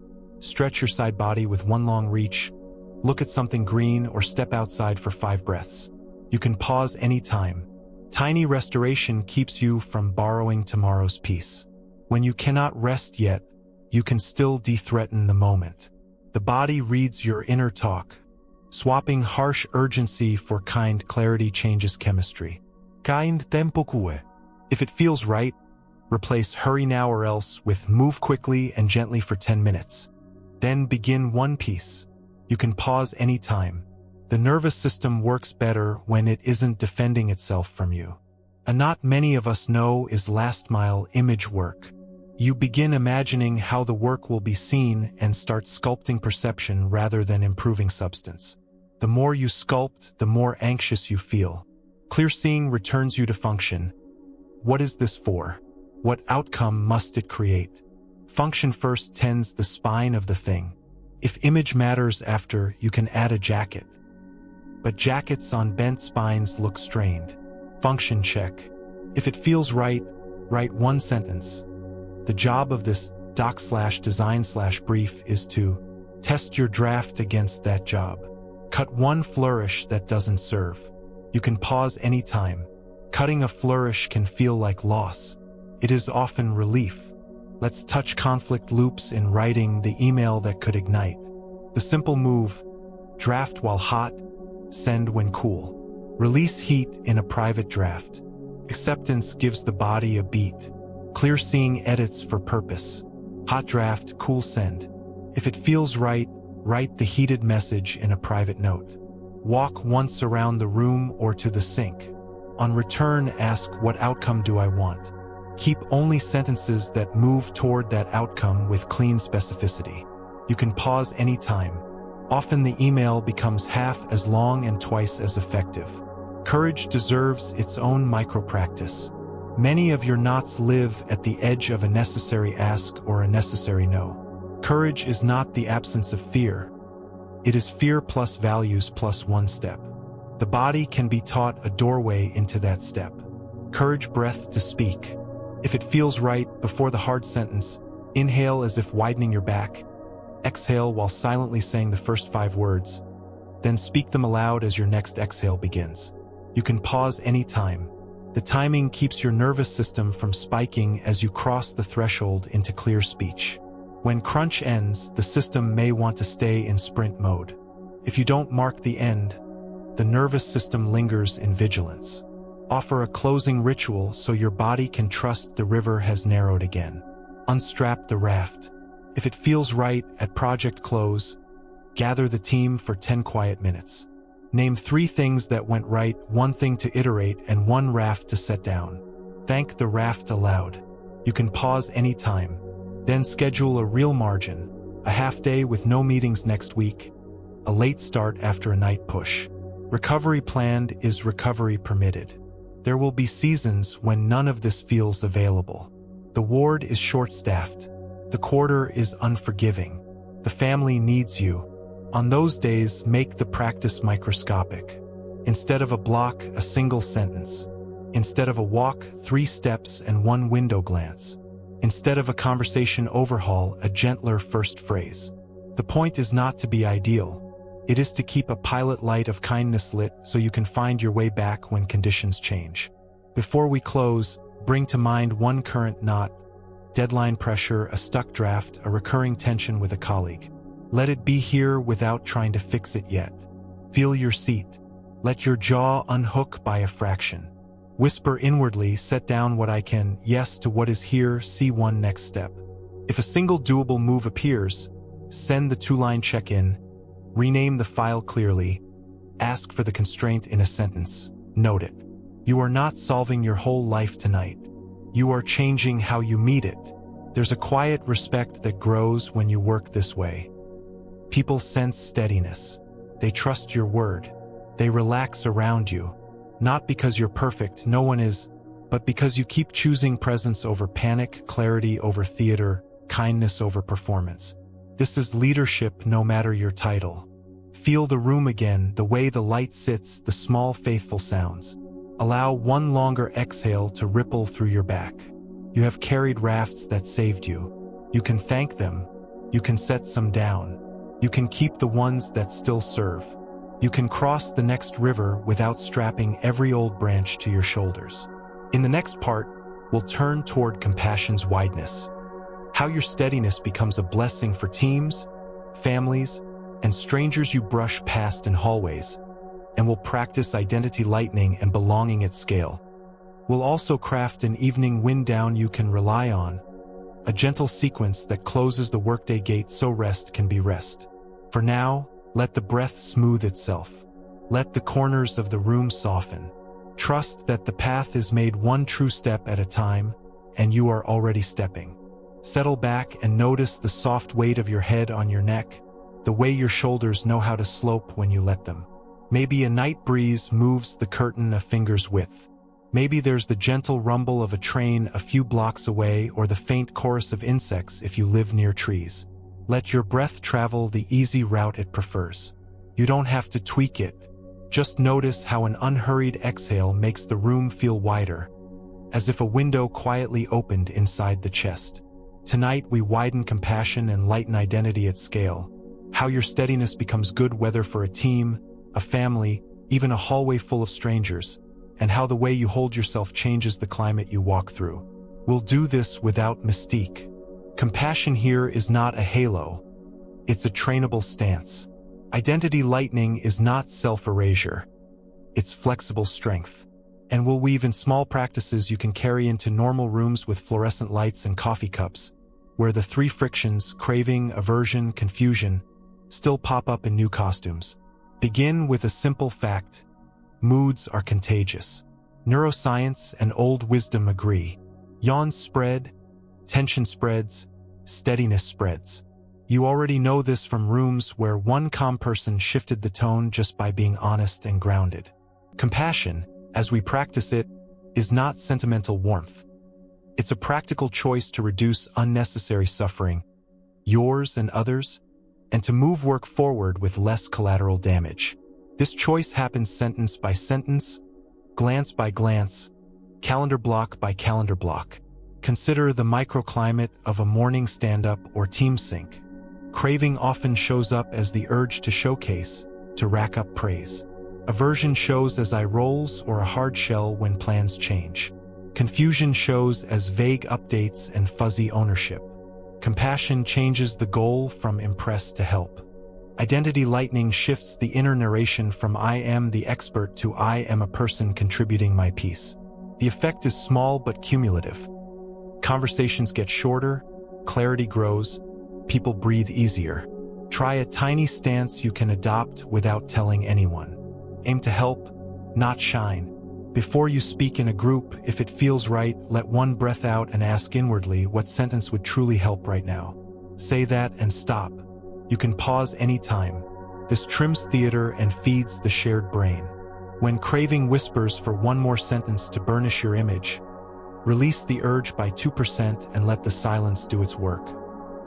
stretch your side body with 1 long reach, look at something green or step outside for 5 breaths. You can pause anytime. Tiny restoration keeps you from borrowing tomorrow's peace. When you cannot rest yet, you can still de-threaten the moment. The body reads your inner talk. Swapping harsh urgency for kind clarity changes chemistry. Kind tempo kue. If it feels right, replace hurry now or else with move quickly and gently for 10 minutes. Then begin one piece. You can pause anytime. The nervous system works better when it isn't defending itself from you. A not many of us know is last-mile image work. You begin imagining how the work will be seen and start sculpting perception rather than improving substance. The more you sculpt, the more anxious you feel. Clear seeing returns you to function. What is this for? What outcome must it create? Function first tends the spine of the thing. If image matters after, you can add a jacket. But jackets on bent spines look strained. Function check. If it feels right, write 1 sentence. The job of this doc/design/brief is to test your draft against that job. Cut 1 flourish that doesn't serve. You can pause anytime. Cutting a flourish can feel like loss. It is often relief. Let's touch conflict loops in writing the email that could ignite. The simple move: draft while hot, send when cool. Release heat in a private draft. Acceptance gives the body a beat. Clear seeing edits for purpose. Hot draft, cool send. If it feels right, write the heated message in a private note. Walk once around the room or to the sink. On return, ask, what outcome do I want? Keep only sentences that move toward that outcome with clean specificity. You can pause anytime. Often the email becomes half as long and twice as effective. Courage deserves its own micro-practice. Many of your knots live at the edge of a necessary ask or a necessary no. Courage is not the absence of fear. It is fear plus values plus one step. The body can be taught a doorway into that step. Courage breath to speak. If it feels right, before the hard sentence, inhale as if widening your back. Exhale while silently saying the first 5 words. Then speak them aloud as your next exhale begins. You can pause anytime. The timing keeps your nervous system from spiking as you cross the threshold into clear speech. When crunch ends, the system may want to stay in sprint mode. If you don't mark the end, the nervous system lingers in vigilance. Offer a closing ritual so your body can trust the river has narrowed again. Unstrap the raft. If it feels right at project close, gather the team for 10 quiet minutes. Name 3 things that went right, 1 thing to iterate, and 1 raft to set down. Thank the raft aloud. You can pause anytime. Then schedule a real margin, a half day with no meetings next week, a late start after a night push. Recovery planned is recovery permitted. There will be seasons when none of this feels available. The ward is short-staffed. The quarter is unforgiving. The family needs you. On those days, make the practice microscopic. Instead of a block, a single sentence. Instead of a walk, 3 steps and 1 window glance. Instead of a conversation overhaul, a gentler first phrase. The point is not to be ideal. It is to keep a pilot light of kindness lit so you can find your way back when conditions change. Before we close, bring to mind 1 current knot, deadline pressure, a stuck draft, a recurring tension with a colleague. Let it be here without trying to fix it yet. Feel your seat. Let your jaw unhook by a fraction. Whisper inwardly, set down what I can, yes to what is here, see 1 next step. If a single doable move appears, send the 2-line check-in, rename the file clearly, ask for the constraint in a sentence, note it. You are not solving your whole life tonight. You are changing how you meet it. There's a quiet respect that grows when you work this way. People sense steadiness. They trust your word. They relax around you. Not because you're perfect, no one is, but because you keep choosing presence over panic, clarity over theater, kindness over performance. This is leadership no matter your title. Feel the room again, the way the light sits, the small faithful sounds. Allow 1 longer exhale to ripple through your back. You have carried rafts that saved you. You can thank them. You can set some down. You can keep the ones that still serve. You can cross the next river without strapping every old branch to your shoulders. In the next part, we'll turn toward compassion's wideness. How your steadiness becomes a blessing for teams, families, and strangers you brush past in hallways, and we'll practice identity lightening and belonging at scale. We'll also craft an evening wind down you can rely on, a gentle sequence that closes the workday gate so rest can be rest. For now, let the breath smooth itself. Let the corners of the room soften. Trust that the path is made 1 true step at a time, and you are already stepping. Settle back and notice the soft weight of your head on your neck, the way your shoulders know how to slope when you let them. Maybe a night breeze moves the curtain a finger's width. Maybe there's the gentle rumble of a train a few blocks away or the faint chorus of insects if you live near trees. Let your breath travel the easy route it prefers. You don't have to tweak it. Just notice how an unhurried exhale makes the room feel wider, as if a window quietly opened inside the chest. Tonight we widen compassion and lighten identity at scale. How your steadiness becomes good weather for a team, a family, even a hallway full of strangers. and how the way you hold yourself changes the climate you walk through. We'll do this without mystique. Compassion here is not a halo. It's a trainable stance. Identity lightening is not self-erasure. It's flexible strength. And we'll weave in small practices you can carry into normal rooms with fluorescent lights and coffee cups, where the three frictions, craving, aversion, confusion, still pop up in new costumes. Begin with a simple fact. Moods are contagious. Neuroscience and old wisdom agree. Yawns spread, tension spreads, steadiness spreads. You already know this from rooms where one calm person shifted the tone just by being honest and grounded. Compassion, as we practice it, is not sentimental warmth. It's a practical choice to reduce unnecessary suffering, yours and others, and to move work forward with less collateral damage. This choice happens sentence by sentence, glance by glance, calendar block by calendar block. Consider the microclimate of a morning stand-up or team sync. Craving often shows up as the urge to showcase, to rack up praise. Aversion shows as eye rolls or a hard shell when plans change. Confusion shows as vague updates and fuzzy ownership. Compassion changes the goal from impress to help. Identity lightening shifts the inner narration from I am the expert to I am a person contributing my piece. The effect is small but cumulative. Conversations get shorter, clarity grows, people breathe easier. Try a tiny stance you can adopt without telling anyone. Aim to help, not shine. Before you speak in a group, if it feels right, let one breath out and ask inwardly what sentence would truly help right now. Say that and stop. You can pause anytime. This trims theater and feeds the shared brain. When craving whispers for one more sentence to burnish your image, release the urge by 2% and let the silence do its work.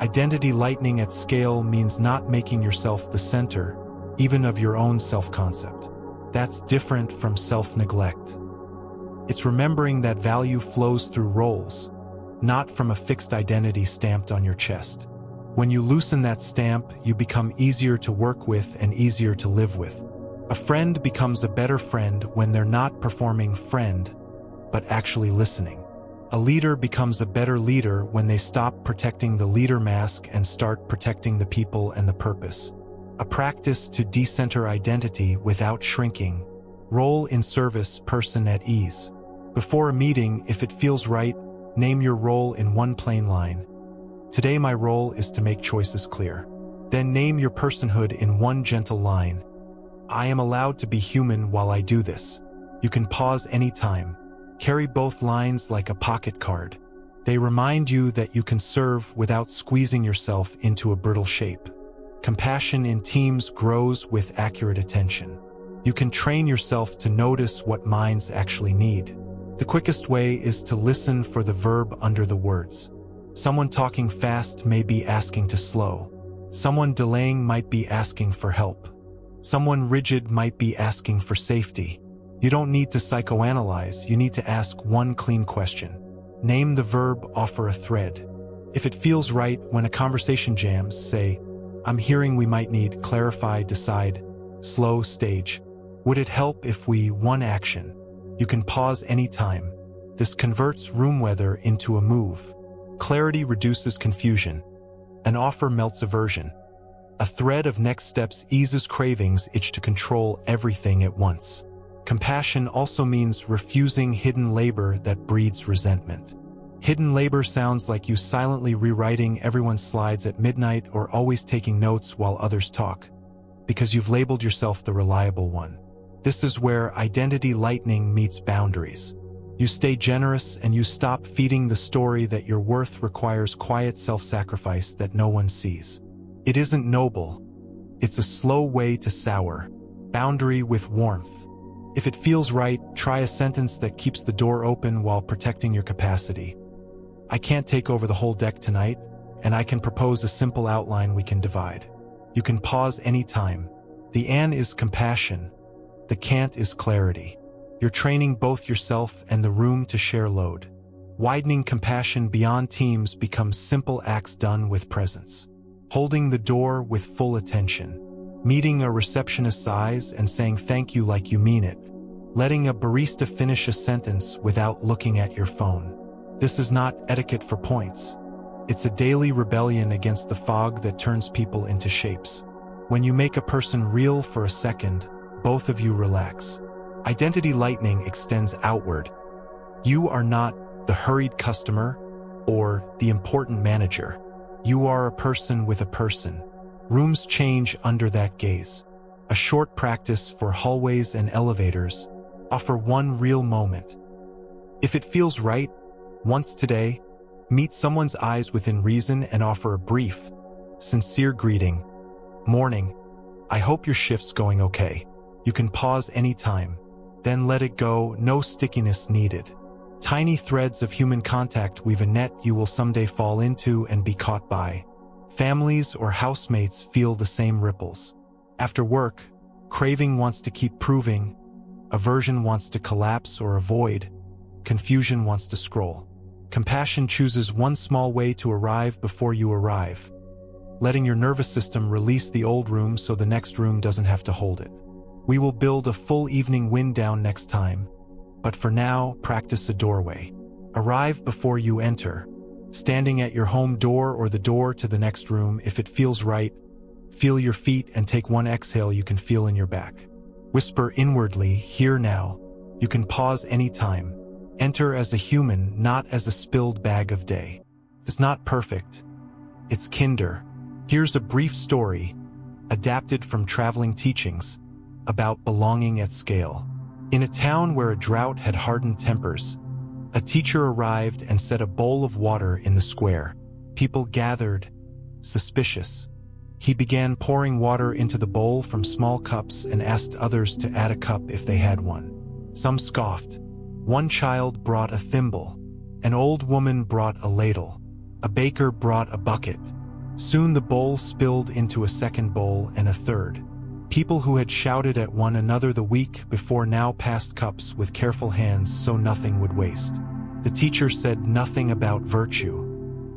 Identity lightening at scale means not making yourself the center, even of your own self-concept. That's different from self-neglect. It's remembering that value flows through roles, not from a fixed identity stamped on your chest. When you loosen that stamp, you become easier to work with and easier to live with. A friend becomes a better friend when they're not performing friend, but actually listening. A leader becomes a better leader when they stop protecting the leader mask and start protecting the people and the purpose. A practice to decenter identity without shrinking. Role in service, person at ease. Before a meeting, if it feels right, name your role in one plain line. Today my role is to make choices clear. Then name your personhood in one gentle line. I am allowed to be human while I do this. You can pause anytime. Carry both lines like a pocket card. They remind you that you can serve without squeezing yourself into a brittle shape. Compassion in teams grows with accurate attention. You can train yourself to notice what minds actually need. The quickest way is to listen for the verb under the words. Someone talking fast may be asking to slow. Someone delaying might be asking for help. Someone rigid might be asking for safety. You don't need to psychoanalyze, you need to ask one clean question. Name the verb, offer a thread. If it feels right when a conversation jams, say, I'm hearing we might need, clarify, decide, slow, stage. Would it help if we, one action? You can pause anytime. This converts room weather into a move. Clarity reduces confusion. An offer melts aversion. A thread of next steps eases cravings itch to control everything at once. Compassion also means refusing hidden labor that breeds resentment. Hidden labor sounds like you silently rewriting everyone's slides at midnight or always taking notes while others talk, because you've labeled yourself the reliable one. This is where identity lightening meets boundaries. You stay generous and you stop feeding the story that your worth requires quiet self-sacrifice that no one sees. It isn't noble. It's a slow way to sour. Boundary with warmth. If it feels right, try a sentence that keeps the door open while protecting your capacity. I can't take over the whole deck tonight, and I can propose a simple outline we can divide. You can pause anytime. The "and" is compassion. The "can't" is clarity. You're training both yourself and the room to share load. Widening compassion beyond teams becomes simple acts done with presence. Holding the door with full attention. Meeting a receptionist's eyes and saying thank you like you mean it. letting a barista finish a sentence without looking at your phone. This is not etiquette for points. It's a daily rebellion against the fog that turns people into shapes. When you make a person real for a second, both of you relax. Identity lightening extends outward. You are not the hurried customer or the important manager. You are a person with a person. Rooms change under that gaze. A short practice for hallways and elevators. Offer one real moment. If it feels right, once today, meet someone's eyes within reason and offer a brief, sincere greeting. Morning, I hope your shift's going okay. You can pause anytime, then let it go, no stickiness needed. Tiny threads of human contact weave a net you will someday fall into and be caught by. Families or housemates feel the same ripples. After work, craving wants to keep proving, aversion wants to collapse or avoid, confusion wants to scroll. Compassion chooses one small way to arrive before you arrive, letting your nervous system release the old room so the next room doesn't have to hold it. We will build a full evening wind down next time, but for now, practice a doorway. Arrive before you enter, standing at your home door or the door to the next room. If it feels right, feel your feet and take one exhale you can feel in your back. Whisper inwardly, here now. You can pause anytime. Enter as a human, not as a spilled bag of day. It's not perfect. It's kinder. Here's a brief story, adapted from traveling teachings, about belonging at scale. In a town where a drought had hardened tempers, a teacher arrived and set a bowl of water in the square. People gathered, suspicious. He began pouring water into the bowl from small cups and asked others to add a cup if they had one. Some scoffed. One child brought a thimble. An old woman brought a ladle. A baker brought a bucket. Soon the bowl spilled into a second bowl and a third. People who had shouted at one another the week before now passed cups with careful hands so nothing would waste. The teacher said nothing about virtue.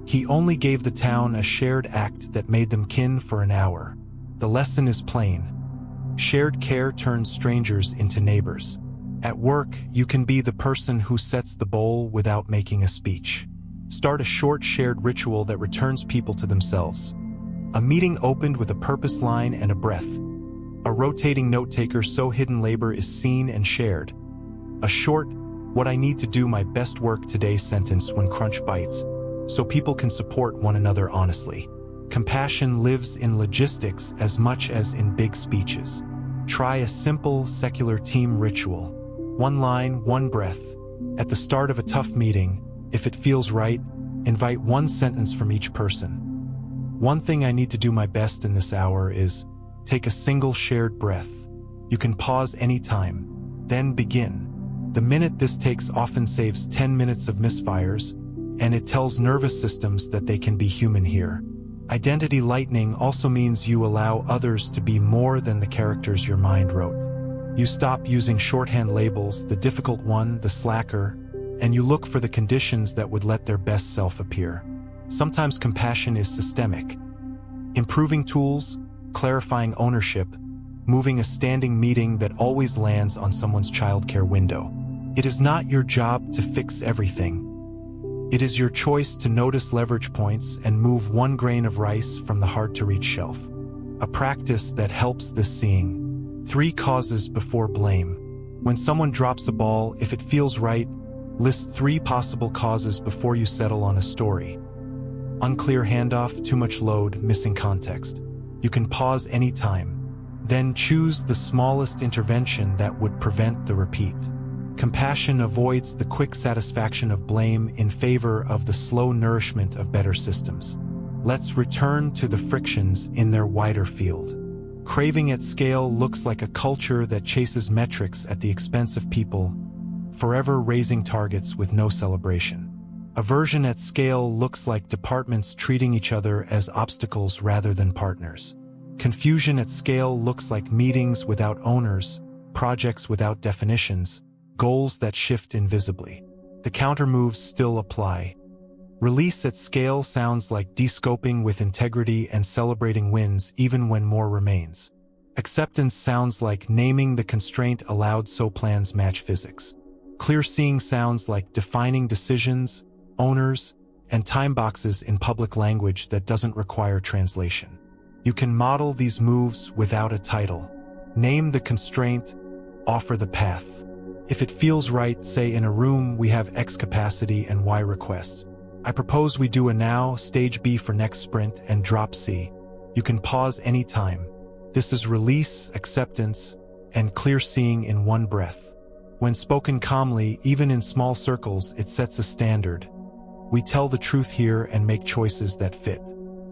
He only gave the town a shared act that made them kin for an hour. The lesson is plain. Shared care turns strangers into neighbors. At work, you can be the person who sets the bowl without making a speech. Start a short shared ritual that returns people to themselves. A meeting opened with a purpose line and a breath. A rotating note-taker so hidden labor is seen and shared. A short, what I need to do my best work today sentence when crunch bites, so people can support one another honestly. Compassion lives in logistics as much as in big speeches. Try a simple, secular team ritual. One line, one breath. At the start of a tough meeting, if it feels right, invite one sentence from each person. One thing I need to do my best in this hour is take a single shared breath. You can pause anytime, then begin. The minute this takes often saves 10 minutes of misfires, and it tells nervous systems that they can be human here. Identity lightening also means you allow others to be more than the characters your mind wrote. You stop using shorthand labels, the difficult one, the slacker, and you look for the conditions that would let their best self appear. Sometimes compassion is systemic. Improving tools, clarifying ownership, moving a standing meeting that always lands on someone's childcare window. It is not your job to fix everything. It is your choice to notice leverage points and move one grain of rice from the hard-to-reach shelf. A practice that helps this seeing. 3 causes before blame. When someone drops a ball, if it feels right, list 3 possible causes before you settle on a story. Unclear handoff, too much load, missing context. You can pause anytime. Then choose the smallest intervention that would prevent the repeat. Compassion avoids the quick satisfaction of blame in favor of the slow nourishment of better systems. Let's return to the frictions in their wider field. Craving at scale looks like a culture that chases metrics at the expense of people, forever raising targets with no celebration. Aversion at scale looks like departments treating each other as obstacles rather than partners. Confusion at scale looks like meetings without owners, projects without definitions, goals that shift invisibly. The countermoves still apply. Release at scale sounds like descoping with integrity and celebrating wins even when more remains. Acceptance sounds like naming the constraint allowed so plans match physics. Clear seeing sounds like defining decisions, owners, and time boxes in public language that doesn't require translation. You can model these moves without a title. Name the constraint, offer the path. If it feels right, say in a room we have X capacity and Y requests. I propose we do a now, stage B for next sprint, and drop C. You can pause anytime. This is release, acceptance, and clear seeing in one breath. When spoken calmly, even in small circles, it sets a standard. We tell the truth here and make choices that fit.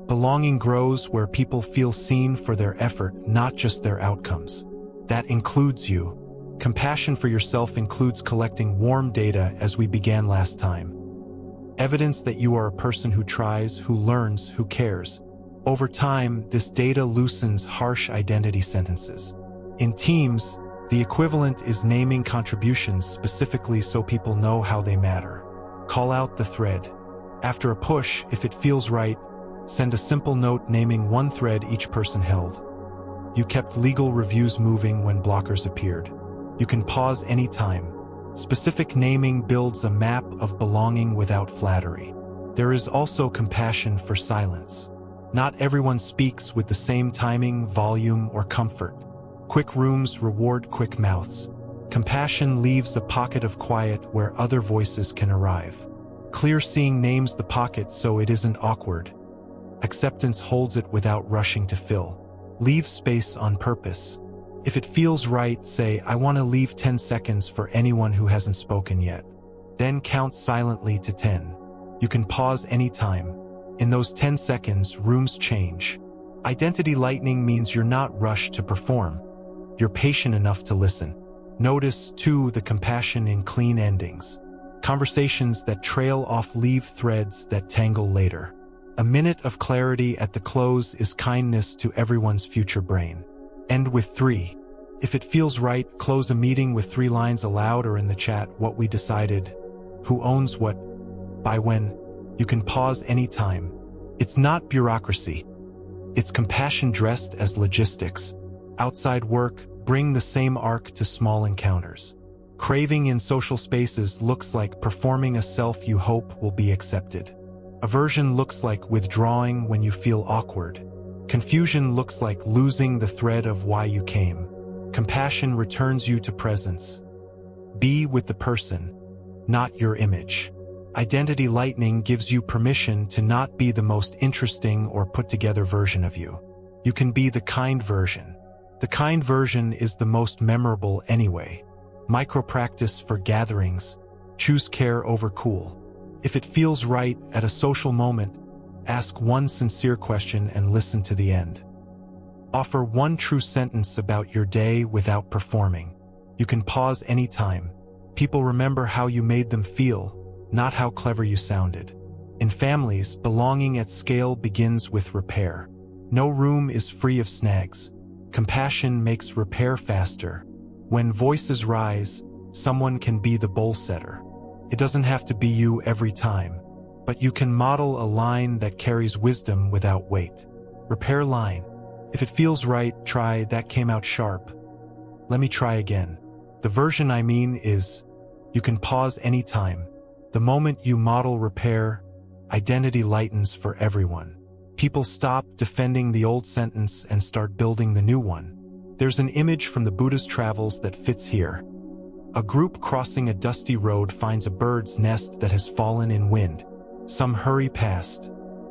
Belonging grows where people feel seen for their effort, not just their outcomes. That includes you. Compassion for yourself includes collecting warm data as we began last time. Evidence that you are a person who tries, who learns, who cares. Over time, this data loosens harsh identity sentences. In teams, the equivalent is naming contributions specifically so people know how they matter. Call out the thread. After a push, if it feels right, send a simple note naming one thread each person held. You kept legal reviews moving when blockers appeared. You can pause anytime. Specific naming builds a map of belonging without flattery. There is also compassion for silence. Not everyone speaks with the same timing, volume, or comfort. Quick rooms reward quick mouths. Compassion leaves a pocket of quiet where other voices can arrive. Clear seeing names the pocket so it isn't awkward. Acceptance holds it without rushing to fill. Leave space on purpose. If it feels right, say, I want to leave 10 seconds for anyone who hasn't spoken yet. Then count silently to 10. You can pause anytime. In those 10 seconds, rooms change. Identity lightening means you're not rushed to perform. You're patient enough to listen. Notice, too, the compassion in clean endings. Conversations that trail off leave threads that tangle later. A minute of clarity at the close is kindness to everyone's future brain. End with 3. If it feels right, close a meeting with 3 lines aloud or in the chat: what we decided, who owns what, by when. You can pause anytime. It's not bureaucracy. It's compassion dressed as logistics. Outside work, bring the same arc to small encounters. Craving in social spaces looks like performing a self you hope will be accepted. Aversion looks like withdrawing when you feel awkward. Confusion looks like losing the thread of why you came. Compassion returns you to presence. Be with the person, not your image. Identity lightening gives you permission to not be the most interesting or put-together version of you. You can be the kind version. The kind version is the most memorable anyway. Micro-practice for gatherings. Choose care over cool. If it feels right at a social moment, ask one sincere question and listen to the end. Offer one true sentence about your day without performing. You can pause anytime. People remember how you made them feel, not how clever you sounded. In families, belonging at scale begins with repair. No room is free of snags. Compassion makes repair faster. When voices rise, someone can be the bowl setter. It doesn't have to be you every time, but you can model a line that carries wisdom without weight. Repair line. If it feels right, try that came out sharp. Let me try again. The version I mean is, you can pause anytime. The moment you model repair, identity lightens for everyone. People stop defending the old sentence and start building the new one. There's an image from the Buddhist travels that fits here. A group crossing a dusty road finds a bird's nest that has fallen in wind. Some hurry past.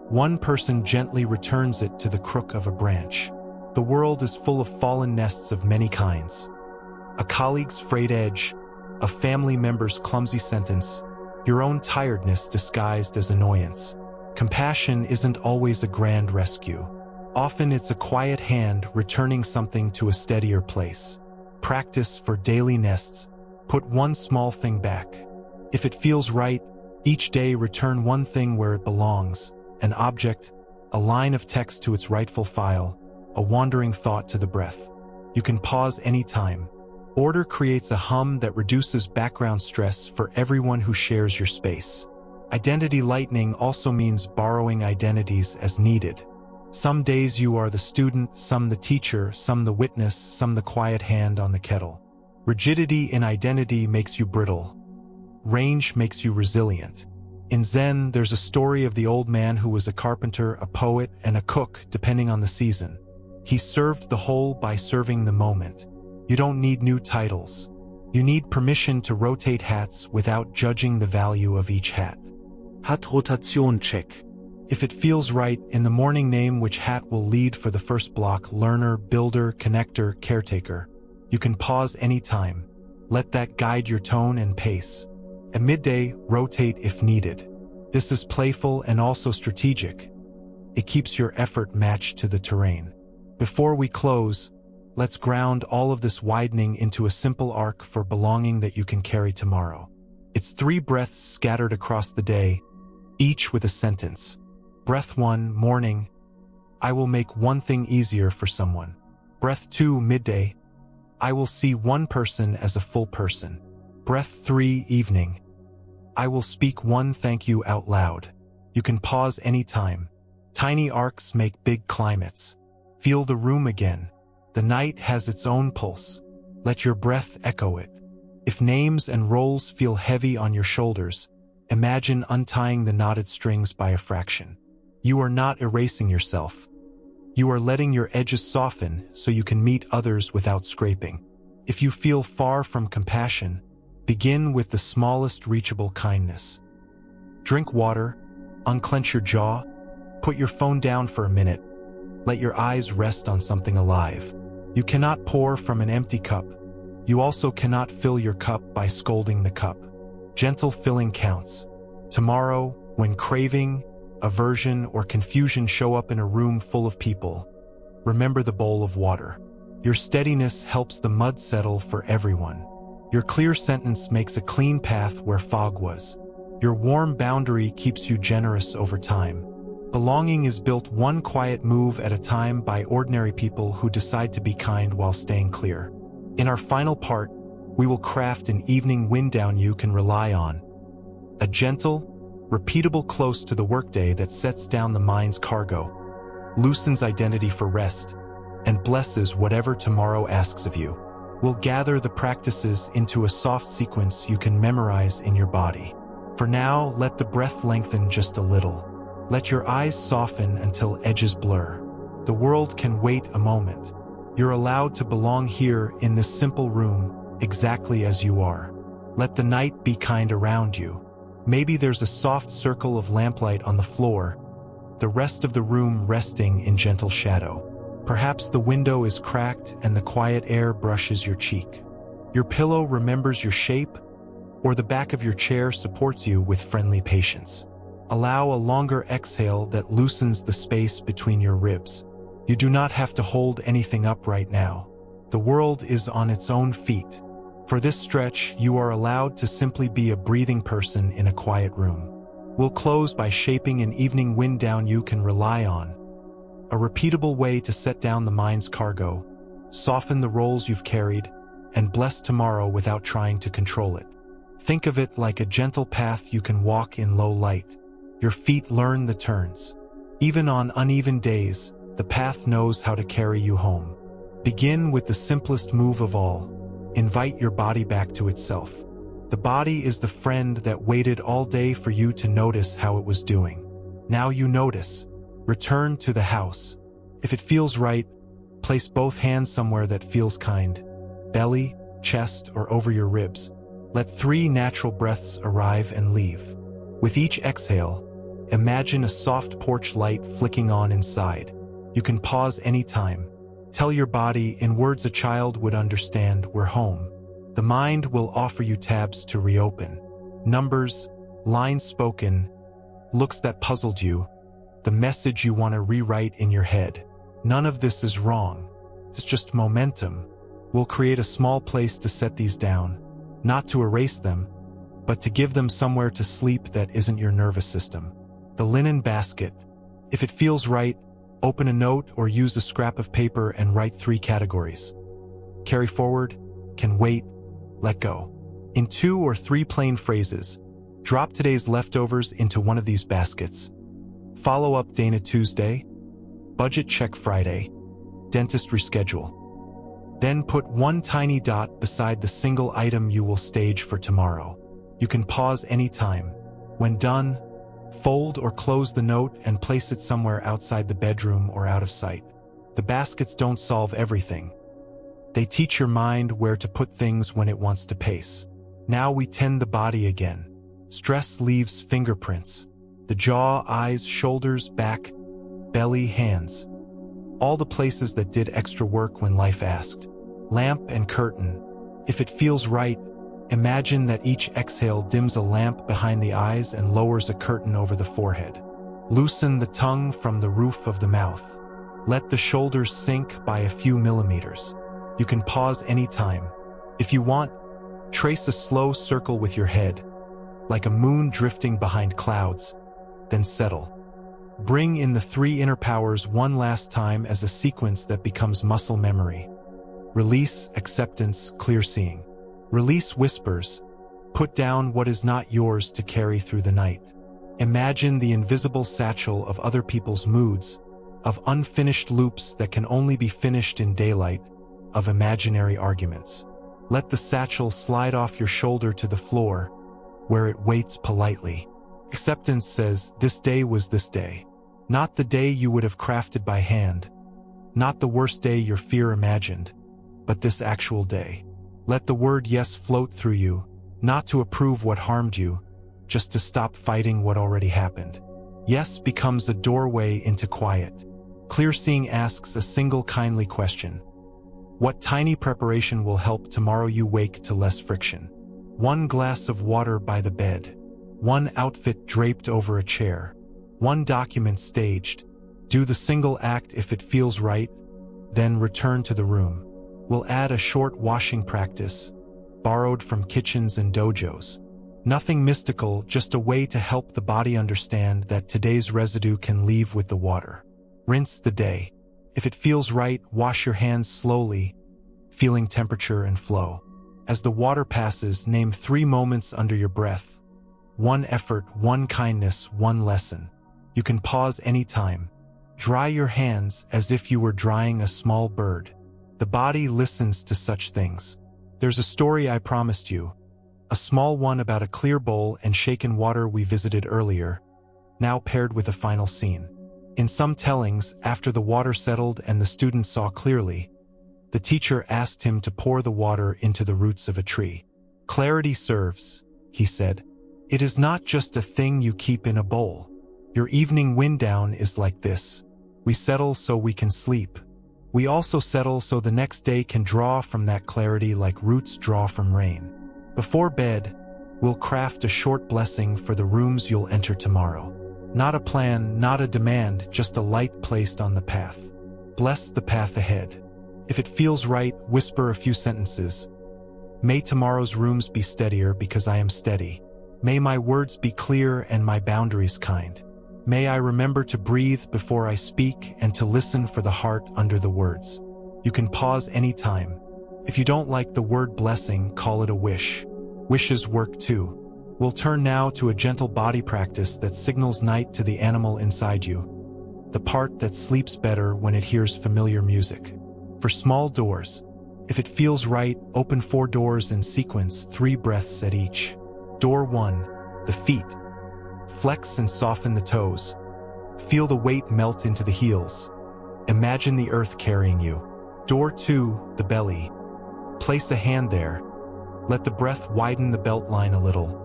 One person gently returns it to the crook of a branch. The world is full of fallen nests of many kinds. A colleague's frayed edge, a family member's clumsy sentence, your own tiredness disguised as annoyance. Compassion isn't always a grand rescue. Often it's a quiet hand returning something to a steadier place. Practice for daily nests. Put one small thing back. If it feels right, each day return one thing where it belongs. An object, a line of text to its rightful file, a wandering thought to the breath. You can pause anytime. Order creates a hum that reduces background stress for everyone who shares your space. Identity lightening also means borrowing identities as needed. Some days you are the student, some the teacher, some the witness, some the quiet hand on the kettle. Rigidity in identity makes you brittle. Range makes you resilient. In Zen, there's a story of the old man who was a carpenter, a poet, and a cook, depending on the season. He served the whole by serving the moment. You don't need new titles. You need permission to rotate hats without judging the value of each hat. Hat-Rotation check. If it feels right, in the morning name which hat will lead for the first block: learner, builder, connector, caretaker. You can pause anytime. Let that guide your tone and pace. At midday, rotate if needed. This is playful and also strategic. It keeps your effort matched to the terrain. Before we close, let's ground all of this widening into a simple arc for belonging that you can carry tomorrow. It's 3 breaths scattered across the day, each with a sentence. Breath 1, morning. I will make one thing easier for someone. Breath 2, midday. I will see one person as a full person. Breath 3, evening. I will speak one thank you out loud. You can pause anytime. Tiny arcs make big climates. Feel the room again. The night has its own pulse. Let your breath echo it. If names and roles feel heavy on your shoulders, imagine untying the knotted strings by a fraction. You are not erasing yourself. You are letting your edges soften so you can meet others without scraping. If you feel far from compassion, begin with the smallest reachable kindness. Drink water, unclench your jaw, put your phone down for a minute. Let your eyes rest on something alive. You cannot pour from an empty cup. You also cannot fill your cup by scolding the cup. Gentle filling counts. Tomorrow, when craving, aversion, or confusion show up in a room full of people, remember the bowl of water. Your steadiness helps the mud settle for everyone. Your clear sentence makes a clean path where fog was. Your warm boundary keeps you generous over time. Belonging is built one quiet move at a time by ordinary people who decide to be kind while staying clear. In our final part, we will craft an evening wind down you can rely on. A gentle, repeatable close to the workday that sets down the mind's cargo, loosens identity for rest, and blesses whatever tomorrow asks of you. We'll gather the practices into a soft sequence you can memorize in your body. For now, let the breath lengthen just a little. Let your eyes soften until edges blur. The world can wait a moment. You're allowed to belong here in this simple room, exactly as you are. Let the night be kind around you. Maybe there's a soft circle of lamplight on the floor, the rest of the room resting in gentle shadow. Perhaps the window is cracked and the quiet air brushes your cheek. Your pillow remembers your shape, or the back of your chair supports you with friendly patience. Allow a longer exhale that loosens the space between your ribs. You do not have to hold anything up right now. The world is on its own feet. For this stretch, you are allowed to simply be a breathing person in a quiet room. We'll close by shaping an evening wind down you can rely on. A repeatable way to set down the mind's cargo, soften the roles you've carried, and bless tomorrow without trying to control it. Think of it like a gentle path you can walk in low light. Your feet learn the turns. Even on uneven days, the path knows how to carry you home. Begin with the simplest move of all. Invite your body back to itself. The body is the friend that waited all day for you to notice how it was doing. Now you notice. Return to the house. If it feels right, place both hands somewhere that feels kind. Belly, chest, or over your ribs. Let 3 natural breaths arrive and leave. With each exhale, imagine a soft porch light flicking on inside. You can pause anytime. Tell your body, in words a child would understand, we're home. The mind will offer you tabs to reopen. Numbers, lines spoken, looks that puzzled you, the message you want to rewrite in your head. None of this is wrong. It's just momentum. We'll create a small place to set these down, not to erase them, but to give them somewhere to sleep that isn't your nervous system. The linen basket. If it feels right, open a note or use a scrap of paper and write 3 categories. Carry forward, can wait, let go. In 2 or 3 plain phrases, drop today's leftovers into one of these baskets. Follow up Dana Tuesday. Budget check Friday. Dentist reschedule. Then put one tiny dot beside the single item you will stage for tomorrow. You can pause anytime. When done, fold or close the note and place it somewhere outside the bedroom or out of sight. The baskets don't solve everything. They teach your mind where to put things when it wants to pace. Now we tend the body again. Stress leaves fingerprints. The jaw, eyes, shoulders, back, belly, hands. All the places that did extra work when life asked. Lamp and curtain. If it feels right, imagine that each exhale dims a lamp behind the eyes and lowers a curtain over the forehead. Loosen the tongue from the roof of the mouth. Let the shoulders sink by a few millimeters. You can pause anytime. If you want, trace a slow circle with your head, like a moon drifting behind clouds, then settle. Bring in the three inner powers one last time as a sequence that becomes muscle memory. Release, acceptance, clear seeing. Release whispers. Put down what is not yours to carry through the night. Imagine the invisible satchel of other people's moods, of unfinished loops that can only be finished in daylight, of imaginary arguments. Let the satchel slide off your shoulder to the floor, where it waits politely. Acceptance says, this day was this day. Not the day you would have crafted by hand. Not the worst day your fear imagined, but this actual day. Let the word yes float through you, not to approve what harmed you, just to stop fighting what already happened. Yes becomes a doorway into quiet. Clear seeing asks a single kindly question. What tiny preparation will help tomorrow you wake to less friction? One glass of water by the bed. One outfit draped over a chair. One document staged. Do the single act if it feels right, then return to the room. We'll add a short washing practice, borrowed from kitchens and dojos. Nothing mystical, just a way to help the body understand that today's residue can leave with the water. Rinse the day. If it feels right, wash your hands slowly, feeling temperature and flow. As the water passes, name 3 moments under your breath. 1 effort, 1 kindness, 1 lesson. You can pause anytime. Dry your hands as if you were drying a small bird. The body listens to such things. There's a story I promised you. A small one about a clear bowl and shaken water we visited earlier, now paired with a final scene. In some tellings, after the water settled and the student saw clearly, the teacher asked him to pour the water into the roots of a tree. Clarity serves, he said. It is not just a thing you keep in a bowl. Your evening wind down is like this. We settle so we can sleep. We also settle so the next day can draw from that clarity like roots draw from rain. Before bed, we'll craft a short blessing for the rooms you'll enter tomorrow. Not a plan, not a demand, just a light placed on the path. Bless the path ahead. If it feels right, whisper a few sentences. May tomorrow's rooms be steadier because I am steady. May my words be clear and my boundaries kind. May I remember to breathe before I speak and to listen for the heart under the words. You can pause anytime. If you don't like the word blessing, call it a wish. Wishes work too. We'll turn now to a gentle body practice that signals night to the animal inside you, the part that sleeps better when it hears familiar music. For small doors, if it feels right, open 4 doors in sequence, 3 breaths at each. Door 1, the feet. Flex and soften the toes. Feel the weight melt into the heels. Imagine the earth carrying you. Door 2, the belly. Place a hand there. Let the breath widen the belt line a little.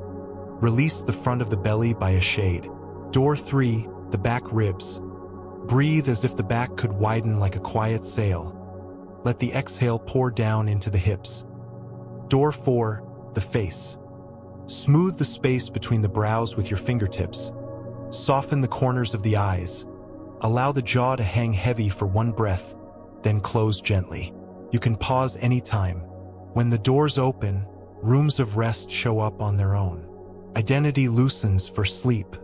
Release the front of the belly by a shade. Door 3, the back ribs. Breathe as if the back could widen like a quiet sail. Let the exhale pour down into the hips. Door 4, the face. Smooth the space between the brows with your fingertips. Soften the corners of the eyes. Allow the jaw to hang heavy for 1 breath, then close gently. You can pause anytime. When the doors open, rooms of rest show up on their own. Identity loosens for sleep.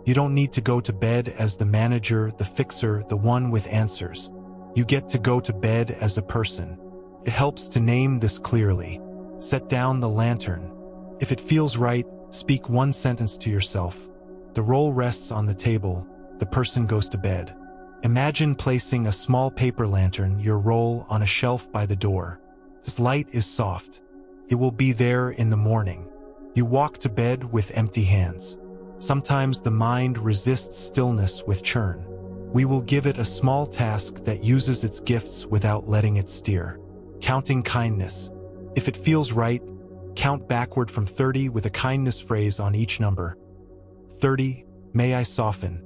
You don't need to go to bed as the manager, the fixer, the one with answers. You get to go to bed as a person. It helps to name this clearly. Set down the lantern. If it feels right, speak 1 sentence to yourself. The roll rests on the table. The person goes to bed. Imagine placing a small paper lantern, your roll, on a shelf by the door. This light is soft. It will be there in the morning. You walk to bed with empty hands. Sometimes the mind resists stillness with churn. We will give it a small task that uses its gifts without letting it steer. Counting kindness. If it feels right, count backward from 30 with a kindness phrase on each number. 30, may I soften.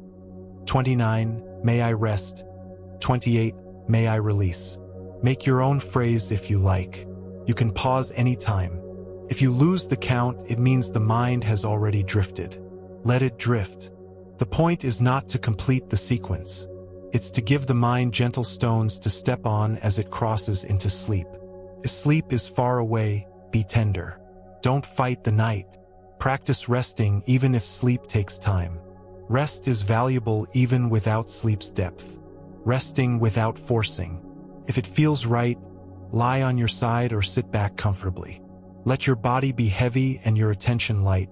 29, may I rest. 28, may I release. Make your own phrase if you like. You can pause anytime. If you lose the count, it means the mind has already drifted. Let it drift. The point is not to complete the sequence. It's to give the mind gentle stones to step on as it crosses into sleep. If sleep is far away, be tender. Don't fight the night. Practice resting even if sleep takes time. Rest is valuable even without sleep's depth. Resting without forcing. If it feels right, lie on your side or sit back comfortably. Let your body be heavy and your attention light,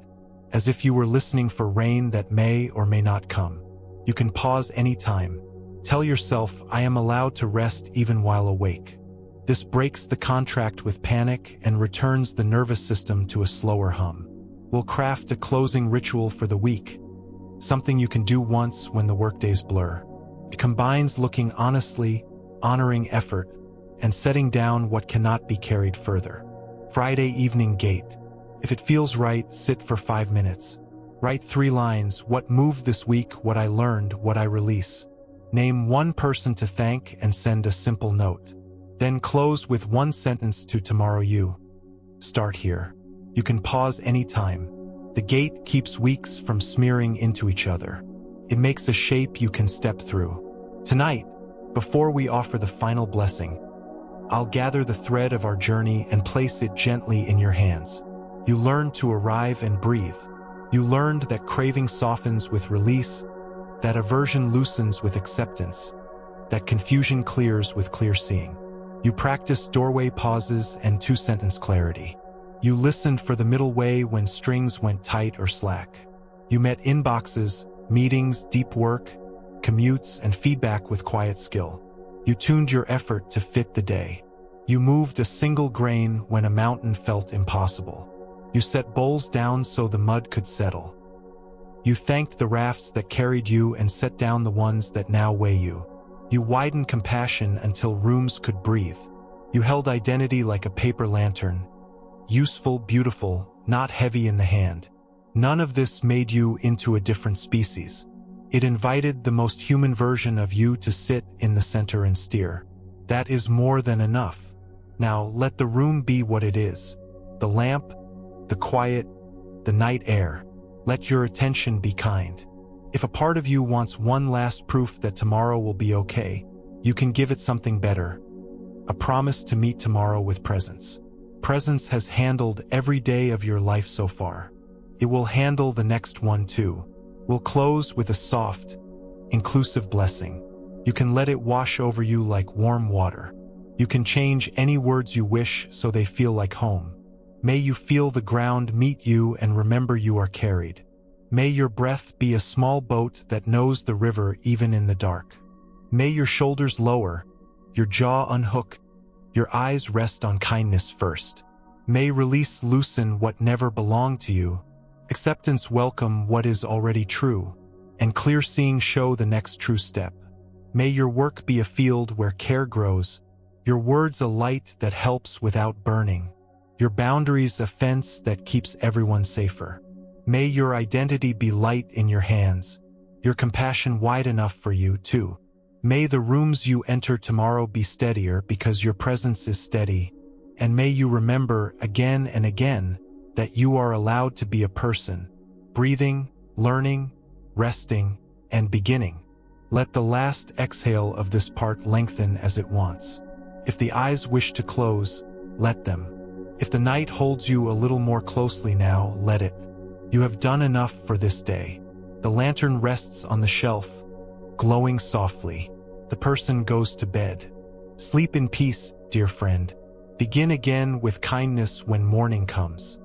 as if you were listening for rain that may or may not come. You can pause anytime. Tell yourself, I am allowed to rest even while awake. This breaks the contract with panic and returns the nervous system to a slower hum. We'll craft a closing ritual for the week, something you can do once when the workdays blur. It combines looking honestly, honoring effort, and setting down what cannot be carried further. Friday evening gate. If it feels right, sit for 5 minutes. Write 3 lines, what moved this week, what I learned, what I release. Name one person to thank and send a simple note. Then close with one sentence to tomorrow you. Start here. You can pause anytime. The gate keeps weeks from smearing into each other. It makes a shape you can step through. Tonight, before we offer the final blessing, I'll gather the thread of our journey and place it gently in your hands. You learned to arrive and breathe. You learned that craving softens with release, that aversion loosens with acceptance, that confusion clears with clear seeing. You practiced doorway pauses and 2-sentence clarity. You listened for the middle way when strings went tight or slack. You met inboxes, meetings, deep work, commutes, and feedback with quiet skill. You tuned your effort to fit the day. You moved a single grain when a mountain felt impossible. You set bowls down so the mud could settle. You thanked the rafts that carried you and set down the ones that now weigh you. You widened compassion until rooms could breathe. You held identity like a paper lantern, useful, beautiful, not heavy in the hand. None of this made you into a different species. It invited the most human version of you to sit in the center and steer. That is more than enough. Now let the room be what it is. The lamp, the quiet, the night air. Let your attention be kind. If a part of you wants one last proof that tomorrow will be okay, you can give it something better. A promise to meet tomorrow with presence. Presence has handled every day of your life so far. It will handle the next one too. We'll close with a soft, inclusive blessing. You can let it wash over you like warm water. You can change any words you wish so they feel like home. May you feel the ground meet you and remember you are carried. May your breath be a small boat that knows the river even in the dark. May your shoulders lower, your jaw unhook, your eyes rest on kindness first. May release loosen what never belonged to you. Acceptance welcome what is already true, and clear seeing show the next true step. May your work be a field where care grows, your words a light that helps without burning, your boundaries a fence that keeps everyone safer. May your identity be light in your hands, your compassion wide enough for you too. May the rooms you enter tomorrow be steadier because your presence is steady, and may you remember again and again that you are allowed to be a person, breathing, learning, resting, and beginning. Let the last exhale of this part lengthen as it wants. If the eyes wish to close, let them. If the night holds you a little more closely now, let it. You have done enough for this day. The lantern rests on the shelf, glowing softly. The person goes to bed. Sleep in peace, dear friend. Begin again with kindness when morning comes.